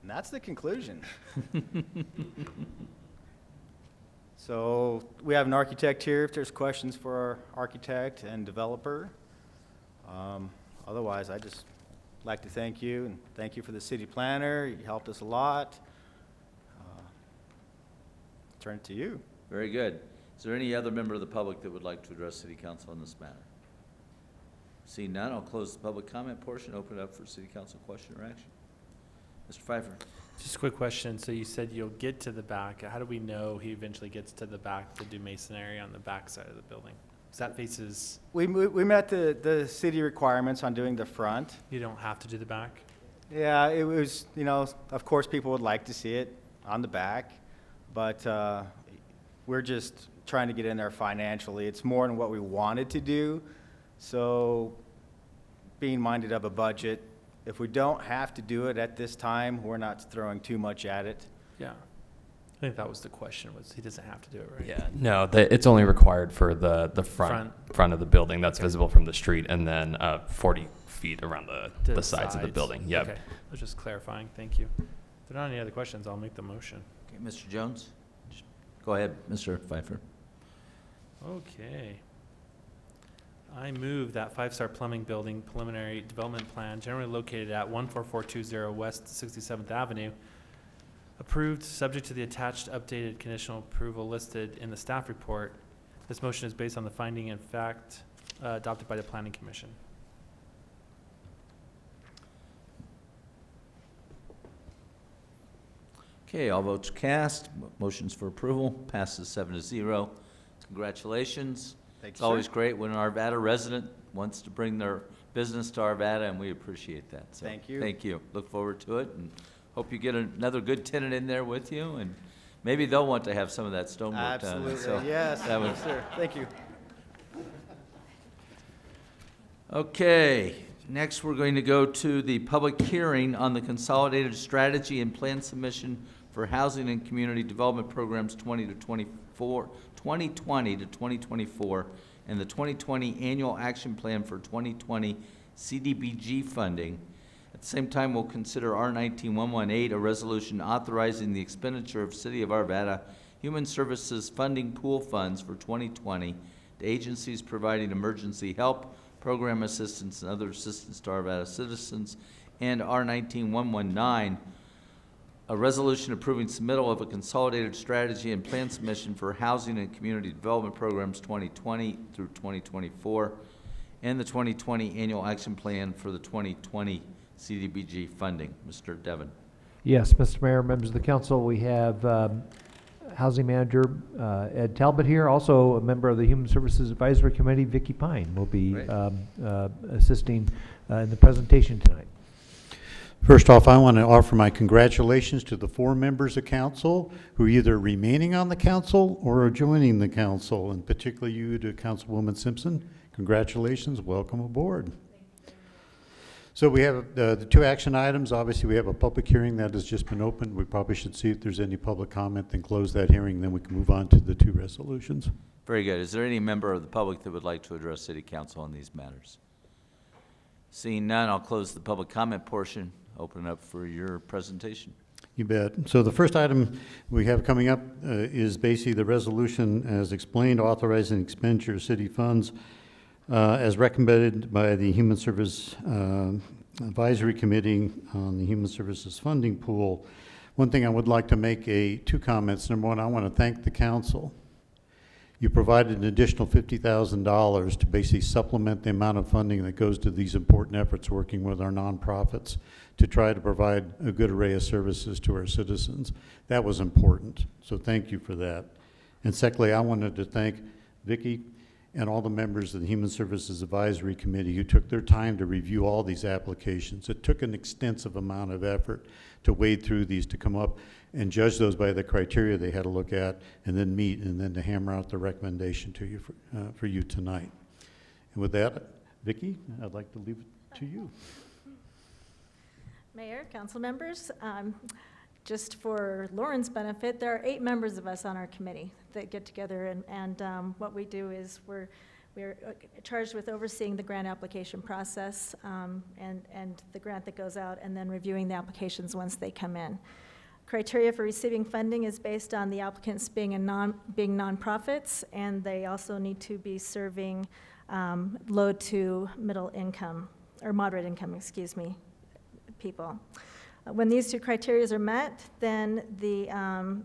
Speaker 15: And that's the conclusion. So we have an architect here if there's questions for our architect and developer. Otherwise, I just like to thank you and thank you for the city planner. You helped us a lot. Turn it to you.
Speaker 1: Very good. Is there any other member of the public that would like to address City Council on this matter? Seeing none, I'll close the public comment portion, open it up for City Council question or action. Mr. Pfeiffer.
Speaker 6: Just a quick question. So you said you'll get to the back. How do we know he eventually gets to the back to do masonry on the back side of the building? Because that faces...
Speaker 15: We met the city requirements on doing the front.
Speaker 6: You don't have to do the back?
Speaker 15: Yeah, it was, you know, of course people would like to see it on the back, but we're just trying to get in there financially. It's more than what we wanted to do. So being minded of a budget, if we don't have to do it at this time, we're not throwing too much at it.
Speaker 6: Yeah. I think that was the question, was he doesn't have to do it, right?
Speaker 16: Yeah, no, it's only required for the front of the building that's visible from the street, and then 40 feet around the sides of the building. Yep.
Speaker 6: Okay, I was just clarifying. Thank you. If there are not any other questions, I'll make the motion.
Speaker 1: Okay, Mr. Jones? Go ahead, Mr. Pfeiffer.
Speaker 6: Okay. I move that five-star plumbing building preliminary development plan generally located at 14420 West 67th Avenue, approved subject to the attached updated conditional approval listed in the staff report. This motion is based on the finding and fact adopted by the Planning Commission.
Speaker 1: Okay, all votes cast. Motions for approval passes 7-0. Congratulations.
Speaker 15: Thanks,
Speaker 1: It's always great when an Arvada resident wants to bring their business to Arvada, and we appreciate that. So,
Speaker 15: Thank you.
Speaker 1: Thank you. Look forward to it, and hope you get another good tenant in there with you, and maybe they'll want to have some of that stonework done.
Speaker 15: Absolutely,
Speaker 1: So
Speaker 15: yes.
Speaker 1: that was-
Speaker 15: Yes, sir. Thank you.
Speaker 1: Okay, next we're going to go to the public hearing on the Consolidated Strategy and Plan Submission for Housing and Community Development Programs 2020 to 2024, and the 2020 Annual Action Plan for 2020 CDBG funding. At the same time, we'll consider R19-118, a resolution authorizing the expenditure of City of Arvada Human Services Funding Pool funds for 2020 to agencies providing emergency help, program assistance, and other assistance to Arvada citizens, and R19-119, a resolution approving submittal of a consolidated strategy and plan submission for housing and community development programs 2020 through 2024, and the 2020 annual action plan for the 2020 CDBG funding. Mr. Devon.
Speaker 21: Yes, Mr. Mayor, members of the council, we have Housing Manager Ed Talbot here, also a member of the Human Services Advisory Committee, Vicki Pine, will be assisting in the presentation tonight.
Speaker 13: First off, I want to offer my congratulations to the 4 members of council who are either remaining on the council or are joining the council, and particularly you to Councilwoman Simpson. Congratulations, welcome aboard. So we have the 2 action items. Obviously, we have a public hearing that has just been opened. We probably should see if there's any public comment, then close that hearing, then we can move on to the 2 resolutions.
Speaker 1: Very good. Is there any member of the public that would like to address City Council on these matters? Seeing none, I'll close the public comment portion. Open it up for your presentation.
Speaker 13: You bet. So the first item we have coming up is basically the resolution as explained, authorizing expenditure of city funds as recommended by the Human Service Advisory Committee on the Human Services Funding Pool. One thing I would like to make 2 comments. Number one, I want to thank the council. You provided an additional $50,000 to basically supplement the amount of funding that goes to these important efforts working with our nonprofits to try to provide a good array of services to our citizens. That was important, so thank you for that. And secondly, I wanted to thank Vicki and all the members of the Human Services Advisory Committee who took their time to review all these applications. It took an extensive amount of effort to wade through these, to come up and judge those by the criteria they had to look at, and then meet, and then to hammer out the recommendation to you for you tonight. And with that, Vicki, I'd like to leave it to you.
Speaker 17: Mayor, council members, just for Lauren's benefit, there are 8 members of us on our committee that get together, and what we do is We're charged with overseeing the grant application process and the grant that goes out, and then reviewing the applications once they come in. Criteria for receiving funding is based on the applicants being nonprofits, and they also need to be serving low to middle income, or moderate income, excuse me, people. When these two criteria are met, then the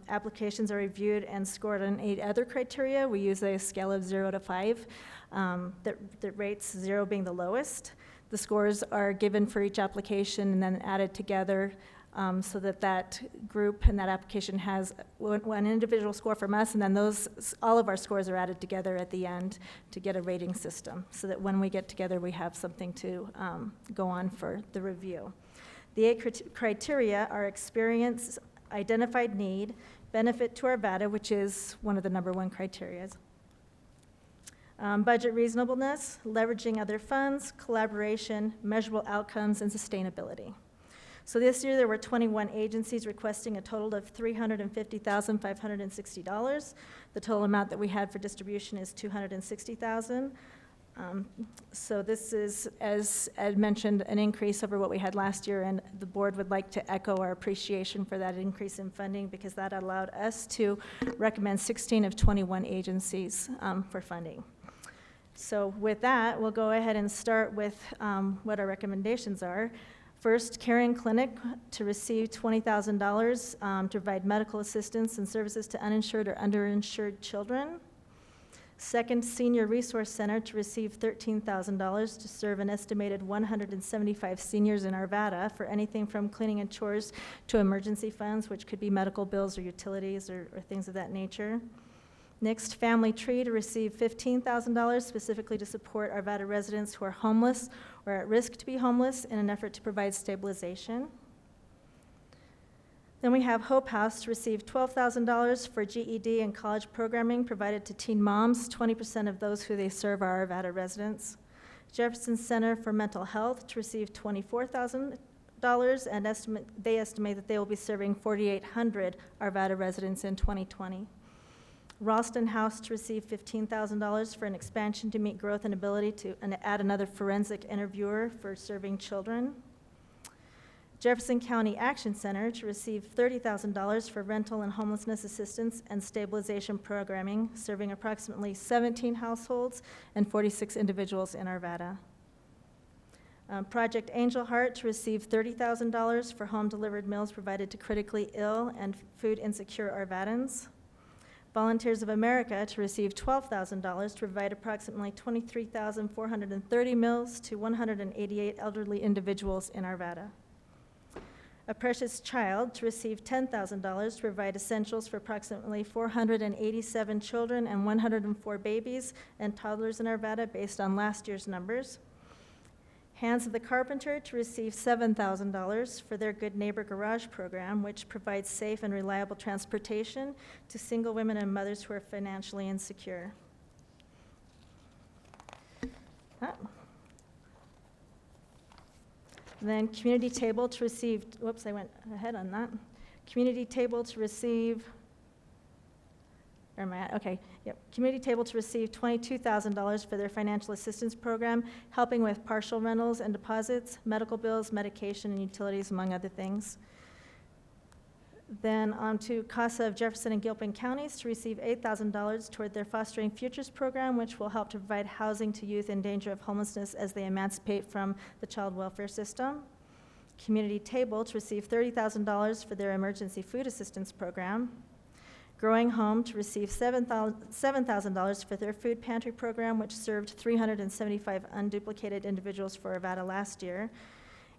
Speaker 17: applications are reviewed and scored on 8 other criteria. We use a scale of 0 to 5, that rates 0 being the lowest. The scores are given for each application and then added together so that that group and that application has one individual score from us, and then all of our scores are added together at the end to get a rating system, so that when we get together, we have something to go on for the review. The 8 criteria are experience, identified need, benefit to Arvada, which is one of the #1 criteria, budget reasonableness, leveraging other funds, collaboration, measurable outcomes, and sustainability. So this year there were 21 agencies requesting a total of $350,560. The total amount that we had for distribution is $260,000. So this is, as Ed mentioned, an increase over what we had last year, and the board would like to echo our appreciation for that increase in funding, because that allowed us to recommend 16 of 21 agencies for funding. So with that, we'll go ahead and start with what our recommendations are. First, Caring Clinic to receive $20,000 to provide medical assistance and services to uninsured or underinsured children. Second, Senior Resource Center to receive $13,000 to serve an estimated 175 seniors in Arvada for anything from cleaning and chores to emergency funds, which could be medical bills or utilities or things of that nature. Next, Family Tree to receive $15,000 specifically to support Arvada residents who are homeless or at risk to be homeless in an effort to provide stabilization. Then we have Hope House to receive $12,000 for GED and college programming provided to teen moms. 20% of those who they serve are Arvada residents. Jefferson Center for Mental Health to receive $24,000, and they estimate that they will be serving 4,800 Arvada residents in 2020. Ralston House to receive $15,000 for an expansion to meet growth and ability to add another forensic interviewer for serving children. Jefferson County Action Center to receive $30,000 for rental and homelessness assistance and stabilization programming, serving approximately 17 households and 46 individuals in Arvada. Project Angel Heart to receive $30,000 for home-delivered meals provided to critically ill and food insecure Arvadans. Volunteers of America to receive $12,000 to provide approximately 23,430 meals to 188 elderly individuals in Arvada. A Precious Child to receive $10,000 to provide essentials for approximately 487 children and 104 babies and toddlers in Arvada based on last year's numbers. Hands of the Carpenter to receive $7,000 for their Good Neighbor Garage program, which provides safe and reliable transportation to single women and mothers who are financially insecure. Then Community Table to receive, whoops, I went ahead on that. Community Table to receive, where am I at? Okay, yep. Community Table to receive $22,000 for their financial assistance program, helping with partial rentals and deposits, medical bills, medication, and utilities, among other things. Then on to CASA of Jefferson and Gilpin counties to receive $8,000 toward their Fostering Futures program, which will help to provide housing to youth in danger of homelessness as they emancipate from the child welfare system. Community Table to receive $30,000 for their emergency food assistance program. Growing Home to receive $7,000 for their food pantry program, which served 375 unduplicated individuals for Arvada last year.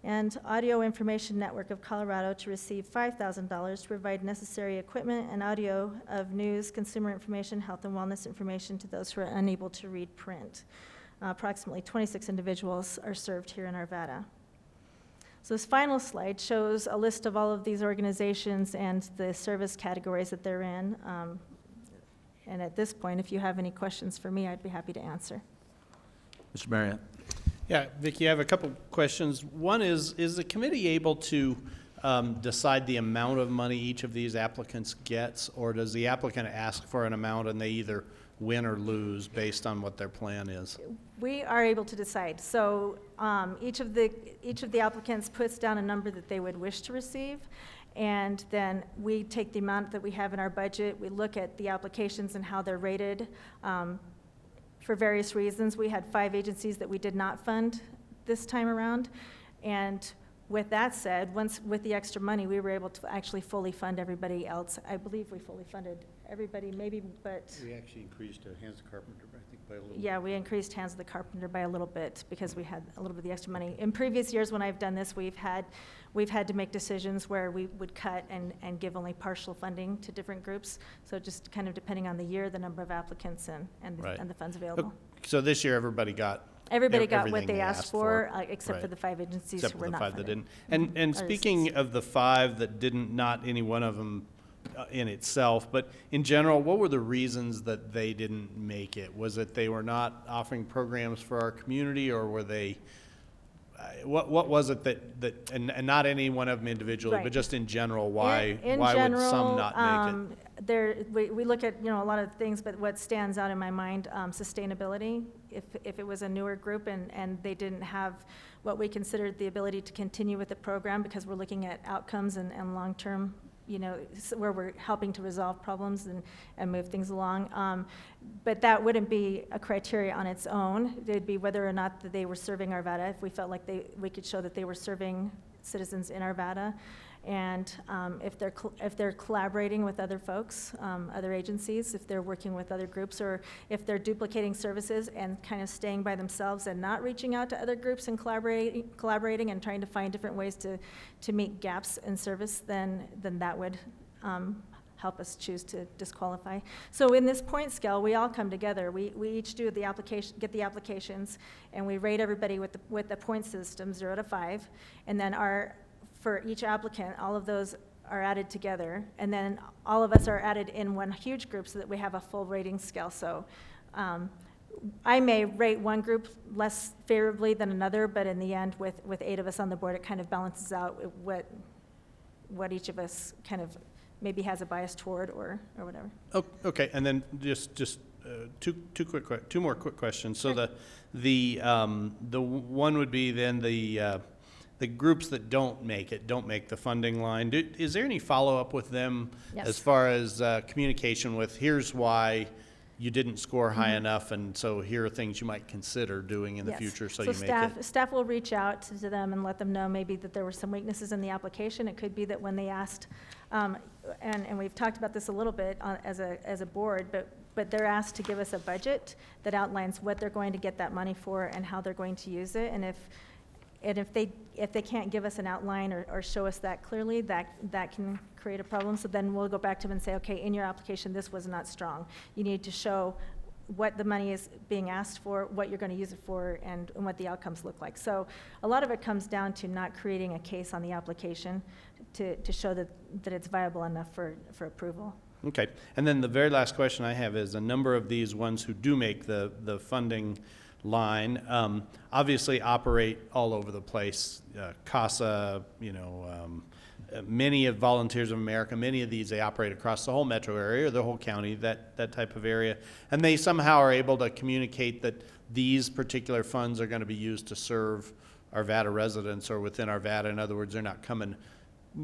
Speaker 17: And Audio Information Network of Colorado to receive $5,000 to provide necessary equipment and audio of news, consumer information, health and wellness information to those who are unable to read print. Approximately 26 individuals are served here in Arvada. So this final slide shows a list of all of these organizations and the service categories that they're in. And at this point, if you have any questions for me, I'd be happy to answer.
Speaker 1: Mr. Marriott.
Speaker 20: Yeah, Vicki, I have a couple questions. One is the committee able to decide the amount of money each of these applicants gets, or does the applicant ask for an amount and they either win or lose based on what their plan is?
Speaker 17: We are able to decide. So each of the applicants puts down a number that they would wish to receive, and then we take the amount that we have in our budget. We look at the applications and how they're rated. For various reasons, we had 5 agencies that we did not fund this time around, and with that said, once with the extra money, we were able to actually fully fund everybody else. I believe we fully funded everybody, maybe, but.
Speaker 20: We actually increased Hands of Carpenter, I think, by a little.
Speaker 17: Yeah, we increased Hands of the Carpenter by a little bit because we had a little bit of the extra money. In previous years when I've done this, we've had to make decisions where we would cut and give only partial funding to different groups. So just kind of depending on the year, the number of applicants and the funds available.
Speaker 20: So this year, everybody got
Speaker 17: what they asked for, except for the 5 agencies
Speaker 20: except
Speaker 17: who
Speaker 20: for
Speaker 17: were
Speaker 20: the
Speaker 17: not
Speaker 20: 5 that
Speaker 17: funded.
Speaker 20: didn't. And speaking of the 5 that didn't, not any one of them in itself, but in general, what were the reasons that they didn't make it? Was it they were not offering programs for our community, or were they, what was it that and not any one of them individually,
Speaker 17: Right.
Speaker 20: but just in general, why
Speaker 17: general,
Speaker 20: would some not make it?
Speaker 17: We look at, a lot of things, but what stands out in my mind, sustainability. If it was a newer group and they didn't have what we considered the ability to continue with the program, because we're looking at outcomes and long-term, where we're helping to resolve problems and move things along. But that wouldn't be a criteria on its own. It'd be whether or not that they were serving Arvada, if we felt like we could show that they were serving citizens in Arvada. And if they're collaborating with other folks, other agencies, if they're working with other groups, or if they're duplicating services and kind of staying by themselves and not reaching out to other groups and collaborating and trying to find different ways to meet gaps in service, then that would help us choose to disqualify. So in this point scale, we all come together. We each do the application, get the applications, and we rate everybody with the point system, 0 to 5, and then for each applicant, all of those are added together, and then all of us are added in one huge group so that we have a full rating scale. So I may rate one group less favorably than another, but in the end, with 8 of us on the board, it kind of balances out what each of us kind of maybe has a bias toward or whatever.
Speaker 20: Okay, and then just two more quick questions. So
Speaker 17: Sure.
Speaker 20: the one would be then the groups that don't make the funding line. Is there any follow-up with them?
Speaker 17: Yes.
Speaker 20: As far as communication with, here's why you didn't score high enough, and so here are things you might consider doing in the
Speaker 17: Yes.
Speaker 20: future so you make it?
Speaker 17: Staff will reach out to them and let them know maybe that there were some weaknesses in the application. It could be that when they asked, and we've talked about this a little bit as a board, but they're asked to give us a budget that outlines what they're going to get that money for and how they're going to use it. And if they can't give us an outline or show us that clearly, that can create a problem. So then we'll go back to them and say, okay, in your application, this was not strong. You need to show what the money is being asked for, what you're going to use it for, and what the outcomes look like. So a lot of it comes down to not creating a case on the application to show that it's viable enough for approval.
Speaker 20: Okay, and then the very last question I have is a number of these ones who do make the funding line obviously operate all over the place. CASA, many of Volunteers of America, many of these, they operate across the whole metro area or the whole county, that type of area. And they somehow are able to communicate that these particular funds are going to be used to serve Arvada residents or within Arvada. In other words, they're not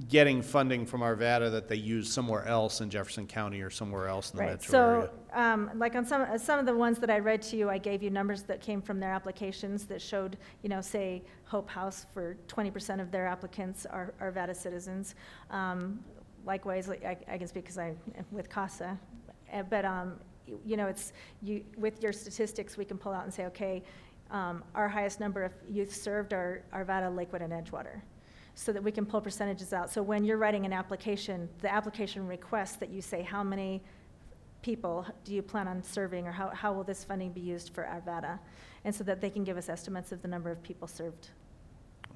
Speaker 20: getting funding from Arvada that they use somewhere else in Jefferson County or somewhere else in the metro area.
Speaker 17: So, like on some of the ones that I read to you, I gave you numbers that came from their applications that showed, say, Hope House for 20% of their applicants are Arvada citizens. Likewise, I can speak because I'm with CASA, but with your statistics, we can pull out and say, okay, our highest number of youth served are Arvada, Lakewood, and Edgewater, so that we can pull percentages out. So when you're writing an application, the application requests that you say how many people do you plan on serving, or how will this funding be used for Arvada, and so that they can give us estimates of the number of people served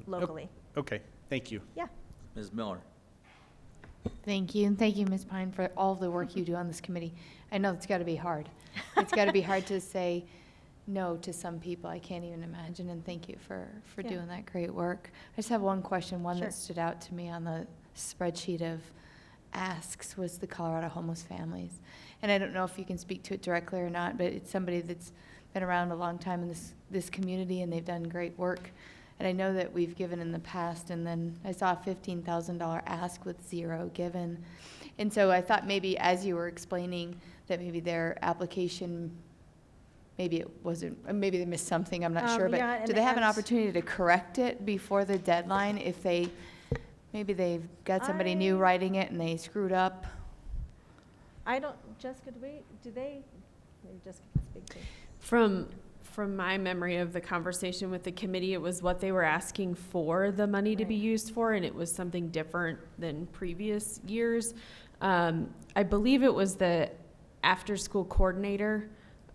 Speaker 17: locally.
Speaker 20: Okay, thank you.
Speaker 17: Yeah.
Speaker 1: Ms. Miller.
Speaker 22: Thank you, and thank you, Ms. Pine, for all the work you do on this committee. I know it's got to be hard. It's got to be hard to say no to some people. I can't even imagine, and thank you for
Speaker 17: Yeah.
Speaker 22: doing that great work. I just have one question, one
Speaker 17: Sure.
Speaker 22: that stood out to me on the spreadsheet of asks was the Colorado homeless families. And I don't know if you can speak to it directly or not, but it's somebody that's been around a long time in this community, and they've done great work. And I know that we've given in the past, and then I saw a $15,000 ask with 0 given. And so I thought maybe as you were explaining that maybe their application, maybe it wasn't, maybe they missed something, I'm not sure, but
Speaker 17: yeah,
Speaker 22: do
Speaker 17: and
Speaker 22: they have an
Speaker 17: as-
Speaker 22: opportunity to correct it before the deadline if maybe they've got somebody new writing it and they screwed up?
Speaker 17: I don't, Jessica, maybe Jessica can speak to.
Speaker 3: From my memory of the conversation with the committee, it was what they were asking for the money to be used for, and it was something different than previous years. I believe it was the after-school coordinator.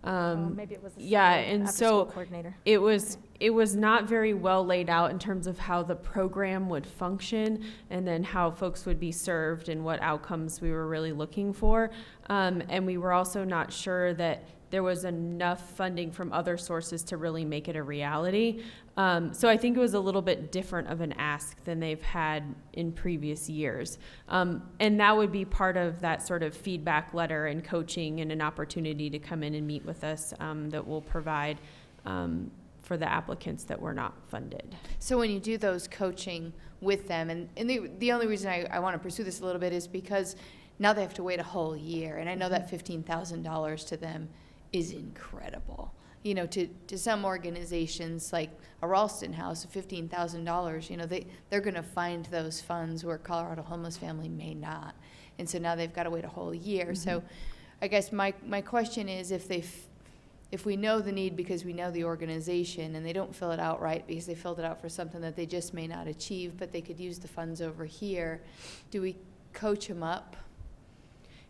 Speaker 17: Maybe it was the
Speaker 3: yeah,
Speaker 17: same
Speaker 3: and
Speaker 17: after-school
Speaker 3: so
Speaker 17: coordinator.
Speaker 3: it was not very well laid out in terms of how the program would function, and then how folks would be served and what outcomes we were really looking for. And we were also not sure that there was enough funding from other sources to really make it a reality. So I think it was a little bit different of an ask than they've had in previous years. And that would be part of that sort of feedback letter and coaching and an opportunity to come in and meet with us that we'll provide for the applicants that were not funded.
Speaker 22: So when you do those coaching with them, and the only reason I want to pursue this a little bit is because now they have to wait a whole year. And I know that $15,000 to them is incredible. You know, to some organizations like a Ralston house, $15,000, you know, they're going to find those funds where Colorado Homeless Family may not. And so now they've got to wait a whole year. So I guess my question is if we know the need because we know the organization and they don't fill it out right because they filled it out for something that they just may not achieve, but they could use the funds over here, do we coach them up?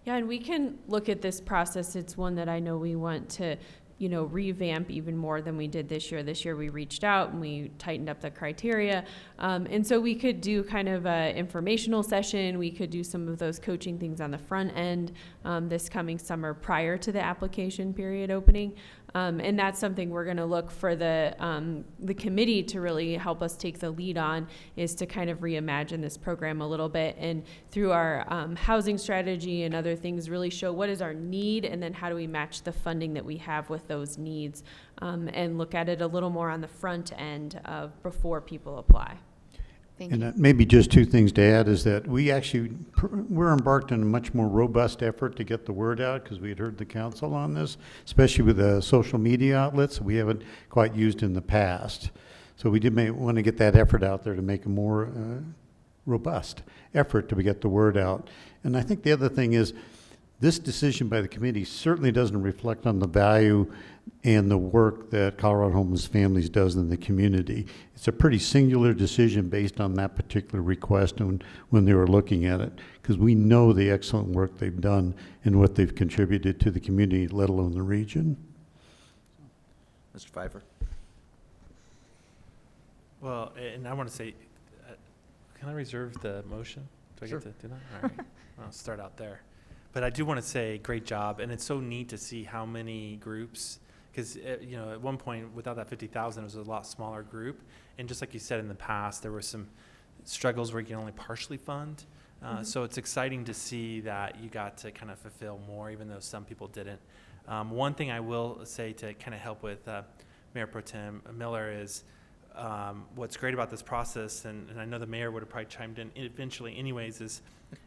Speaker 3: Yeah, and we can look at this process. It's one that I know we want to, revamp even more than we did this year. This year we reached out and we tightened up the criteria. And so we could do kind of an informational session. We could do some of those coaching things on the front end this coming summer prior to the application period opening. And that's something we're going to look for the committee to really help us take the lead on, is to kind of reimagine this program a little bit, and through our housing strategy and other things really show what is our need, and then how do we match the funding that we have with those needs, and look at it a little more on the front end of before people apply.
Speaker 18: And maybe just two things to add is that we're embarked on a much more robust effort to get the word out, because we had heard the council on this, especially with the social media outlets we haven't quite used in the past. So we may want to get that effort out there to make a more robust effort to get the word out. And I think the other thing is, this decision by the committee certainly doesn't reflect on the value and the work that Colorado Homeless Families does in the community. It's a pretty singular decision based on that particular request and when they were looking at it, because we know the excellent work they've done and what they've contributed to the community, let alone the region.
Speaker 1: Mr. Pfeiffer.
Speaker 6: Well, and I want to say, can I reserve the motion? Do I get to do that? All right, I'll start out there. But I do want to say, great job, and it's so neat to see how many groups, because at one point without that 50,000, it was a lot smaller group, and just like you said in the past, there were some struggles where you can only partially fund. So it's exciting to see that you got to kind of fulfill more, even though some people didn't. One thing I will say to kind of help with Mayor Pro Tem Miller is what's great about this process, and I know the mayor would have probably chimed in eventually anyways, is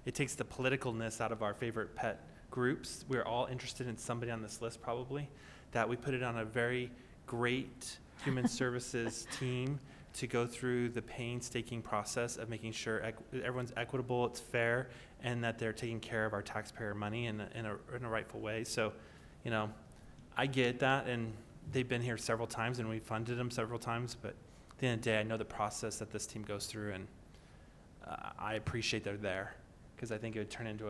Speaker 6: it takes the politicalness out of our favorite pet groups. We're all interested in somebody on this list probably, that we put it on a very great human services team to go through the painstaking process of making sure everyone's equitable, it's fair, and that they're taking care of our taxpayer money in a rightful way. So, I get that, and they've been here several times, and we funded them several times, but at the end of the day, I know the process that this team goes through, and I appreciate they're there, because I think it would turn into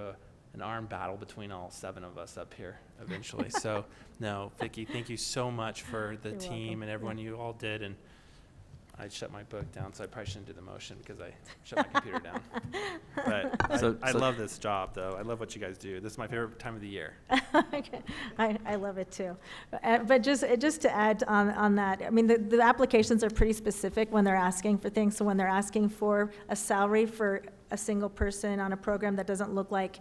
Speaker 6: an armed battle between all 7 of us up here eventually. So, no, Vicki, thank you so much for the team and everyone you all did, and I shut my book down, so I probably shouldn't do the motion because I shut my computer down. But I love this job, though. I love what you guys do. This is my favorite time of the year.
Speaker 17: Okay. I love it too. But just to add on that, I mean, the applications are pretty specific when they're asking for things. So when they're asking for a salary for a single person on a program that doesn't look like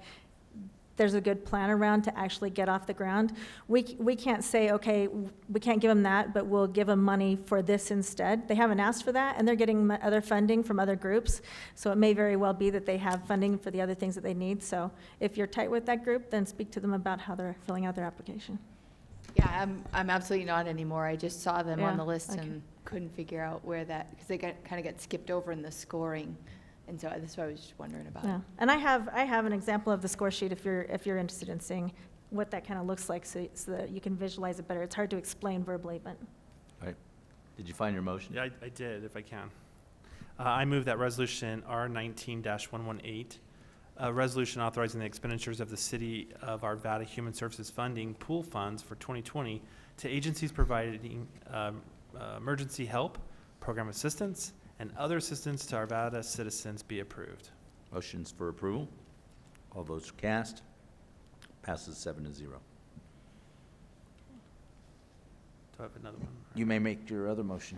Speaker 17: there's a good plan around to actually get off the ground, we can't say, okay, we can't give them that, but we'll give them money for this instead. They haven't asked for that, and they're getting other funding from other groups, so it may very well be that they have funding for the other things that they need. So if you're tight with that group, then speak to them about how they're filling out their application.
Speaker 22: Yeah, I'm absolutely not anymore. I just saw them on
Speaker 17: Yeah,
Speaker 22: the list
Speaker 17: okay.
Speaker 22: and couldn't figure out where that, because they kind of got skipped over in the scoring. And so that's what I was just wondering about.
Speaker 17: Yeah, and I have an example of the score sheet if you're interested in seeing what that kind of looks like, so that you can visualize it better. It's hard to explain verbally, but.
Speaker 1: All right. Did you find your motion?
Speaker 6: Yeah, I did, if I can. I move that resolution R19-118, a resolution authorizing the expenditures of the City of Arvada Human Services Funding pool funds for 2020 to agencies providing emergency help, program assistance, and other assistance to Arvada citizens be approved.
Speaker 1: Motions for approval. All votes are cast. Passes 7-0.
Speaker 6: Do I have another one?
Speaker 1: You may make your other motion.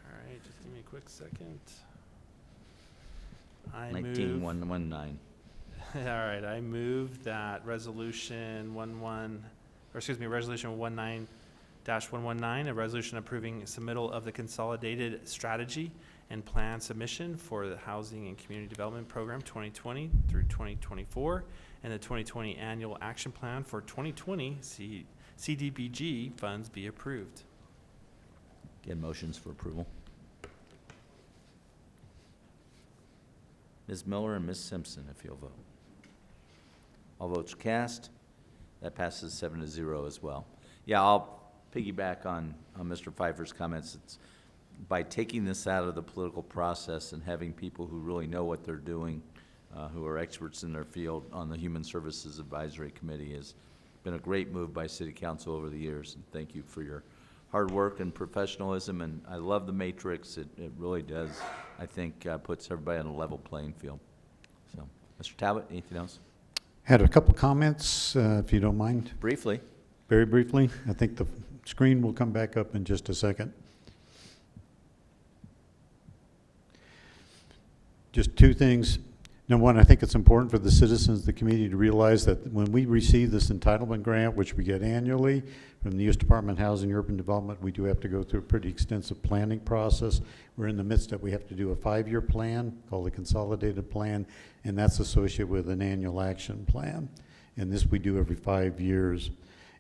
Speaker 6: All right, just give me a quick second.
Speaker 1: 19-119.
Speaker 6: All right, I move that resolution resolution 19-119, a resolution approving submittal of the Consolidated Strategy and Plan Submission for the Housing and Community Development Program 2020 through 2024, and the 2020 Annual Action Plan for 2020 CDBG funds be approved.
Speaker 1: Again, motions for approval. Ms. Miller and Ms. Simpson, if you'll vote. All votes cast. That passes 7-0 as well. Yeah, I'll piggyback on Mr. Pfeiffer's comments. It's by taking this out of the political process and having people who really know what they're doing, who are experts in their field on the Human Services Advisory Committee, has been a great move by City Council over the years. And thank you for your hard work and professionalism. And I love the matrix. It really does, I think, puts everybody on a level playing field. So, Mr. Talbot, anything else?
Speaker 18: Had a couple comments, if you don't mind.
Speaker 1: Briefly.
Speaker 18: Very briefly. I think the screen will come back up in just a second. Just two things. Number one, I think it's important for the citizens of the community to realize that when we receive this entitlement grant, which we get annually from the U.S. Department of Housing and Urban Development, we do have to go through a pretty extensive planning process. We're in the midst of, we have to do a 5-year plan called the Consolidated Plan, and that's associated with an annual action plan. And this we do every 5 years.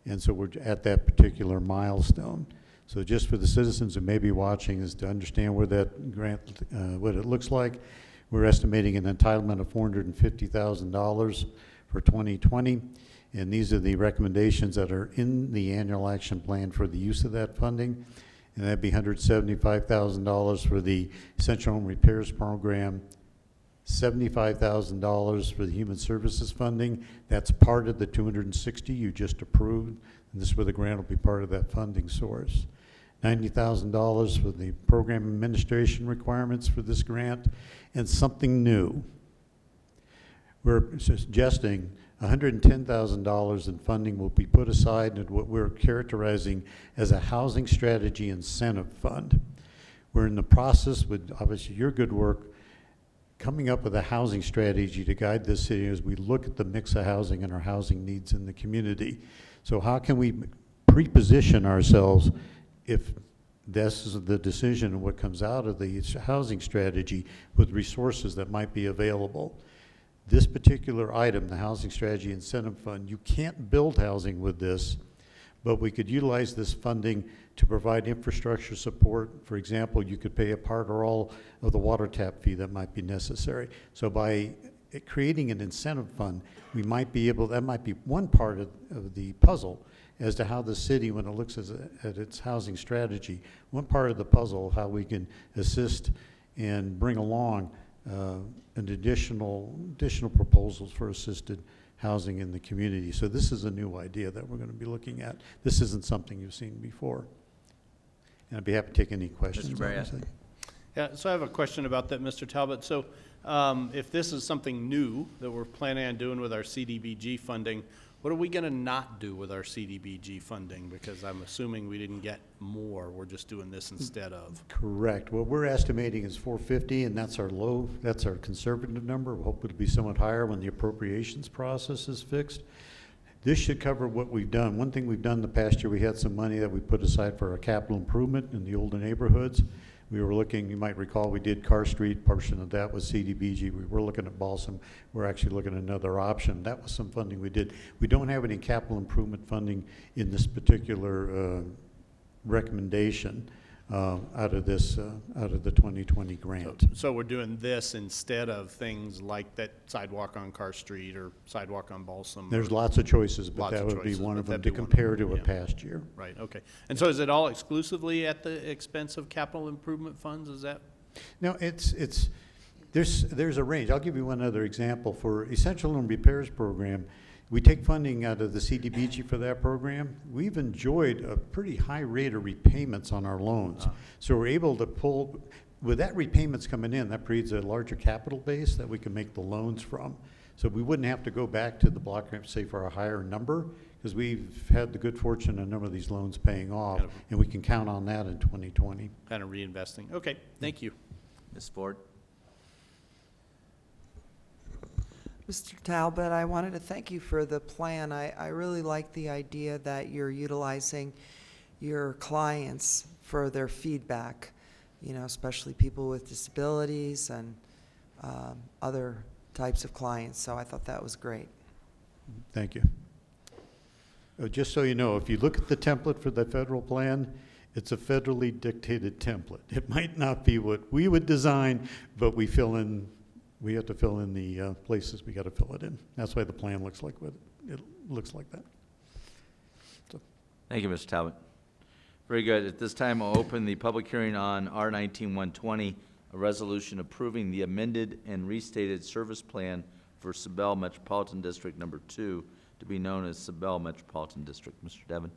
Speaker 18: And so we're at that particular milestone. So just for the citizens who may be watching is to understand where that grant, what it looks like. We're estimating an entitlement of $450,000 for 2020, and these are the recommendations that are in the annual action plan for the use of that funding, and that'd be $175,000 for the Essential Home Repairs Program, $75,000 for the Human Services funding. That's part of the $260 you just approved, and this is where the grant will be part of that funding source. $90,000 for the program administration requirements for this grant, and something new. We're suggesting $110,000 in funding will be put aside in what we're characterizing as a housing strategy incentive fund. We're in the process, with obviously your good work, coming up with a housing strategy to guide this city as we look at the mix of housing and our housing needs in the community. So how can we pre-position ourselves if this is the decision and what comes out of the housing strategy with resources that might be available? This particular item, the Housing Strategy Incentive Fund, you can't build housing with this, but we could utilize this funding to provide infrastructure support. For example, you could pay a part or all of the water tap fee that might be necessary. So by creating an incentive fund, we might be able, that might be one part of the puzzle as to how the city, when it looks at its housing strategy, one part of the puzzle, how we can assist and bring along an additional proposals for assisted housing in the community. So this is a new idea that we're going to be looking at. This isn't something you've seen before. And I'd be happy to take any questions.
Speaker 1: Mr. Barrett.
Speaker 20: Yeah, so I have a question about that, Mr. Talbot. So if this is something new that we're planning on doing with our CDBG funding, what are we going to not do with our CDBG funding? Because I'm assuming we didn't get more. We're just doing this instead of.
Speaker 18: Correct. What we're estimating is 450, and that's our conservative number. We hope it'll be somewhat higher when the appropriations process is fixed. This should cover what we've done. One thing we've done the past year, we had some money that we put aside for our capital improvement in the older neighborhoods. We were looking, you might recall, we did Carr Street, portion of that was CDBG. We were looking at Balsam. We're actually looking at another option. That was some funding we did. We don't have any capital improvement funding in this particular recommendation out of the 2020 grant.
Speaker 20: So we're doing this instead of things like that sidewalk on Carr Street or sidewalk on Balsam?
Speaker 18: There's lots of choices, but that would be one of them to compare to a past year.
Speaker 20: Right, okay. And so is it all exclusively at the expense of capital improvement funds? Is that?
Speaker 18: No, there's a range. I'll give you one other example. For Essential Home Repairs Program, we take funding out of the CDBG for that program. We've enjoyed a pretty high rate of repayments on our loans. So we're able to pull, with that repayments coming in, that creates a larger capital base that we can make the loans from. So we wouldn't have to go back to the block grant, say, for a higher number, because we've had the good fortune of a number of these loans paying off, and we can count on that in 2020.
Speaker 20: Kind of reinvesting. Okay, thank you.
Speaker 1: Ms. Ford?
Speaker 12: Mr. Talbot, I wanted to thank you for the plan. I really like the idea that you're utilizing your clients for their feedback, you know, especially people with disabilities and other types of clients. So I thought that was great.
Speaker 18: Thank you. Just so you know, if you look at the template for the federal plan, it's a federally dictated template. It might not be what we would design, but we have to fill in the places we got to fill it in. That's why the plan looks like what it looks like that. So.
Speaker 1: Thank you, Mr. Talbot. Very good. At this time, I'll open the public hearing on R19-120, a resolution approving the amended and restated service plan for Sabell Metropolitan District Number 2, to be known as Sabell Metropolitan District. Mr. Devon.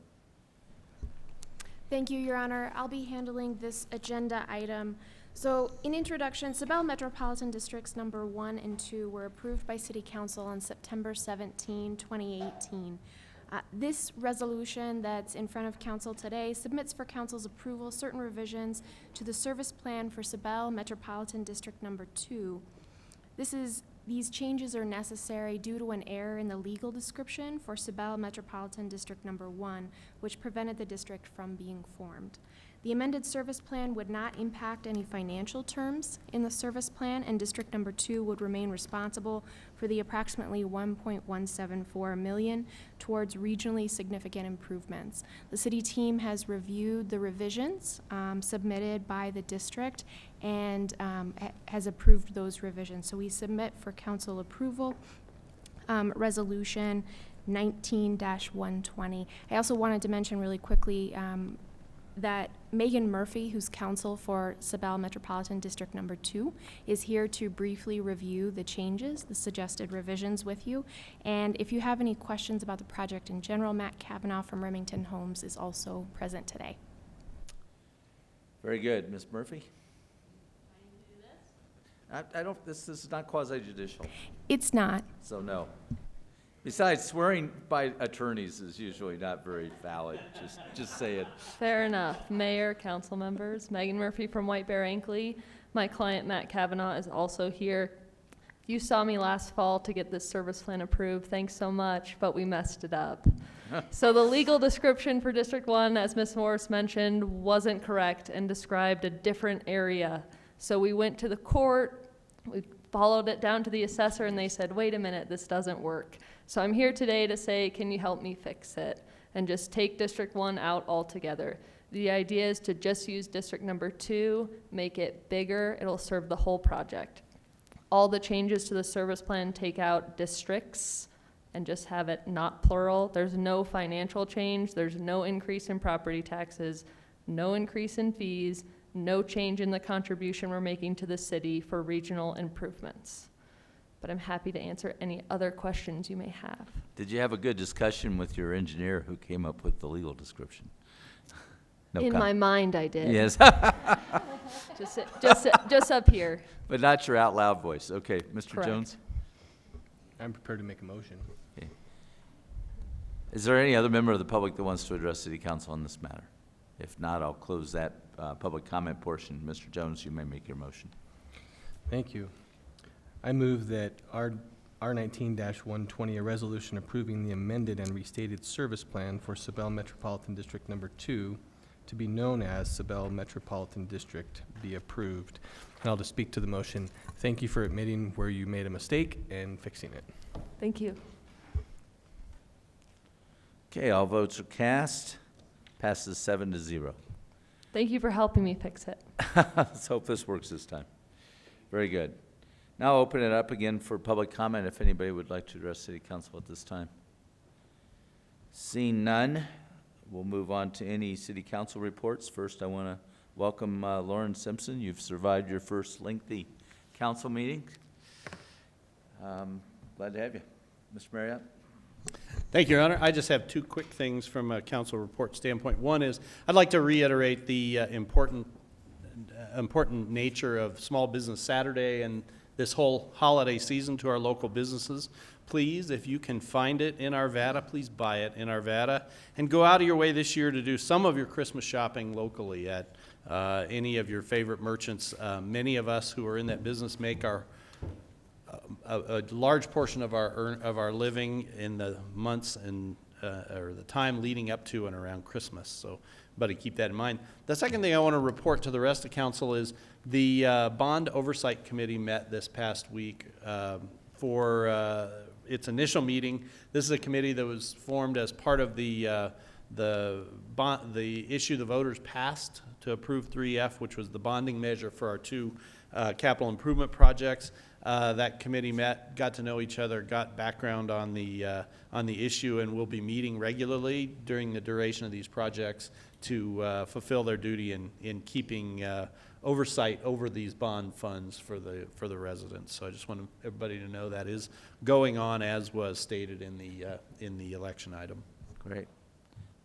Speaker 4: Thank you, Your Honor. I'll be handling this agenda item. So, in introduction, Sabell Metropolitan Districts Number 1 and 2 were approved by City Council on September 17, 2018. This resolution that's in front of Council today submits for Council's approval certain revisions to the service plan for Sabell Metropolitan District Number 2. These changes are necessary due to an error in the legal description for Sabell Metropolitan District Number 1, which prevented the district from being formed. The amended service plan would not impact any financial terms in the service plan, and District Number 2 would remain responsible for the approximately $1.174 million towards regionally significant improvements. The city team has reviewed the revisions submitted by the district and has approved those revisions. So we submit for council approval Resolution 19-120. I also wanted to mention really quickly that Megan Murphy, who's counsel for Sabell Metropolitan District Number 2, is here to briefly review the changes, the suggested revisions with you. And if you have any questions about the project in general, Matt Kavanaugh from Remington Homes is also present today.
Speaker 1: Very good. Ms. Murphy? I don't, this is not quasi-judicial.
Speaker 4: It's not.
Speaker 1: So no. Besides, swearing by attorneys is usually not very valid. Just say it.
Speaker 5: Fair enough. Mayor, council members, Megan Murphy from White Bear Ankley. My client, Matt Kavanaugh, is also here. You saw me last fall to get this service plan approved. Thanks so much, but we messed it up. So the legal description for District 1, as Ms. Morris mentioned, wasn't correct and described a different area. So we went to the court, we followed it down to the assessor, and they said, wait a minute, this doesn't work. So I'm here today to say, can you help me fix it? And just take District 1 out altogether. The idea is to just use District Number 2, make it bigger, it'll serve the whole project. All the changes to the service plan take out districts and just have it not plural. There's no financial change, there's no increase in property taxes, no increase in fees, no change in the contribution we're making to the city for regional improvements. But I'm happy to answer any other questions you may have.
Speaker 1: Did you have a good discussion with your engineer who came up with the legal description?
Speaker 5: In my mind, I did.
Speaker 1: Yes.
Speaker 5: Just up here.
Speaker 1: But not your out loud voice. Okay, Mr.
Speaker 5: Correct.
Speaker 1: Jones?
Speaker 2: I'm prepared to make a motion.
Speaker 1: Okay. Is there any other member of the public that wants to address City Council on this matter? If not, I'll close that public comment portion. Mr. Jones, you may make your motion.
Speaker 2: Thank you. I move that R19-120, a resolution approving the amended and restated service plan for Sabell Metropolitan District Number 2 to be known as Sabell Metropolitan District be approved. And I'll just speak to the motion. Thank you for admitting where you made a mistake and fixing it.
Speaker 5: Thank you.
Speaker 1: Okay, all votes are cast. Passes 7-0.
Speaker 5: Thank you for helping me fix it.
Speaker 1: Let's hope this works this time. Very good. Now I'll open it up again for public comment if anybody would like to address City Council at this time. Seeing none, we'll move on to any City Council reports. First, I want to welcome Lauren Simpson. You've survived your first lengthy council meeting. Glad to have you. Mr. Marriott?
Speaker 20: Thank you, Your Honor. I just have two quick things from a council report standpoint. One is I'd like to reiterate the important nature of Small Business Saturday and this whole holiday season to our local businesses. Please, if you can find it in Arvada, please buy it in Arvada and go out of your way this year to do some of your Christmas shopping locally at any of your favorite merchants. Many of us who are in that business make a large portion of our living in the months and or the time leading up to and around Christmas. So, buddy, keep that in mind. The second thing I want to report to the rest of council is the Bond Oversight Committee met this past week for its initial meeting. This is a committee that was formed as part of the issue the voters passed to approve 3F, which was the bonding measure for our two capital improvement projects. That committee met, got to know each other, got background on the issue, and will be meeting regularly during the duration of these projects to fulfill their duty in keeping oversight over these bond funds for the residents. So I just want everybody to know that is going on as was stated in the election item.
Speaker 1: Great.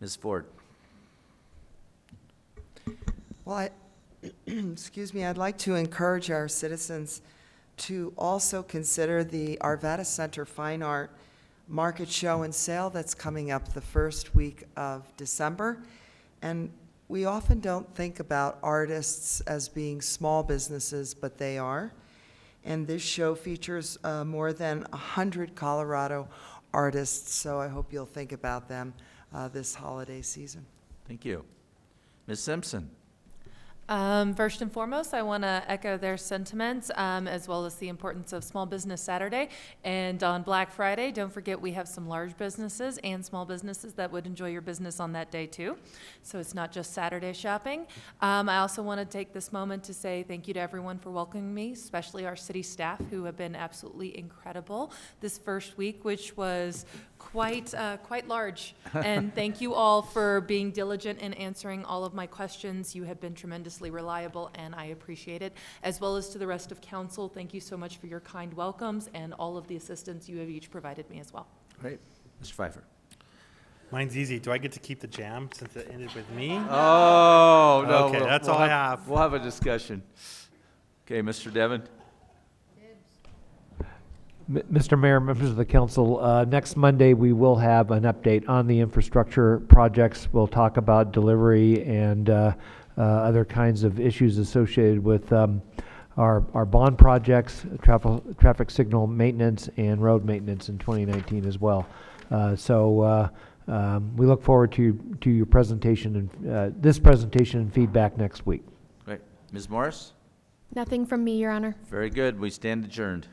Speaker 1: Ms. Ford?
Speaker 12: Well, excuse me, I'd like to encourage our citizens to also consider the Arvada Center Fine Art Market Show and Sale that's coming up the first week of December. And we often don't think about artists as being small businesses, but they are. And this show features more than 100 Colorado artists, so I hope you'll think about them this holiday season.
Speaker 1: Thank you. Ms. Simpson?
Speaker 9: First and foremost, I want to echo their sentiments, as well as the importance of Small Business Saturday. And on Black Friday, don't forget we have some large businesses and small businesses that would enjoy your business on that day too. So it's not just Saturday shopping. I also want to take this moment to say thank you to everyone for welcoming me, especially our city staff who have been absolutely incredible this first week, which was quite large. And thank you all for being diligent in answering all of my questions. You have been tremendously reliable, and I appreciate it. As well as to the rest of council, thank you so much for your kind welcomes and all of the assistance you have each provided me as well.
Speaker 1: Great. Mr. Pfeiffer?
Speaker 6: Mine's easy. Do I get to keep the jam since it ended with me?
Speaker 1: Oh, no.
Speaker 6: Okay, that's all I have.
Speaker 1: We'll have a discussion. Okay, Mr. Devon?
Speaker 21: Mr. Mayor, members of the council, next Monday we will have an update on the infrastructure projects. We'll talk about delivery and other kinds of issues associated with our bond projects, traffic signal maintenance, and road maintenance in 2019 as well. So we look forward to your presentation and this presentation and feedback next week.
Speaker 1: Great. Ms. Morris?
Speaker 4: Nothing from me, Your Honor.
Speaker 1: Very good. We stand adjourned.